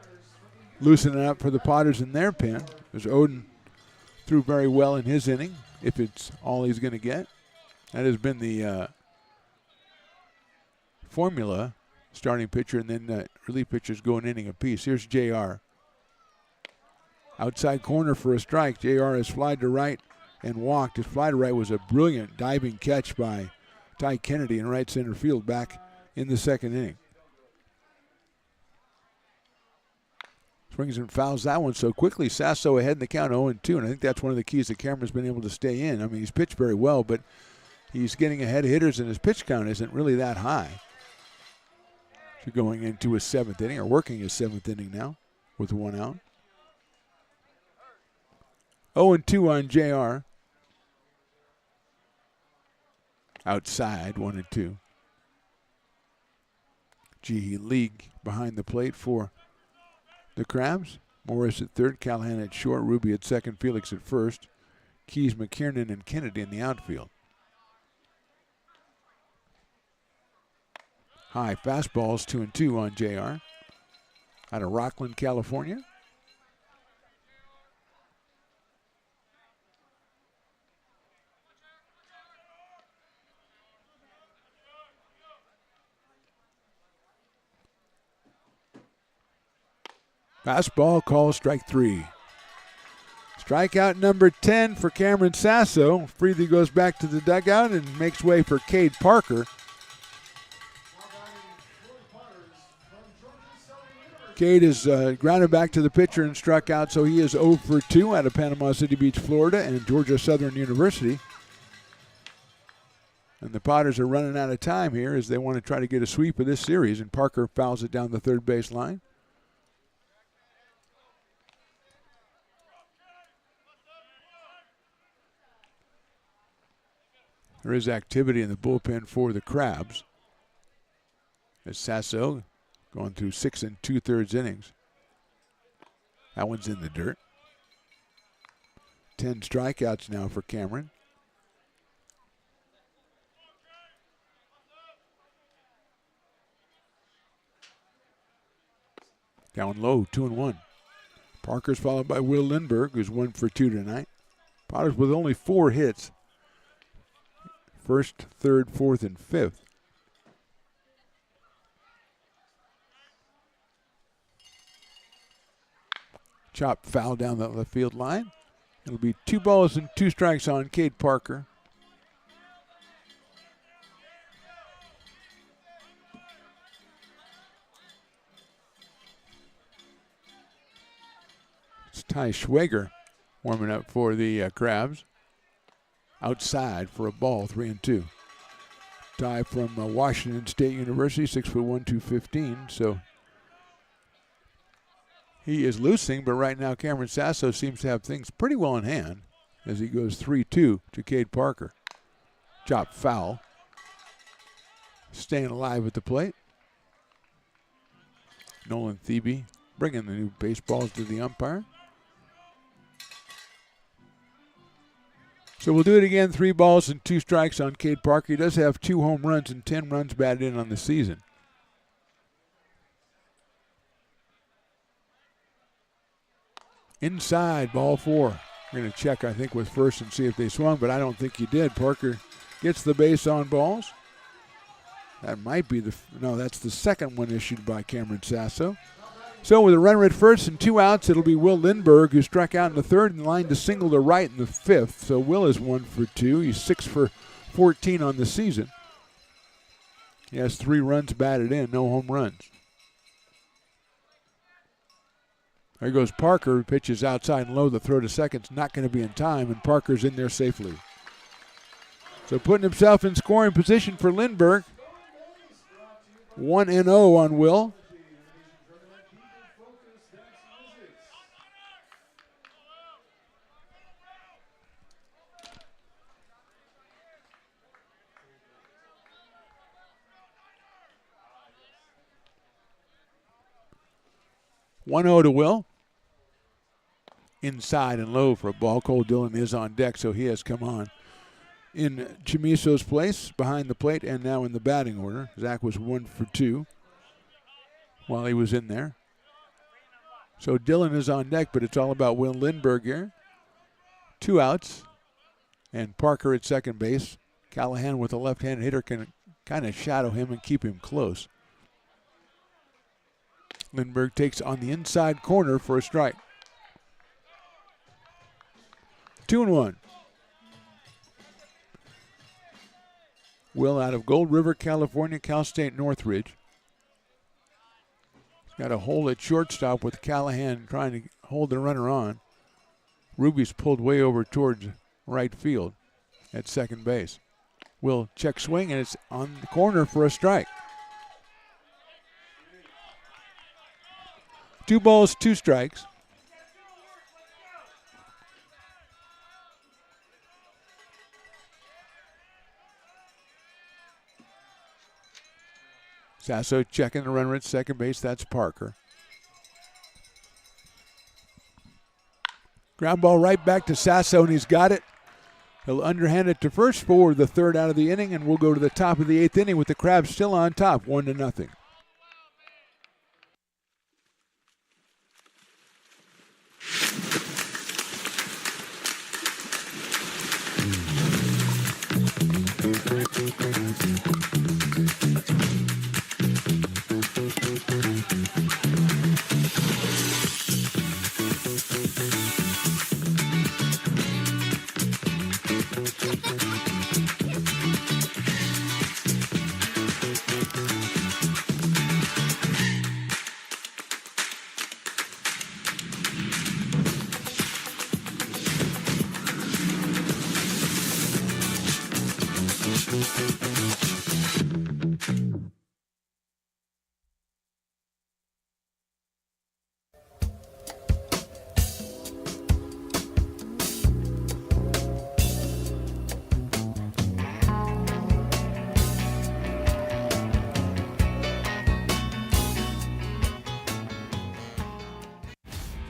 loosening up for the Potters in their pen. As Odin threw very well in his inning, if it's all he's going to get. That has been the formula, starting pitcher and then relief pitchers go an inning apiece. Here's JR. Outside corner for a strike. JR has flied to right and walked. His fly to right was a brilliant diving catch by Ty Kennedy in right center field back in the 2nd inning. Swings and fouls that one so quickly. Sasso ahead in the count 0-2, and I think that's one of the keys that Cameron's been able to stay in. I mean, he's pitched very well, but he's getting ahead of hitters, and his pitch count isn't really that high. So going into his 7th inning, or working his 7th inning now with 1 out. 0-2 on JR. Outside, 1-2. G. League behind the plate for the Crabs. Morris at third, Callahan at short, Ruby at second, Felix at first. Keys, McKiernan, and Kennedy in the outfield. High fastballs, 2-2 on JR. Out of Rockland, California. Fastball, call, strike 3. Strikeout number 10 for Cameron Sasso. Freely goes back to the dugout and makes way for Cade Parker. Cade is grounded back to the pitcher and struck out, so he is 0 for 2 out of Panama City Beach, Florida, and Georgia Southern University. And the Potters are running out of time here as they want to try to get a sweep of this series, and Parker fouls it down the third base line. There is activity in the bullpen for the Crabs, as Sasso going through 6 2/3 innings. That one's in the dirt. 10 strikeouts now for Cameron. Down low, 2-1. Parker's followed by Will Lindbergh, who's 1 for 2 tonight. Potters with only 4 hits. 1st, 3rd, 4th, and 5th. Chop foul down the left field line. It'll be 2 balls and 2 strikes on Cade Parker. It's Ty Schwager warming up for the Crabs. Outside for a ball, 3-2. Ty from Washington State University, 6'1", 215. So he is losing, but right now Cameron Sasso seems to have things pretty well in hand as he goes 3-2 to Cade Parker. Chop foul. Staying alive at the plate. Nolan Thebe bringing the new baseballs to the umpire. So we'll do it again, 3 balls and 2 strikes on Cade Parker. He does have 2 home runs and 10 runs batted in on the season. Inside, ball 4. We're going to check, I think, with first and see if they swung, but I don't think he did. Parker gets the base on balls. That might be that's the second one issued by Cameron Sasso. So with a runner at first and 2 outs, it'll be Will Lindbergh, who struck out in the 3rd and lined a single to right in the 5th. So Will is 1 for 2. He's 6 for 14 on the season. He has 3 runs batted in, no home runs. There goes Parker, who pitches outside and low. The throw to second's not going to be in time, and Parker's in there safely. So putting himself in scoring position for Lindbergh. 1-0 on Will. To Will. Inside and low for a ball. Cole Dillon is on deck, so he has come on in Chamiso's place behind the plate and now in the batting order. Zach was 1 for 2 while he was in there. So Dillon is on deck, but it's all about Will Lindbergh here. 2 outs, and Parker at second base. Callahan with a left-handed hitter can kind of shadow him and keep him close. Lindbergh takes on the inside corner for a strike. 2-1. Will out of Gold River, California, Cal State Northridge. Got a hole at shortstop with Callahan trying to hold the runner on. Ruby's pulled way over towards right field at second base. Will check swing, and it's on the corner for a strike. 2 balls, 2 strikes. Sasso checking the runner at second base. That's Parker. Ground ball right back to Sasso, and he's got it. He'll underhand it to first for the third out of the inning, and we'll go to the top of the 8th inning with the Crabs still on top, 1-0.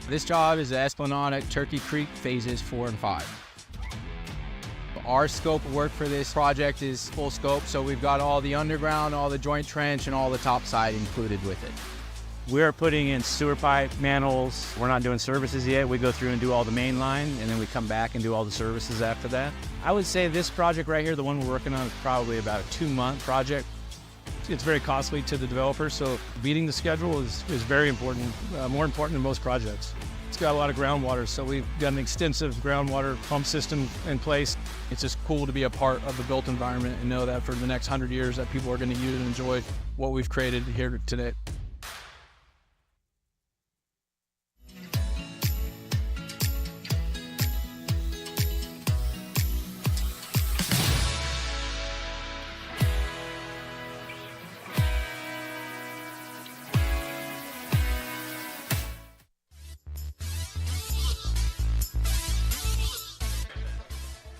This job is the Esplanade at Turkey Creek phases 4 and 5. Our scope of work for this project is full scope, so we've got all the underground, all the joint trench, and all the topside included with it. We're putting in sewer pipe, manholes. We're not doing services yet. We go through and do all the main line, and then we come back and do all the services after that. I would say this project right here, the one we're working on, is probably about a 2-month project. It's very costly to the developer, so beating the schedule is very important, more important than most projects. It's got a lot of groundwater, so we've got an extensive groundwater pump system in place. It's just cool to be a part of the built environment and know that for the next 100 years that people are going to use and enjoy what we've created here today.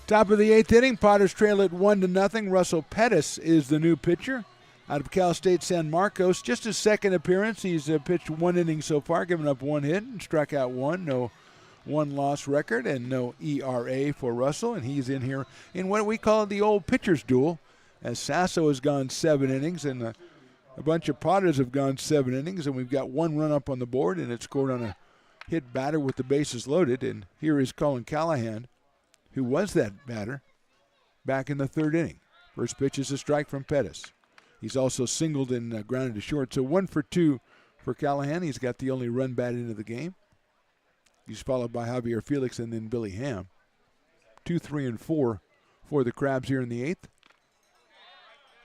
Top of the 8th inning, Potters trail at 1-0. Russell Pettis is the new pitcher out of Cal State San Marcos. Just his second appearance. He's pitched 1 inning so far, given up 1 hit and struck out 1. No 1-loss record and no ERA for Russell. And he's in here in what we call the old pitcher's duel, as Sasso has gone 7 innings and a bunch of Potters have gone 7 innings. And we've got 1 run up on the board, and it's scored on a hit batter with the bases loaded. And here is Colin Callahan, who was that batter back in the 3rd inning. First pitch is a strike from Pettis. He's also singled and grounded to short. So 1 for 2 for Callahan. He's got the only run batted into the game. He's followed by Javier Felix and then Billy Ham. 2, 3, and 4 for the Crabs here in the 8th.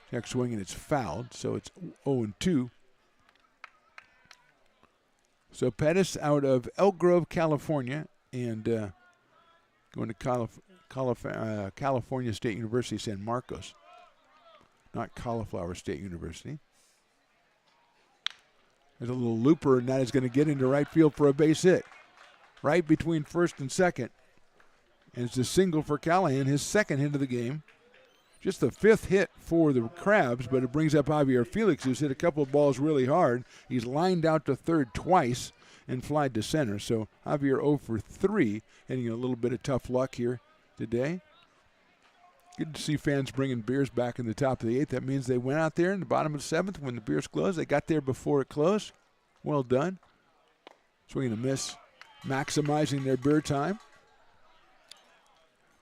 Check swing, and it's fouled, so it's 0-2. So Pettis out of Elk Grove, California, and going to California State University, San Marcos. Not Cauliflower State University. There's a little looper, and that is going to get into right field for a base hit. Right between first and second. And it's a single for Callahan, his second hit of the game. Just the 5th hit for the Crabs, but it brings up Javier Felix, who's hit a couple of balls really hard. He's lined out to third twice and flied to center. So Javier 0 for 3, hitting a little bit of tough luck here today. Good to see fans bringing beers back in the top of the 8th. That means they went out there in the bottom of the 7th when the beers closed. They got there before it closed. Well done. Swing and a miss, maximizing their beer time.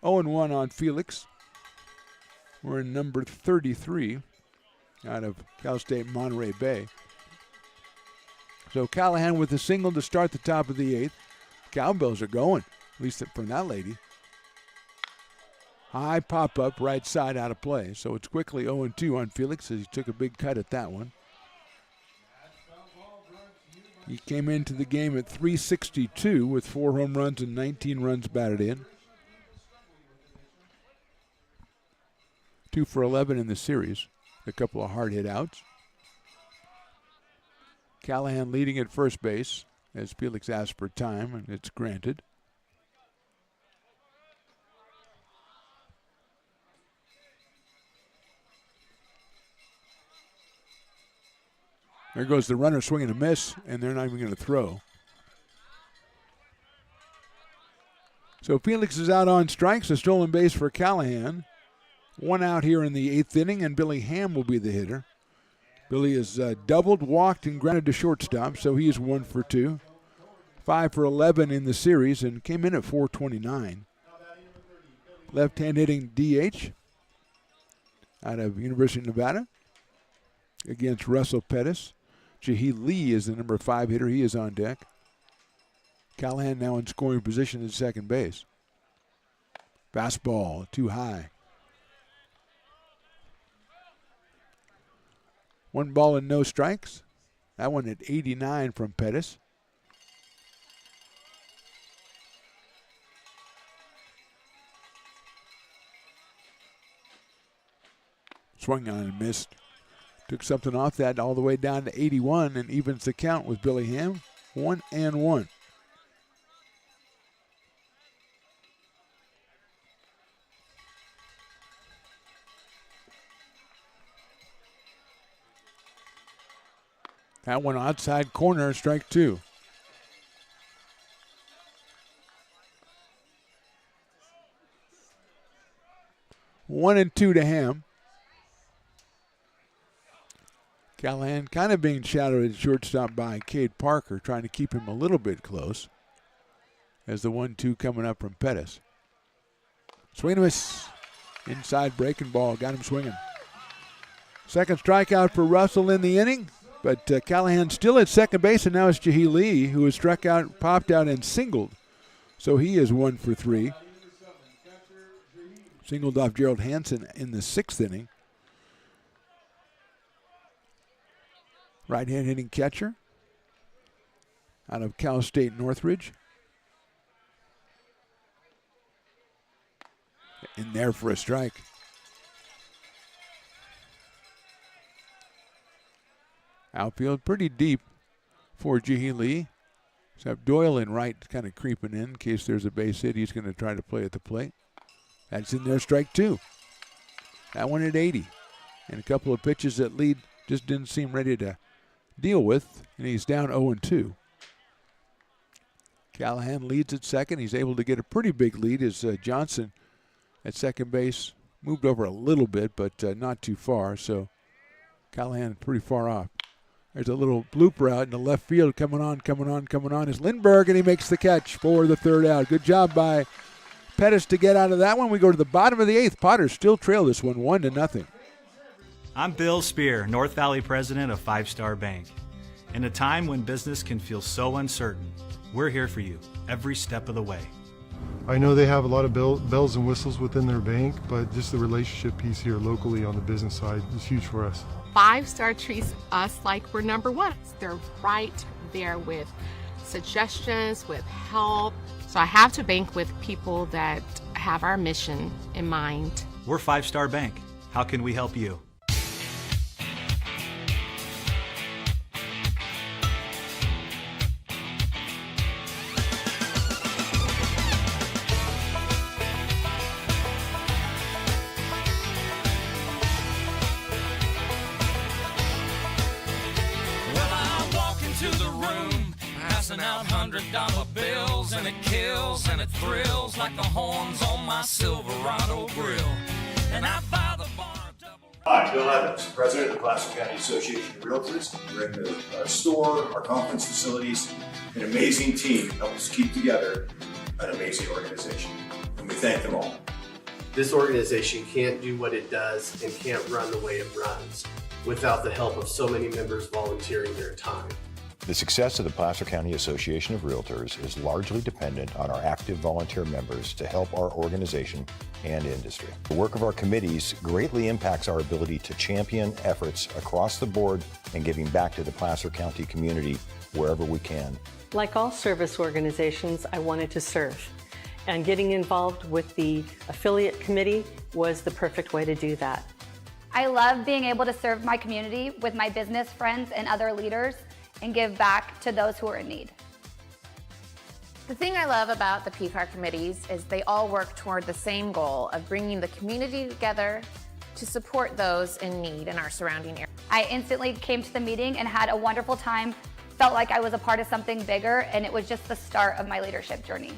0-1 on Felix. We're in number 33 out of Cal State Monterey Bay. So Callahan with a single to start the top of the 8th. Cowbells are going, at least from that lady. High pop-up, right side out of play. So it's quickly 0-2 on Felix as he took a big cut at that one. He came into the game at .362 with 4 home runs and 19 runs batted in. 2 for 11 in the series. A couple of hard hit outs. Callahan leading at first base as Felix asks for time, and it's granted. There goes the runner, swinging a miss, and they're not even going to throw. So Felix is out on strikes, a stolen base for Callahan. 1 out here in the 8th inning, and Billy Ham will be the hitter. Billy has doubled, walked, and grounded to shortstop, so he is 1 for 2. 5 for 11 in the series, and came in at .429. Left-hand hitting DH out of University of Nevada against Russell Pettis. Jahi Lee is the number 5 hitter. He is on deck. Callahan now in scoring position at second base. Fastball too high. 1 ball and no strikes. That one at 89 from Pettis. Swung on and missed. Took something off that all the way down to 81 and evens the count with Billy Ham. 1-1. That one outside corner, strike 2. One and 2 to Ham. Callahan kind of being shadowed at shortstop by Cade Parker, trying to keep him a little bit close. As the 1-2 coming up from Pettis. Swing and miss. Inside breaking ball, got him swinging. Second strikeout for Russell in the inning, but Callahan still at second base, and now it's Jahi Lee, who has struck out, popped out, and singled. So he is 1 for 3. Singled off Gerald Hansen in the 6th inning. Right-hand hitting catcher out of Cal State Northridge. In there for a strike. Outfield pretty deep for Jahi Lee. So have Doyle in right kind of creeping in case there's a base hit. He's going to try to play at the plate. That's in there, strike 2. That one at 80. And a couple of pitches that lead just didn't seem ready to deal with, and he's down 0-2. Callahan leads at second. He's able to get a pretty big lead as Johnson at second base moved over a little bit, but not too far, so Callahan pretty far off. There's a little blooper out in the left field coming on is Lindbergh, and he makes the catch for the 3rd out. Good job by Pettis to get out of that one. We go to the bottom of the 8th. Potters still trail this one 1-0. I'm Bill Spear, North Valley president of 5 Star Bank. In a time when business can feel so uncertain, we're here for you every step of the way. I know they have a lot of bells and whistles within their bank, but just the relationship piece here locally on the business side is huge for us. 5 Star treats us like we're number 1. They're right there with suggestions, with help. So I have to bank with people that have our mission in mind. We're 5 Star Bank. How can we help you? Out $100 bills, and it kills and it thrills like the horns on my Silverado grill. And I buy the bar double. Hi, Bill Evans, president of the Placer County Association of Realtors. We're in the store, our conference facilities, an amazing team help us keep together an amazing organization, and we thank them all. This organization can't do what it does and can't run the way it runs without the help of so many members volunteering their time. The success of the Placer County Association of Realtors is largely dependent on our active volunteer members to help our organization and industry. The work of our committees greatly impacts our ability to champion efforts across the board and giving back to the Placer County community wherever we can. Like all service organizations, I wanted to serve. And getting involved with the affiliate committee was the perfect way to do that. I love being able to serve my community with my business friends and other leaders and give back to those who are in need. The thing I love about the PCAR committees is they all work toward the same goal of bringing the community together to support those in need in our surrounding area. I instantly came to the meeting and had a wonderful time, felt like I was a part of something bigger, and it was just the start of my leadership journey.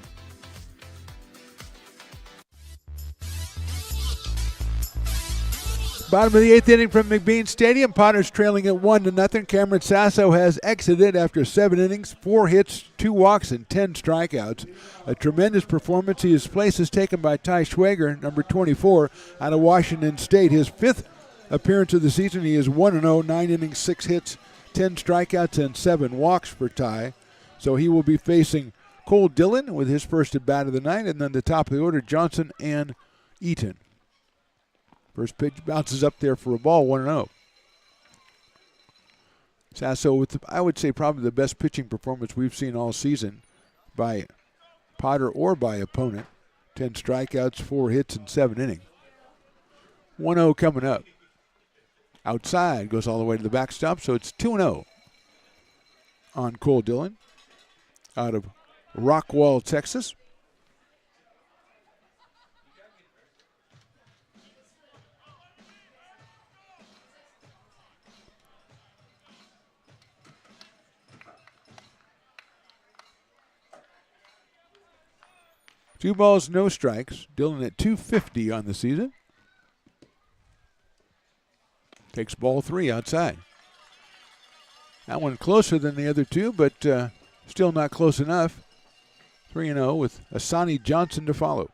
Bottom of the 8th inning from McBean Stadium. Potters trailing at 1-0. Cameron Sasso has exited after 7 innings, 4 hits, 2 walks, and 10 strikeouts. A tremendous performance. His place is taken by Ty Schwager, number 24, out of Washington State. His 5th appearance of the season. He is 1-0, 9 innings, 6 hits, 10 strikeouts, and 7 walks for Ty. So he will be facing Cole Dillon with his first at bat of the night, and then the top of the order, Johnson and Eaton. First pitch bounces up there for a ball, 1-0. Sasso with, I would say, probably the best pitching performance we've seen all season by Potter or by opponent. 10 strikeouts, 4 hits, and 7 innings. 1-0 coming up. Outside, goes all the way to the backstop, so it's 2-0 on Cole Dillon out of Rockwall, Texas. Two balls, no strikes. Dillon at 250 on the season. Takes ball 3 outside. That one closer than the other two, but still not close enough. 3-0 with Asani Johnson to follow.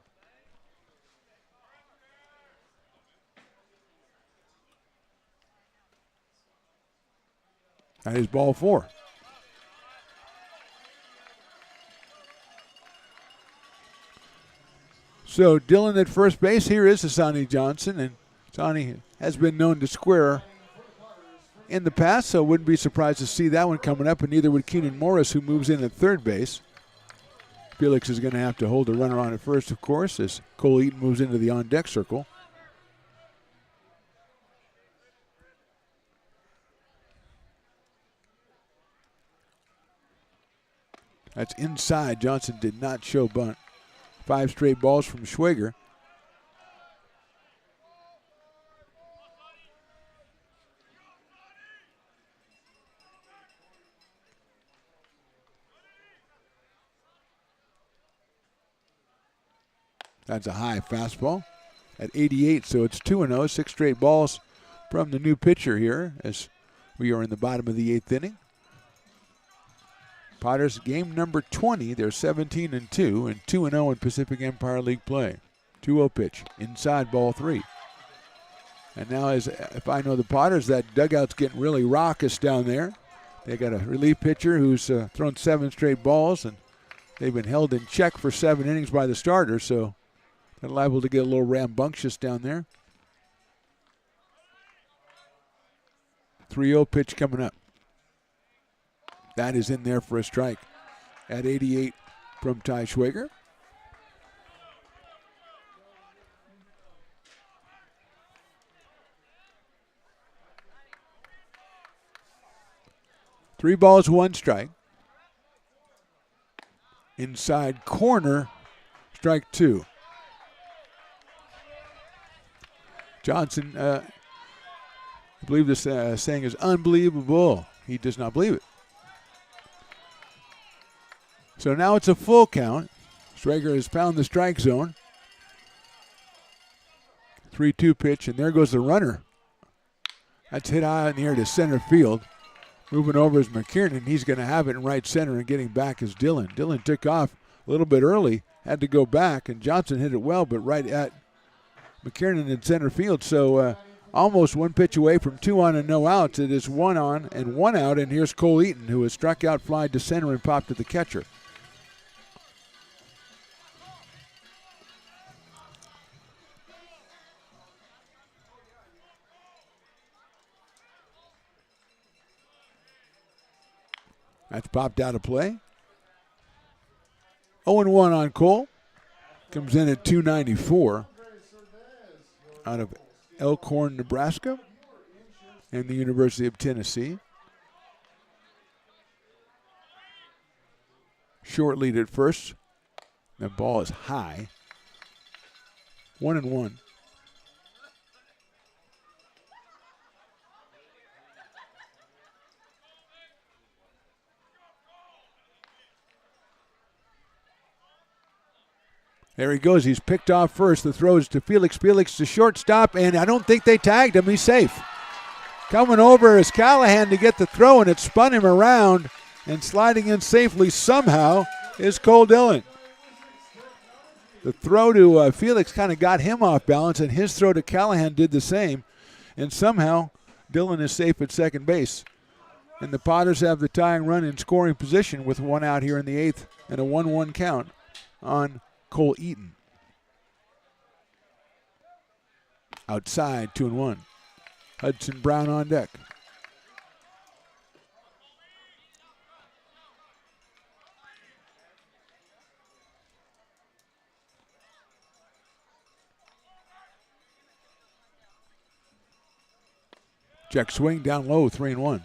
That is ball 4. So Dillon at first base. Here is Asani Johnson, and Asani has been known to square in the past, so wouldn't be surprised to see that one coming up, and neither would Keenan Morris, who moves in at third base. Felix is going to have to hold the runner on at first, of course, as Cole Eaton moves into the on-deck circle. That's inside. Johnson did not show bunt. 5 straight balls from Schwager. That's a high fastball at 88, so it's 2-0, 6 straight balls from the new pitcher here as we are in the bottom of the 8th inning. Potters game number 20. They're 17-2 and 2-0 in Pacific Empire League play. 2-0 pitch, inside ball 3. And now, as if I know the Potters, that dugout's getting really raucous down there. They got a relief pitcher who's thrown 7 straight balls, and they've been held in check for 7 innings by the starter, so they're liable to get a little rambunctious down there. 3-0 pitch coming up. That is in there for a strike at 88 from Ty Schwager. Three balls, 1 strike. Inside corner, strike 2. Johnson, I believe this saying is unbelievable. He does not believe it. So now it's a full count. Schwager has found the strike zone. 3-2 pitch, and there goes the runner. That's hit high in the air to center field. Moving over is McKiernan. He's going to have it in right center, and getting back is Dillon. Dillon took off a little bit early, had to go back, and Johnson hit it well, but right at McKiernan in center field. So almost 1 pitch away from 2 on and no outs. It is 1 on and 1 out, and here's Cole Eaton, who has struck out, fly to center, and popped to the catcher. That's popped out of play. 0-1 on Cole. Comes in at 294 out of Elkhorn, Nebraska, and the University of Tennessee. Short lead at first. That ball is high. 1-1. There he goes. He's picked off first. The throw is to Felix. Felix to shortstop, and I don't think they tagged him. He's safe. Coming over is Callahan to get the throw, and it spun him around, and sliding in safely somehow is Cole Dillon. The throw to Felix kind of got him off balance, and his throw to Callahan did the same, and somehow Dillon is safe at second base. And the Potters have the tying run in scoring position with one out here in the eighth and a 1-1 count on Cole Eaton. Outside, 2-1. Hudson Brown on deck. Check swing down low, 3-1.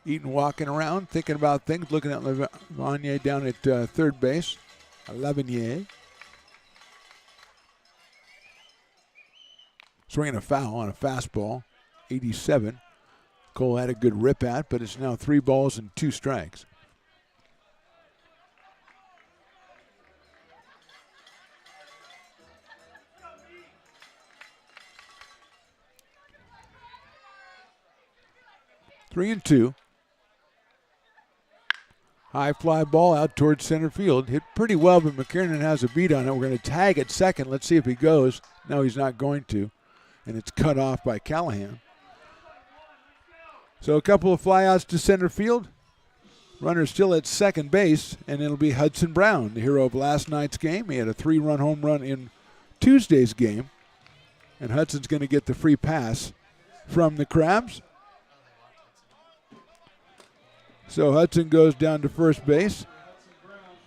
Eaton walking around, thinking about things, looking at Lavanier down at third base. Lavanier. Swinging a foul on a fastball, 87. Cole had a good rip at, but it's now 3 balls and 2 strikes. Three and 2. High fly ball out towards center field. Hit pretty well, but McKiernan has a beat on it. We're going to tag at second. Let's see if he goes. No, he's not going to. And it's cut off by Callahan. So a couple of flyouts to center field. Runner still at second base, and it'll be Hudson Brown, the hero of last night's game. He had a 3-run home run in Tuesday's game. And Hudson's going to get the free pass from the Crabs. So Hudson goes down to first base.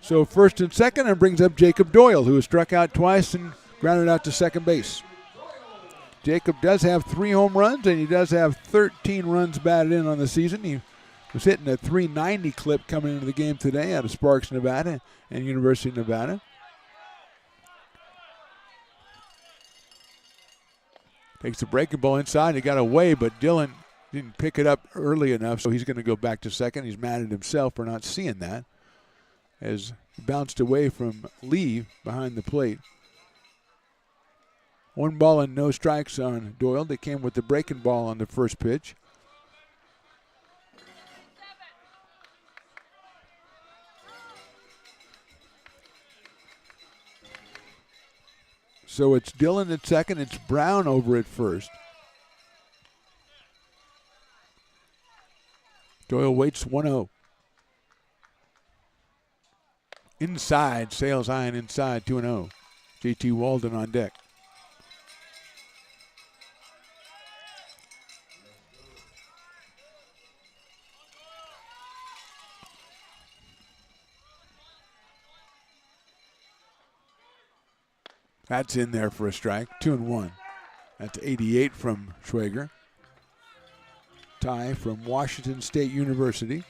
So first and second, and brings up Jacob Doyle, who has struck out twice and grounded out to second base. Jacob does have 3 home runs, and he does have 13 runs batted in on the season. He was hitting a .390 clip coming into the game today out of Sparks, Nevada, and University of Nevada. Takes the breaking ball inside. He got away, but Dillon didn't pick it up early enough, so he's going to go back to second. He's mad at himself for not seeing that, as he bounced away from Lee behind the plate. 1 ball and no strikes on Doyle. They came with the breaking ball on the first pitch. So it's Dillon at second. It's Brown over at first. Doyle waits 1-0. Inside, sails high and inside, 2-0. JT Walden on deck. That's in there for a strike, 2-1. That's 88 from Schwager. Ty from Washington State University.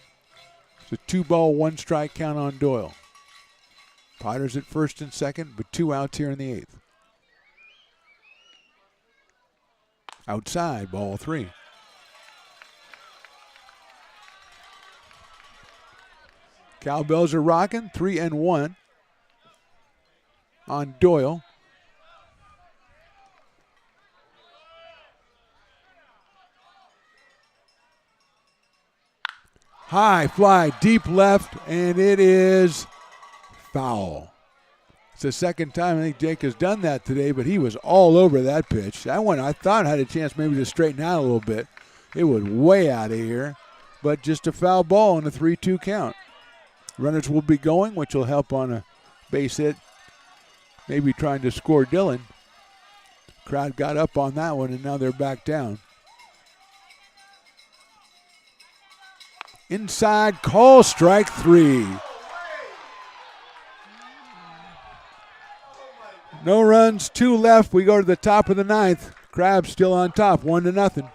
It's a 2-ball, 1-strike count on Doyle. Potters at first and second, but 2 outs here in the 8th. Outside, ball 3. Cowbells are rocking, 3-1 on Doyle. High fly, deep left, and it is foul. It's the second time I think Jake has done that today, but he was all over that pitch. That one I thought had a chance maybe to straighten out a little bit. It was way out of here, but just a foul ball on a 3-2 count. Runners will be going, which will help on a base hit, maybe trying to score Dillon. Crowd got up on that one, and now they're back down. Inside, call strike 3. No runs, 2 left. We go to the top of the 9th. Crabs still on top, 1-0.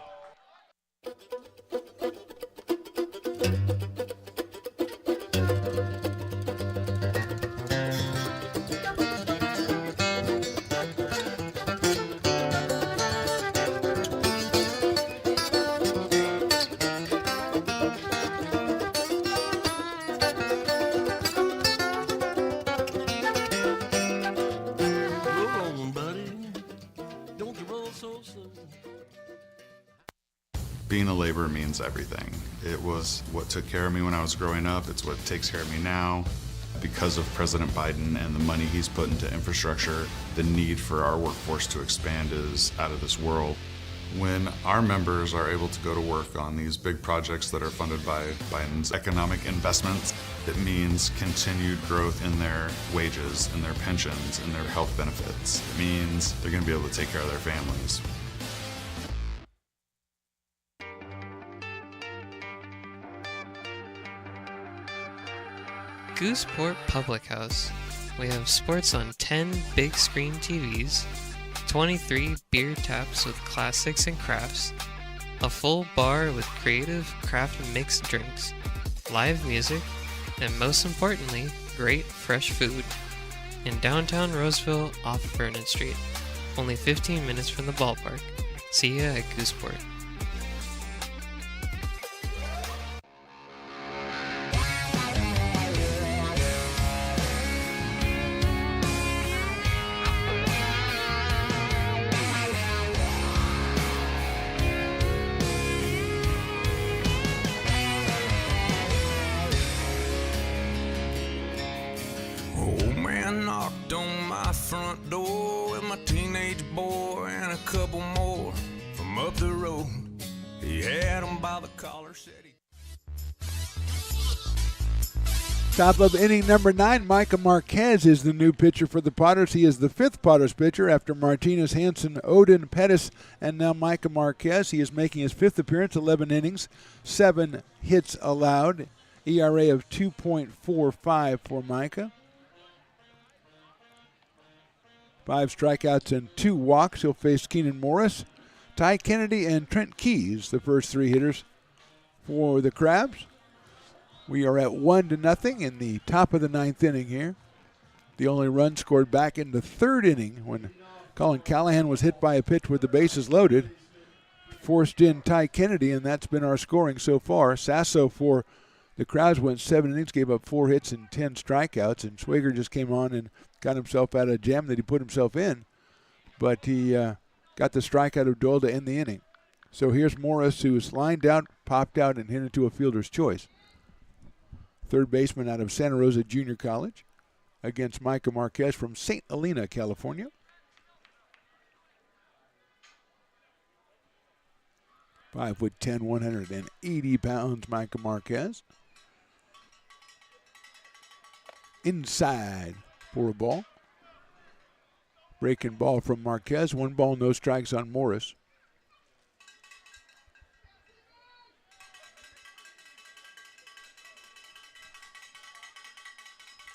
Being a laborer means everything. It was what took care of me when I was growing up. It's what takes care of me now. Because of President Biden and the money he's put into infrastructure, the need for our workforce to expand is out of this world. When our members are able to go to work on these big projects that are funded by Biden's economic investments, it means continued growth in their wages, in their pensions, in their health benefits. It means they're going to be able to take care of their families. Gooseport Public House. We have sports on 10 big screen TVs, 23 beer taps with classics and crafts, a full bar with creative craft mixed drinks, live music, and most importantly, great fresh food. In downtown Roseville off Vernon Street, only 15 minutes from the ballpark. See ya at Gooseport. Old man knocked on my front door with my teenage boy and a couple more from up the road. He had him by the collar, said he... Top of inning number 9, Micah Marquez is the new pitcher for the Potters. He is the 5th Potters pitcher after Martinez, Hansen, Odin, Pettis, and now Micah Marquez. He is making his 5th appearance, 11 innings, 7 hits allowed, ERA of 2.45 for Micah. 5 strikeouts and 2 walks. He'll face Keenan Morris, Ty Kennedy, and Trent Keys, the first 3 hitters for the Crabs. We are at 1-0 in the top of the 9th inning here. The only run scored back in the 3rd inning when Colin Callahan was hit by a pitch with the bases loaded. Forced in Ty Kennedy, and that's been our scoring so far. Sasso for the Crabs went 7 innings, gave up 4 hits and 10 strikeouts, and Schwager just came on and got himself out of a jam that he put himself in. But he got the strikeout of Doyle to end the inning. So here's Morris, who's lined out, popped out, and hit into a fielder's choice. Third baseman out of Santa Rosa Junior College against Micah Marquez from St. Helena, California. 5'10", 180 pounds, Micah Marquez. Inside for a ball. Breaking ball from Marquez. 1 ball, no strikes on Morris.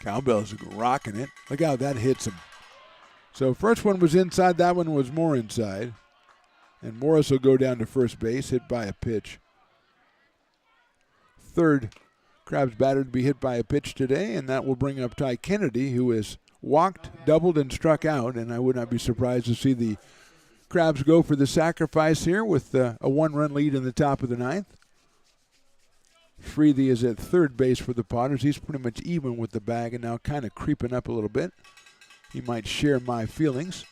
Cowbell's rocking it. Look how that hits him. So first one was inside, that one was more inside. And Morris will go down to first base, hit by a pitch. Third Crabs batter to be hit by a pitch today, and that will bring up Ty Kennedy, who has walked, doubled, and struck out. And I would not be surprised to see the Crabs go for the sacrifice here with a 1-run lead in the top of the 9th. Freethy is at third base for the Potters. He's pretty much even with the bag and now kind of creeping up a little bit. He might share my feelings.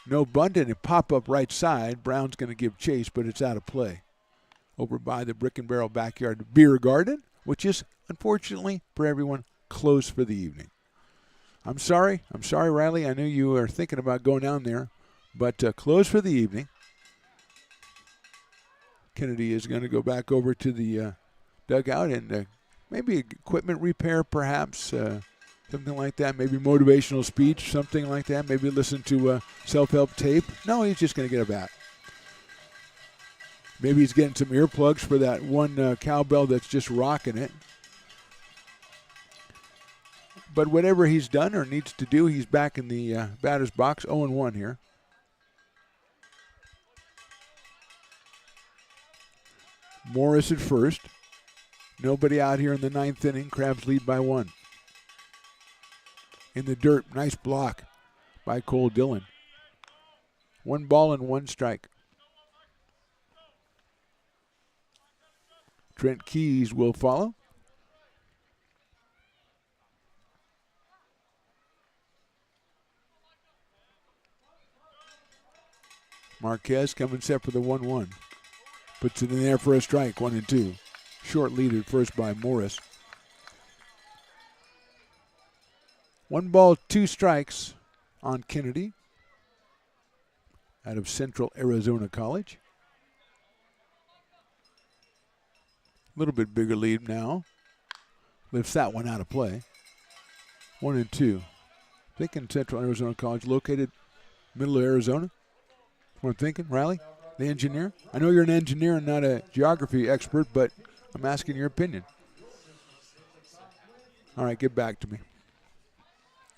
No bunt and a pop-up right side. Brown's going to give chase, but it's out of play. Over by the Brick and Barrel Backyard Beer Garden, which is, unfortunately, for everyone, closed for the evening. I'm sorry, Riley. I know you are thinking about going down there, but closed for the evening. Kennedy is going to go back over to the dugout and maybe equipment repair, perhaps. Something like that, maybe motivational speech, something like that. Maybe listen to self-help tape. No, he's just going to get a bat. Maybe he's getting some earplugs for that one cowbell that's just rocking it. But whatever he's done or needs to do, he's back in the batter's box, 0-1 here. Morris at first. Nobody out here in the ninth inning. Crabs lead by 1. In the dirt, nice block by Cole Dillon. 1 ball and 1 strike. Trent Keys will follow. Marquez coming set for the 1-1. Puts it in there for a strike, 1-2. Short lead at first by Morris. 1 ball, 2 strikes on Kennedy out of Central Arizona College. A little bit bigger lead now. Lifts that one out of play. 1-2. Thinking Central Arizona College, located middle of Arizona. What I'm thinking, Riley, the engineer. I know you're an engineer and not a geography expert, but I'm asking your opinion. All right, get back to me.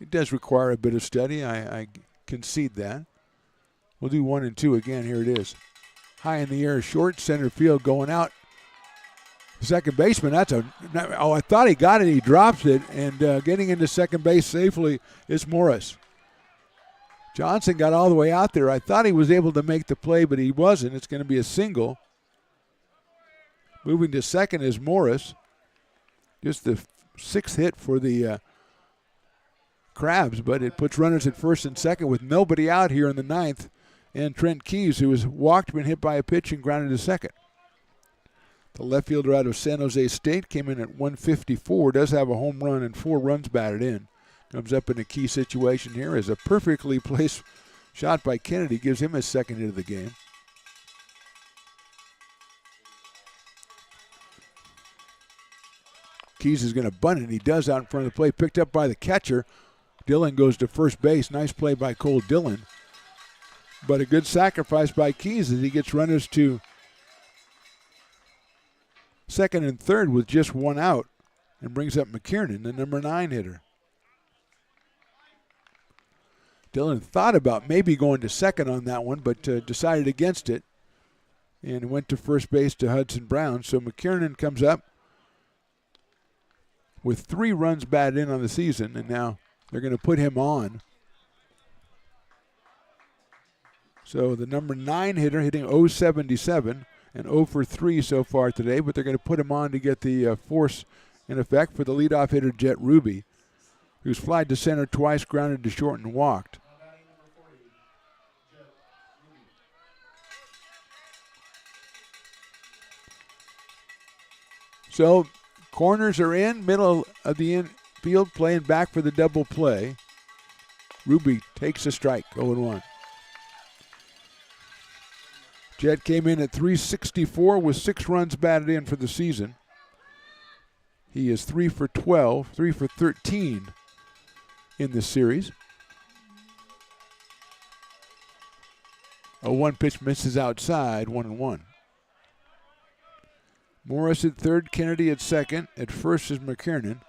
It does require a bit of study. I concede that. We'll do 1-2 again. Here it is. High in the air, short center field going out. Second baseman, I thought he got it. He drops it, and getting into second base safely is Morris. Johnson got all the way out there. I thought he was able to make the play, but he wasn't. It's going to be a single. Moving to second is Morris. Just the 6th hit for the Crabs, but it puts runners at first and second with nobody out here in the 9th. And Trent Keys, who was walked, been hit by a pitch and grounded to second. The left fielder out of San Jose State came in at 154, does have a home run and 4 runs batted in. Comes up in a key situation here as a perfectly placed shot by Kennedy gives him his 2nd hit of the game. Keys is going to bunt it. He does out in front of the plate. Picked up by the catcher. Dillon goes to first base. Nice play by Cole Dillon. But a good sacrifice by Keys as he gets runners to second and third with just 1 out and brings up McKiernan, the number 9 hitter. Dillon thought about maybe going to second on that one, but decided against it and went to first base to Hudson Brown. So McKiernan comes up with 3 runs batted in on the season, and now they're going to put him on. So the number 9 hitter hitting .077 and 0 for 3 so far today, but they're going to put him on to get the force in effect for the leadoff hitter, Jet Ruby, who's flied to center twice, grounded to short, and walked. So corners are in, middle of the infield, playing back for the double play. Ruby takes a strike, 0-1. Jet came in at 364 with 6 runs batted in for the season. He is 3 for 12, 3 for 13 in this series. A 1 pitch misses outside, 1-1. Morris at third, Kennedy at second. At first is McKiernan.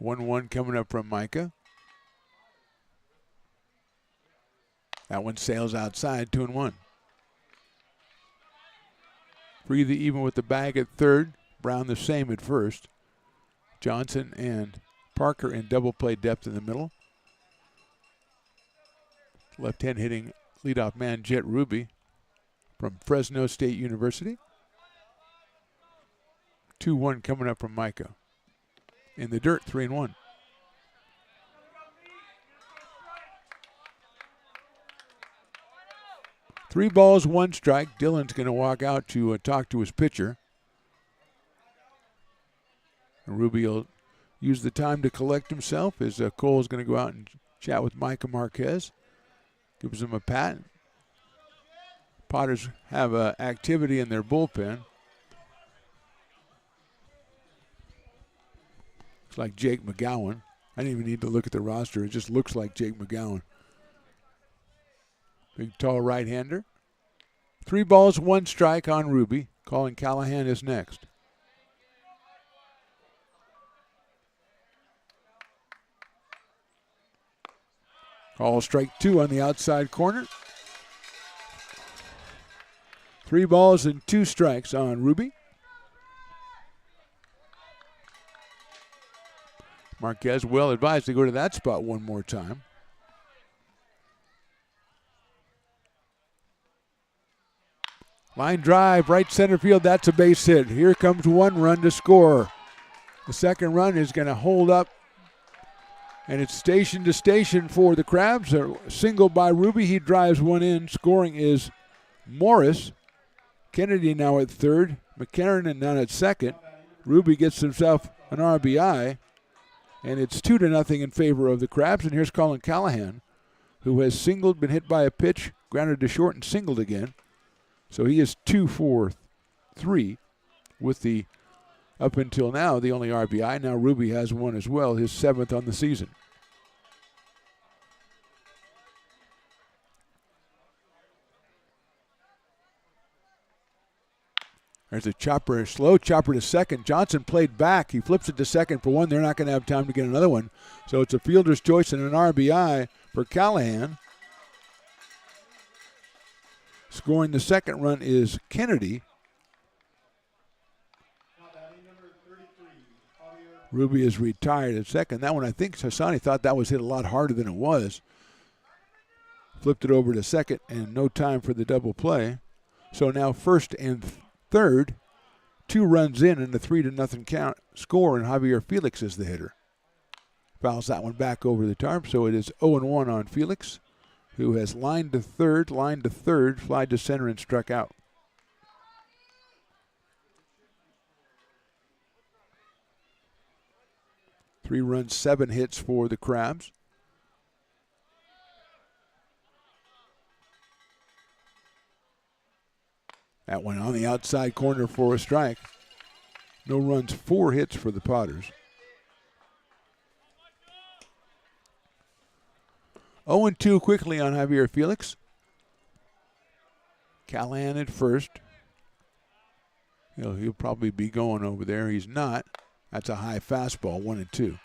1-1 coming up from Micah. That one sails outside, 2-1. Breathe even with the bag at third. Brown the same at first. Johnson and Parker in double play depth in the middle. Left-hand hitting leadoff man Jet Ruby from Fresno State University. 2-1 coming up from Micah. In the dirt, 3-1. Three balls, 1 strike. Dillon's going to walk out to talk to his pitcher. And Ruby will use the time to collect himself as Cole's going to go out and chat with Micah Marquez. Gives them a pat. Potters have activity in their bullpen. Looks like Jake McGowan. I didn't even need to look at the roster. It just looks like Jake McGowan. Big, tall right-hander. 3 balls, 1 strike on Ruby. Colin Callahan is next. Call strike 2 on the outside corner. 3 balls and 2 strikes on Ruby. Marquez well advised to go to that spot one more time. Line drive, right center field. That's a base hit. Here comes 1 run to score. The second run is going to hold up. And it's station to station for the Crabs. A single by Ruby. He drives 1 in. Scoring is Morris. Kennedy now at third. McCarron now at second. Ruby gets himself an RBI. And it's 2-0 in favor of the Crabs. And here's Colin Callahan, who has singled, been hit by a pitch, grounded to short, and singled again. So he is 2 for 3 with the, up until now, the only RBI. Now Ruby has 1 as well, his 7th on the season. There's a chopper, a slow chopper to second. Johnson played back. He flips it to second for 1. They're not going to have time to get another one. So it's a fielder's choice and an RBI for Callahan. Scoring the second run is Kennedy. Ruby is retired at second. That one, I think Hassani thought that was hit a lot harder than it was. Flipped it over to second and no time for the double play. So now first and third, 2 runs in and a 3-0 count score, and Javier Felix is the hitter. Fouls that one back over the tarp, so it is 0-1 on Felix, who has lined to third, flied to center, and struck out. Three runs, 7 hits for the Crabs. That one on the outside corner for a strike. No runs, 4 hits for the Potters. 0-2 quickly on Javier Felix. Callahan at first. He'll probably be going over there. He's not. That's a high fastball, 1-2.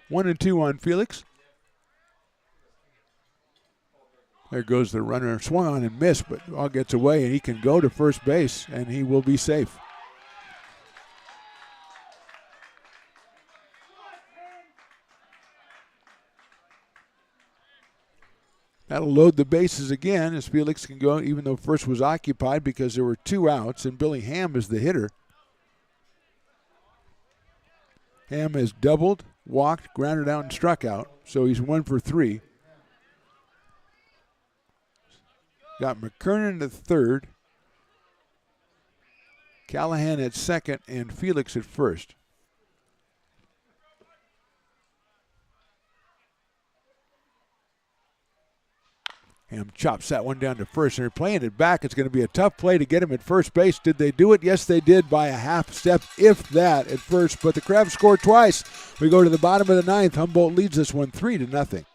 One and two on Felix. There goes the runner. Swung on and missed, but all gets away, and he can go to first base, and he will be safe. That'll load the bases again as Felix can go, even though first was occupied because there were 2 outs, and Billy Ham is the hitter. Ham has doubled, walked, grounded out, and struck out, so he's 1 for 3. Got McKernan at third, Callahan at second, and Felix at first. Ham chops that one down to first, and they're playing it back. It's going to be a tough play to get him at first base. Did they do it? Yes, they did by a half step, if that, at first. But the Crabs scored twice. We go to the bottom of the 9th. Humboldt leads this one 3-0.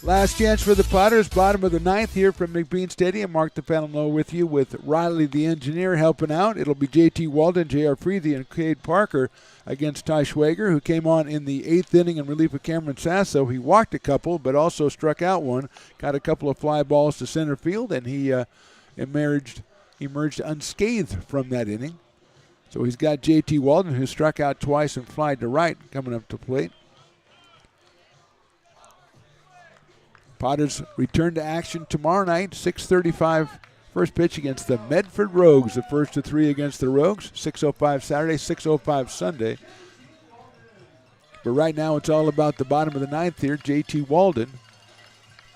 Last chance for the Potters, bottom of the ninth here from McBean Stadium. Mark the Panel Know with you with Riley the engineer helping out. It'll be J.T. Walden, J.R. Freethy, and Cade Parker against Ty Schwager, who came on in the 8th inning in relief of Cameron Sasso. He walked a couple, but also struck out one, got a couple of fly balls to center field, and he emerged unscathed from that inning. So he's got J.T. Walden, who struck out twice and flied to right, coming up to plate. Potters return to action tomorrow night, 6:35 first pitch against the Medford Rogues. The first of three against the Rogues, 6:05 Saturday, 6:05 Sunday. But right now it's all about the bottom of the ninth here, J.T. Walden.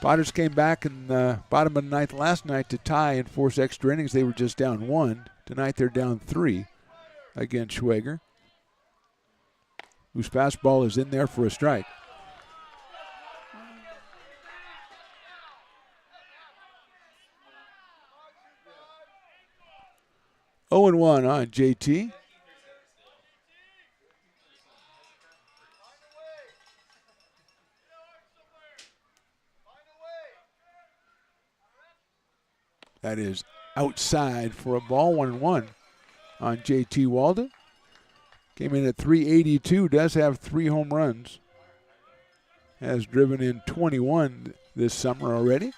Potters came back in the bottom of the ninth last night to tie and force extra innings. They were just down 1. Tonight they're down 3 against Schwager, whose fastball is in there for a strike. Oh and 1 on JT. That is outside for a ball. 1-1 on JT Walden. Came in at 382, does have 3 home runs. Has driven in 21 this summer already.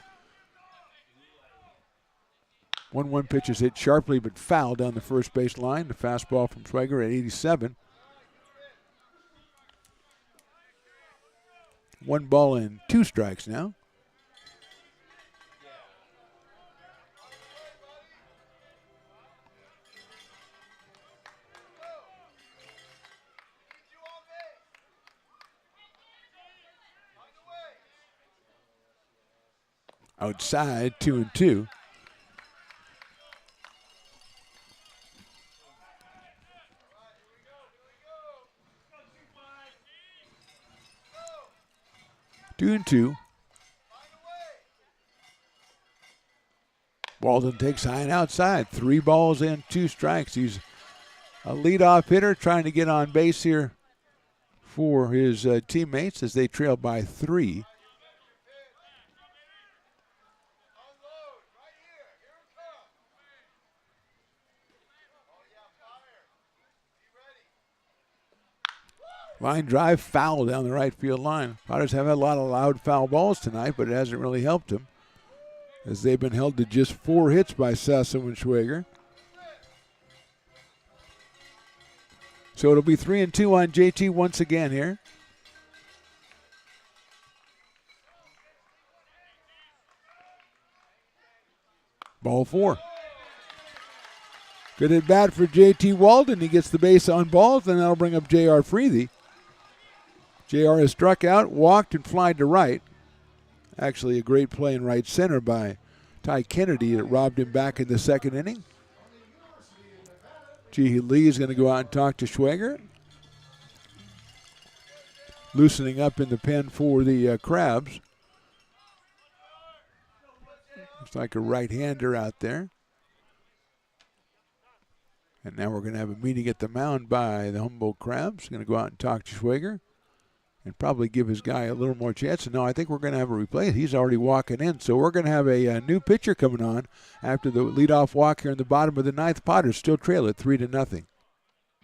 1-1 pitch is hit sharply but foul down the first base line. The fastball from Schwager at 87. 1 ball and 2 strikes now. Outside, 2-2. Two and 2. Walden takes high and outside. 3 balls and 2 strikes. He's a leadoff hitter trying to get on base here for his teammates as they trail by 3. Line drive foul down the right field line. Potters have had a lot of loud foul balls tonight, but it hasn't really helped them as they've been held to just 4 hits by Sasso and Schwager. So it'll be 3-2 on JT once again here. Ball 4. Good at bat for JT Walden. He gets the base on balls, and that'll bring up J.R. Freethy. JR has struck out, walked, and flied to right. Actually, a great play in right center by Ty Kennedy that robbed him back in the second inning. Jihi Lee is going to go out and talk to Schwager. Loosening up in the pen for the Crabs. Looks like a right-hander out there. And now we're going to have a meeting at the mound by the Humboldt Crabs. Going to go out and talk to Schwager and probably give his guy a little more chance. And no, I think we're going to have a replay. He's already walking in. So we're going to have a new pitcher coming on after the leadoff walk here in the bottom of the ninth. Potters still trail it 3-0.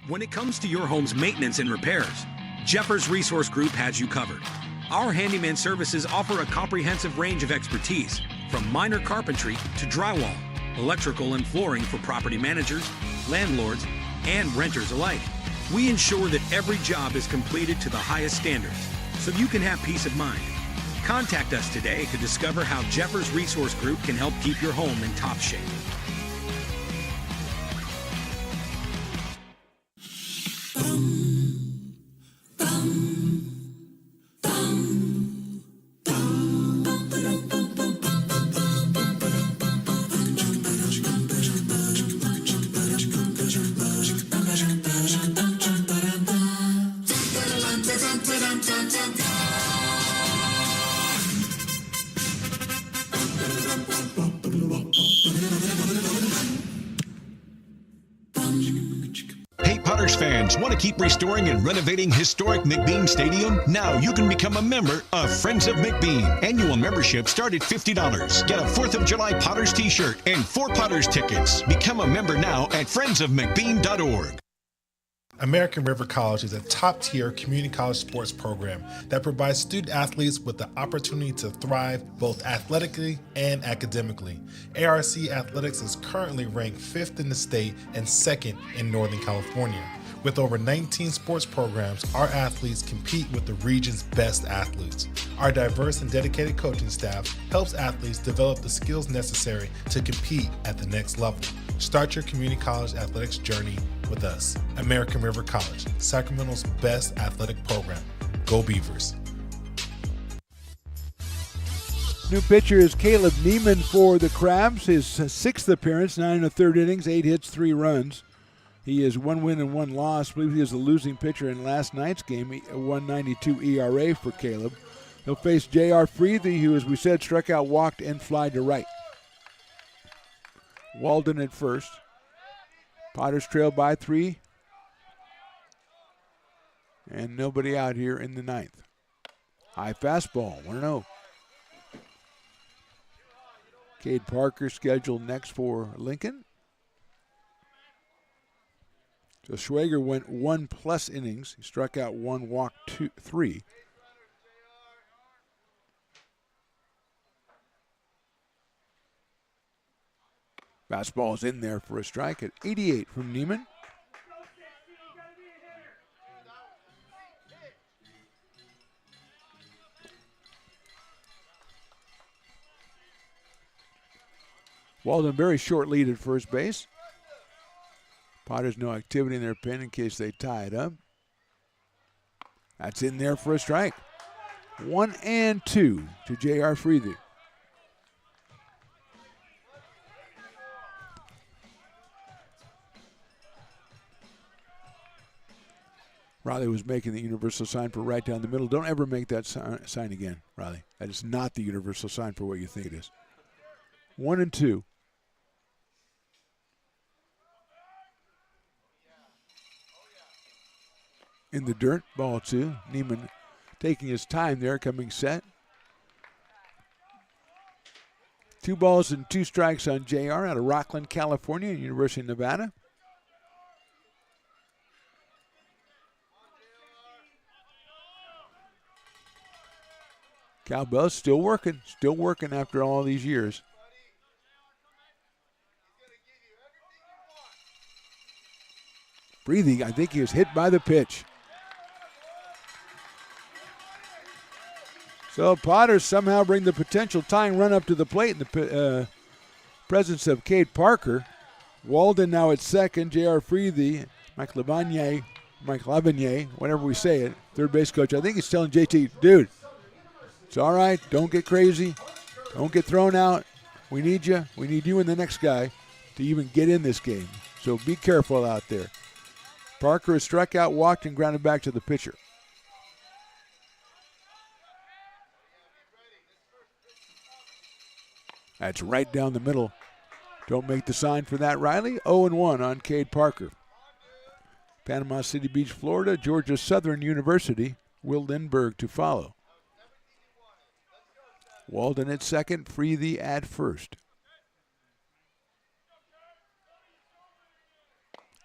When it comes to your home's maintenance and repairs, Jeffers Resource Group has you covered. Our handyman services offer a comprehensive range of expertise, from minor carpentry to drywall, electrical and flooring for property managers, landlords, and renters alike. We ensure that every job is completed to the highest standards, so you can have peace of mind. Contact us today to discover how Jeffers Resource Group can help keep your home in top shape. Want to keep restoring and renovating historic McBean Stadium? Now you can become a member of Friends of McBean. Annual membership start at $50. Get a 4th of July Potters t-shirt and 4 Potters tickets. Become a member now at friendsofmcbean.org. American River College is a top-tier community college sports program that provides student athletes with the opportunity to thrive both athletically and academically. ARC Athletics is currently ranked 5th in the state and 2nd in Northern California. With over 19 sports programs, our athletes compete with the region's best athletes. Our diverse and dedicated coaching staff helps athletes develop the skills necessary to compete at the next level. Start your community college athletics journey with us. American River College, Sacramento's best athletic program. Go Beavers. New pitcher is Caleb Neiman for the Crabs. His 6th appearance, 9 1/3 innings, 8 hits, 3 runs. He is 1 win and 1 loss. I believe he was the losing pitcher in last night's game, a 1.92 ERA for Caleb. He'll face J.R. Freethy, who, as we said, struck out, walked, and fly to right. Walden at first. Potters trail by 3. And nobody out here in the 9th. High fastball, 1-0. Cade Parker scheduled next for Lincoln. So Schwager went 1+ innings. He struck out 1, walked 3. Fastball is in there for a strike at 88 from Neiman. Walden very short lead at first base. Potters no activity in their pen in case they tie it up. That's in there for a strike. 1-2 to J.R. Freethy. Riley was making the universal sign for right down the middle. Don't ever make that sign again, Riley. That is not the universal sign for what you think it is. 1-2. In the dirt, ball 2. Neiman taking his time there, coming set. 2 balls and 2 strikes on JR out of Rockland, California, University of Nevada. Cowbell's still working after all these years. Breathing, I think he was hit by the pitch. So Potters somehow bring the potential tying run up to the plate in the presence of Cade Parker. Walden now at second, J.R. Freethy, Mike Lavanier, whatever we say it, third base coach. I think he's telling JT, dude, it's all right. Don't get crazy. Don't get thrown out. We need you. We need you and the next guy to even get in this game. So be careful out there. Parker has struck out, walked, and grounded back to the pitcher. That's right down the middle. Don't make the sign for that, Riley. 0-1 on Cade Parker. Panama City Beach, Florida, Georgia Southern University. Will Lindbergh to follow. Walden at second, Freethy at first.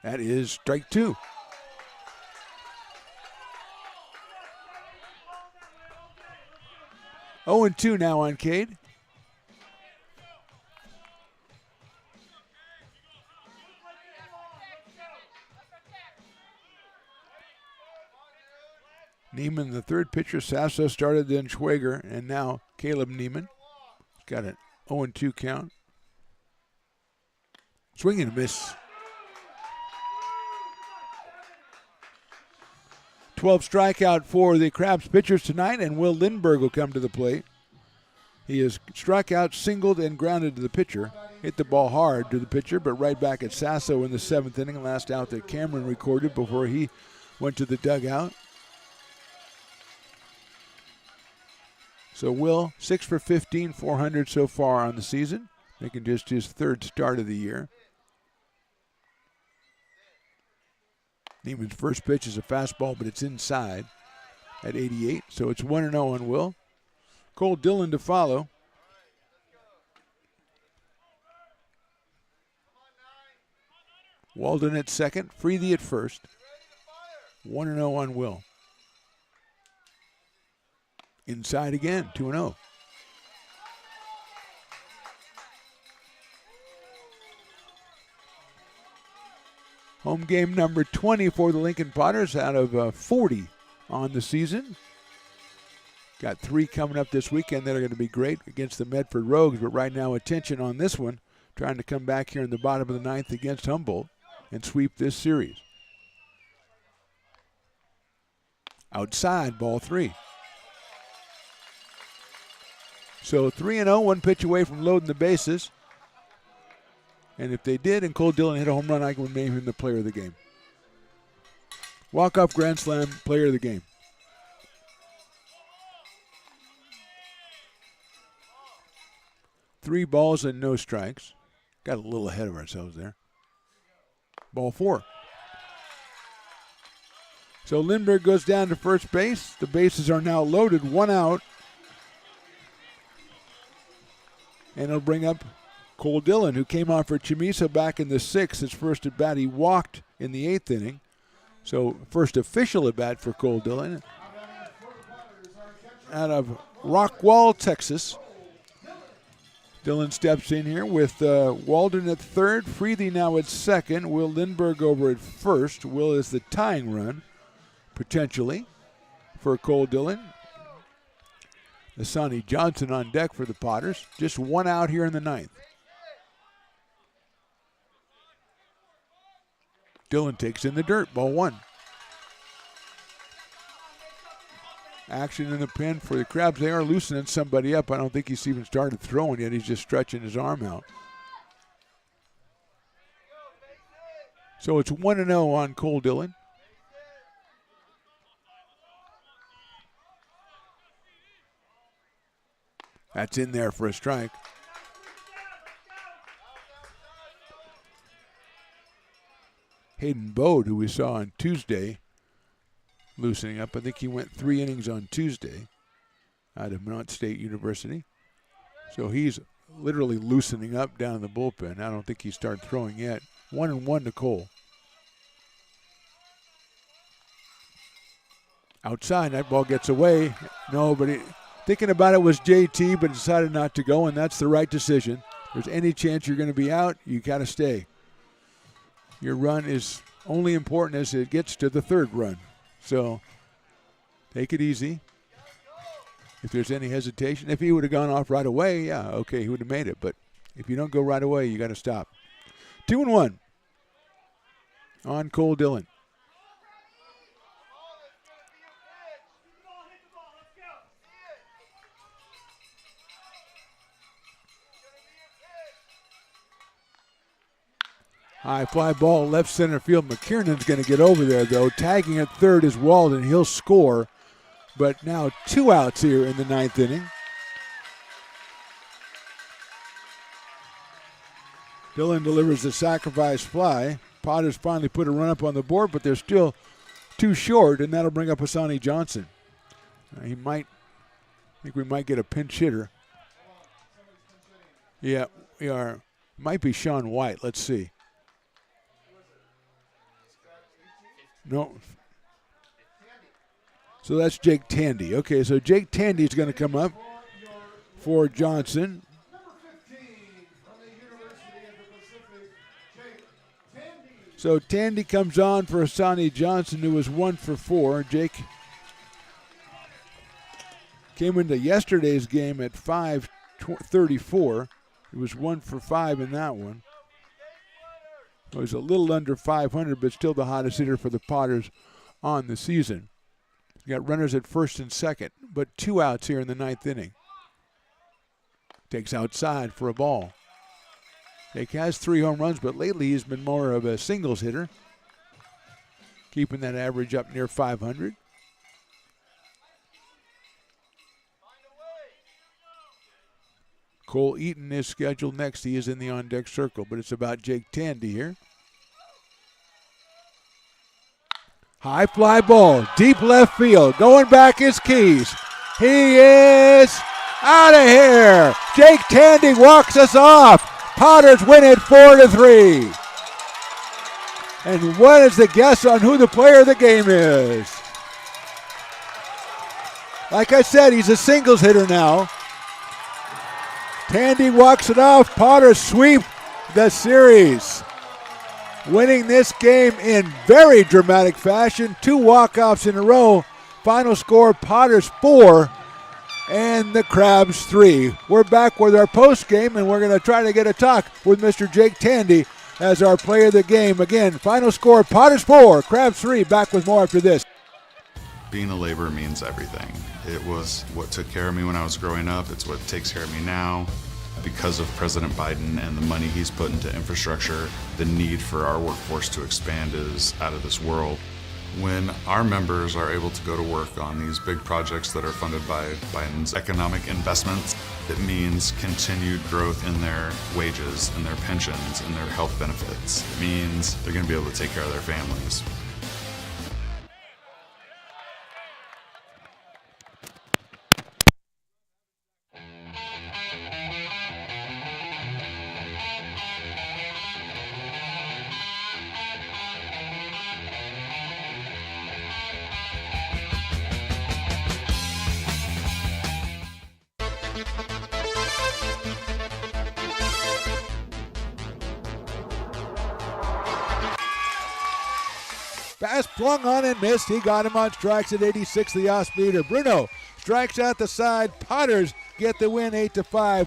That is strike 2. Oh, and 2 now on Cade. Neiman, the third pitcher. Sasso started, then Schwager, and now Caleb Neiman. Got an 0-2 count. Swing and a miss. 12 strikeout for the Crabs pitchers tonight, and Will Lindbergh will come to the plate. He has struck out, singled, and grounded to the pitcher. Hit the ball hard to the pitcher, but right back at Sasso in the 7th inning. Last out that Cameron recorded before he went to the dugout. So Will, 6 for 15, 400 so far on the season, making just his 3rd start of the year. Neiman's first pitch is a fastball, but it's inside at 88. So it's 1-0 on Will. Cole Dillon to follow. Walden at second, Freethy at first. 1-0 on Will. Inside again, 2-0. Home game number 20 for the Lincoln Potters out of 40 on the season. Got 3 coming up this weekend that are going to be great against the Medford Rogues, but right now attention on this one, trying to come back here in the bottom of the 9th against Humboldt and sweep this series. Outside, ball 3. So 3-0, 1 pitch away from loading the bases. And if they did and Cole Dillon hit a home run, I would name him the player of the game. Walk-off grand slam, player of the game. Three balls and no strikes. Got a little ahead of ourselves there. Ball 4. So Lindbergh goes down to first base. The bases are now loaded, 1 out. And it'll bring up Cole Dillon, who came on for Chamiso back in the 6th. His first at bat, he walked in the 8th inning. So first official at bat for Cole Dillon. Out of Rockwall, Texas. Dillon steps in here with Walden at third, Freethy now at second, Will Lindbergh over at first. Will is the tying run, potentially, for Cole Dillon. Asani Johnson on deck for the Potters. Just 1 out here in the 9th. Dillon takes in the dirt, ball 1. Action in the pen for the Crabs. They are loosening somebody up. I don't think he's even started throwing yet. He's just stretching his arm out. So it's 1-0 on Cole Dillon. That's in there for a strike. Hayden Bode, who we saw on Tuesday, loosening up. I think he went 3 innings on Tuesday out of Mount State University. So he's literally loosening up down in the bullpen. I don't think he started throwing yet. 1-1 to Cole. Outside, that ball gets away. No, but thinking about it was JT, but decided not to go, and that's the right decision. If there's any chance you're going to be out, you got to stay. Your run is only important as it gets to the 3rd run. So take it easy. If there's any hesitation, if he would have gone off right away, yeah, okay, he would have made it. But if you don't go right away, you got to stop. 2-1 on Cole Dillon. High fly ball, left center field. McKiernan's going to get over there, though. Tagging at third is Walden. He'll score. But now 2 outs here in the 9th inning. Dillon delivers the sacrifice fly. Potters finally put a run up on the board, but they're still 2 short, and that'll bring up Asani Johnson. I think we might get a pinch hitter. Yeah, we are. Might be Sean White. Let's see. No. So that's Jake Tandy. Okay, so Jake Tandy is going to come up for Johnson. So Tandy comes on for Asani Johnson, who was 1 for 4. Jake came into yesterday's game at 534. He was 1 for 5 in that one. He was a little under 500, but still the hottest hitter for the Potters on the season. You got runners at first and second, but 2 outs here in the 9th inning. Takes outside for a ball. Jake has 3 home runs, but lately he's been more of a singles hitter, keeping that average up near 500. Cole Eaton is scheduled next. He is in the on-deck circle, but it's about Jake Tandy here. High fly ball, deep left field. Going back is Keys. He is out of here. Jake Tandy walks us off. Potters win it 4-3. And what is the guess on who the player of the game is? Like I said, he's a singles hitter now. Tandy walks it off. Potters sweep the series, winning this game in very dramatic fashion. 2 walk-offs in a row. Final score, Potters 4 and the Crabs 3. We're back with our post game, and we're going to try to get a talk with Mr. Jake Tandy as our player of the game. Again, final score, Potters 4, Crabs 3. Back with more after this. Being a laborer means everything. It was what took care of me when I was growing up. It's what takes care of me now. Because of President Biden and the money he's put into infrastructure, the need for our workforce to expand is out of this world. When our members are able to go to work on these big projects that are funded by Biden's economic investments, it means continued growth in their wages, in their pensions, in their health benefits. It means they're going to be able to take care of their families. Pass flung on and missed. He got him on strikes at 86, the off-speeder. Bruno strikes out the side. Potters get the win 8-5.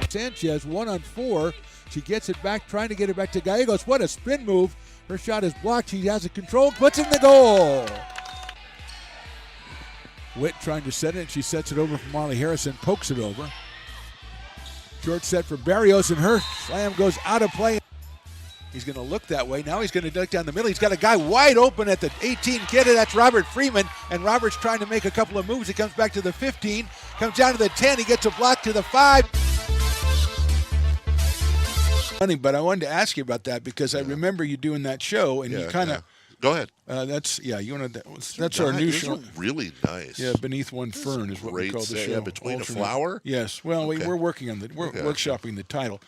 Sanchez 1-on-4. She gets it back, trying to get it back to Gallegos. What a spin move. Her shot is blocked. She has it controlled, puts in the goal. Witt trying to set it. She sets it over for Molly Harrison, pokes it over. Short set for Barrios, and her slam goes out of play. He's going to look that way. Now he's going to duck down the middle. He's got a guy wide open at the 18 kid. That's Robert Freeman. And Robert's trying to make a couple of moves. He comes back to the 15, comes down to the 10. He gets a block to the 5. Funny, but I wanted to ask you about that because I remember you doing that show, and you kind of. Go ahead. You want to. That's our new show. Really nice. Yeah, Beneath One Fern is what we call the show. Between a flower. Yes. Well, we're working on we're workshopping the title.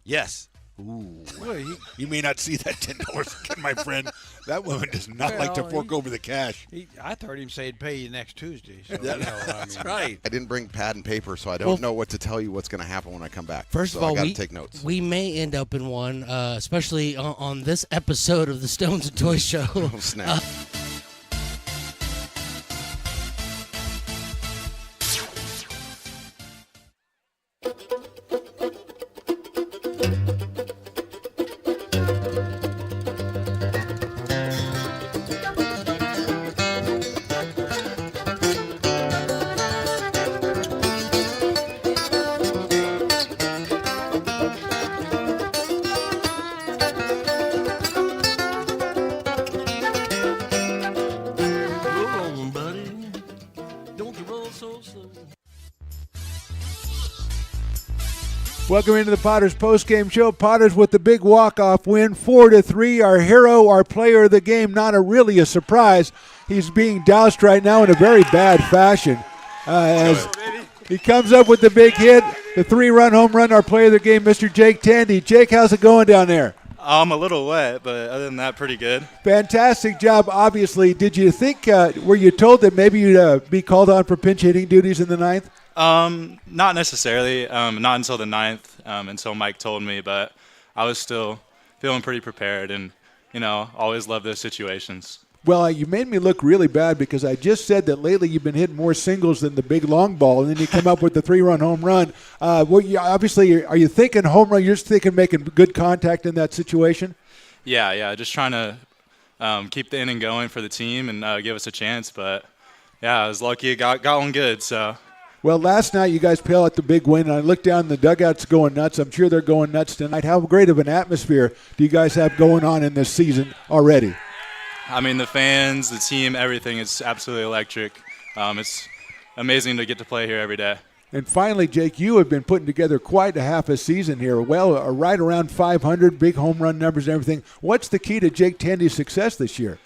Yes. Ooh. Well, you may not see that $10, my friend. That woman does not like to fork over the cash. I heard him say he'd pay you next Tuesday. So, That's right. I didn't bring pad and paper, so I don't know what to tell you what's going to happen when I come back. First of all, I got to take notes. We may end up in one, especially on this episode of the Stones and Toys Show. Oh, snap. Welcome into the Potters postgame show. Potters with the big walk-off win, 4-3. Our hero, our player of the game, not really a surprise. He's being doused right now in a very bad fashion. As he comes up with the big hit, the 3-run home run, our player of the game, Mr. Jake Tandy. Jake, how's it going down there? I'm a little wet, but other than that, pretty good. Fantastic job, obviously. Did you think, were you told that maybe you'd be called on for pinch hitting duties in the ninth? Not necessarily. Not until the ninth, until Mike told me, but I was still feeling pretty prepared and, always love those situations. Well, you made me look really bad because I just said that lately you've been hitting more singles than the big long ball, and then you come up with the 3-run home run. Obviously, are you thinking home run? You're just thinking making good contact in that situation? Yeah, just trying to keep the inning going for the team and give us a chance. But, yeah, I was lucky it got one good, so. Well, last night you guys pale at the big win, and I looked down, the dugout's going nuts. I'm sure they're going nuts tonight. How great of an atmosphere do you guys have going on in this season already? I mean, the fans, the team, everything is absolutely electric. It's amazing to get to play here every day. And finally, Jake, you have been putting together quite a half a season here. Well, right around 500, big home run numbers and everything. What's the key to Jake Tandy's success this year?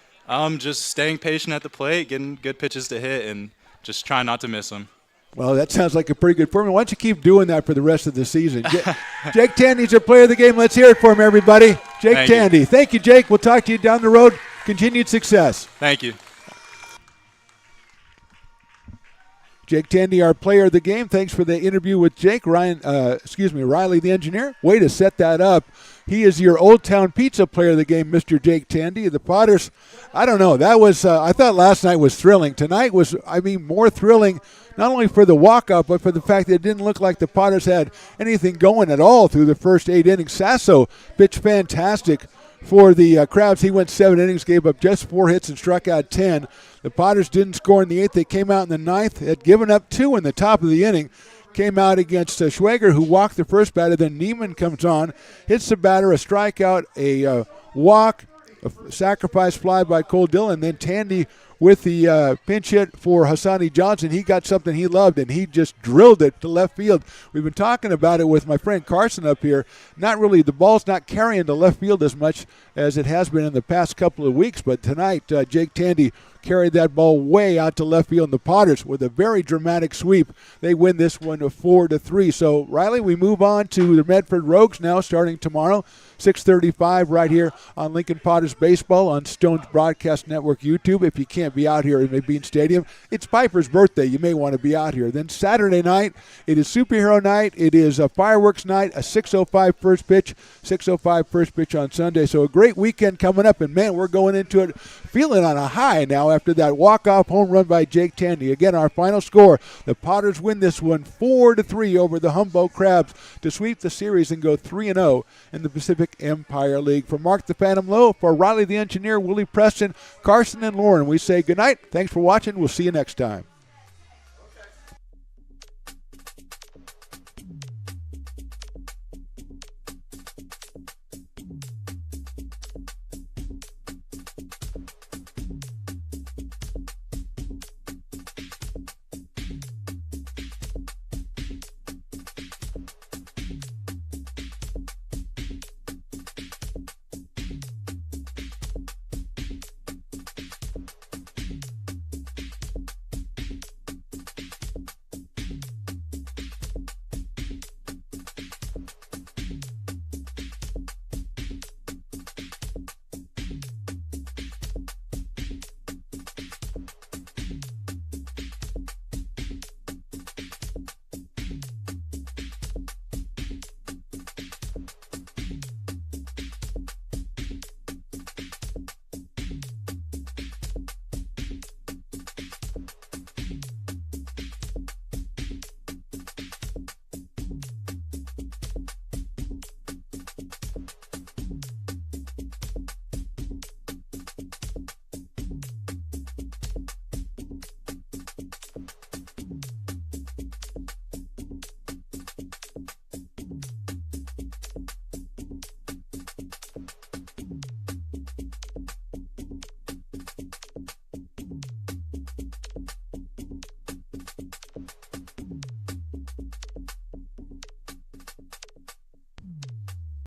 Just staying patient at the plate, getting good pitches to hit, and just trying not to miss them. Well, that sounds like a pretty good formula. Why don't you keep doing that for the rest of the season? Jake Tandy's our player of the game. Let's hear it for him, everybody. Jake Tandy. Thank you, Jake. We'll talk to you down the road. Continued success. Thank you. Jake Tandy, our player of the game. Thanks for the interview with Jake. Riley, the engineer. Way to set that up. He is your Old Town Pizza player of the game, Mr. Jake Tandy. The Potters, I don't know. That was, I thought last night was thrilling. Tonight was, more thrilling, not only for the walk-up, but for the fact that it didn't look like the Potters had anything going at all through the first 8 innings. Sasso pitched fantastic for the Crabs. He went 7 innings, gave up just 4 hits and struck out 10. The Potters didn't score in the 8th. They came out in the 9th, had given up 2 in the top of the inning. Came out against Schwager, who walked the first batter. Then Neiman comes on, hits the batter, a strikeout, a walk, a sacrifice fly by Cole Dillon. Then Tandy with the pinch hit for Hassani Johnson. He got something he loved, and he just drilled it to left field. We've been talking about it with my friend Carson up here. Not really, the ball's not carrying to left field as much as it has been in the past couple of weeks, but tonight Jake Tandy carried that ball way out to left field, and the Potters, with a very dramatic sweep, they win this one 4-3. So, Riley, we move on to the Medford Rogues now, starting tomorrow, 6:35 right here on Lincoln Potters Baseball on Stone's Broadcast Network YouTube. If you can't be out here at McBean Stadium, it's Piper's birthday. You may want to be out here. Then Saturday night, it is Superhero Night. It is a fireworks night, a 6:05 first pitch, 6:05 first pitch on Sunday. So a great weekend coming up, and, man, we're going into it feeling on a high now after that walk-off home run by Jake Tandy. Again, our final score, the Potters win this one 4-3 over the Humboldt Crabs to sweep the series and go 3-0 in the Pacific Empire League. For Mark the Phantom Lowe, for Riley the Engineer, Willie Preston, Carson, and Lauren, we say goodnight. Thanks for watching. We'll see you next time.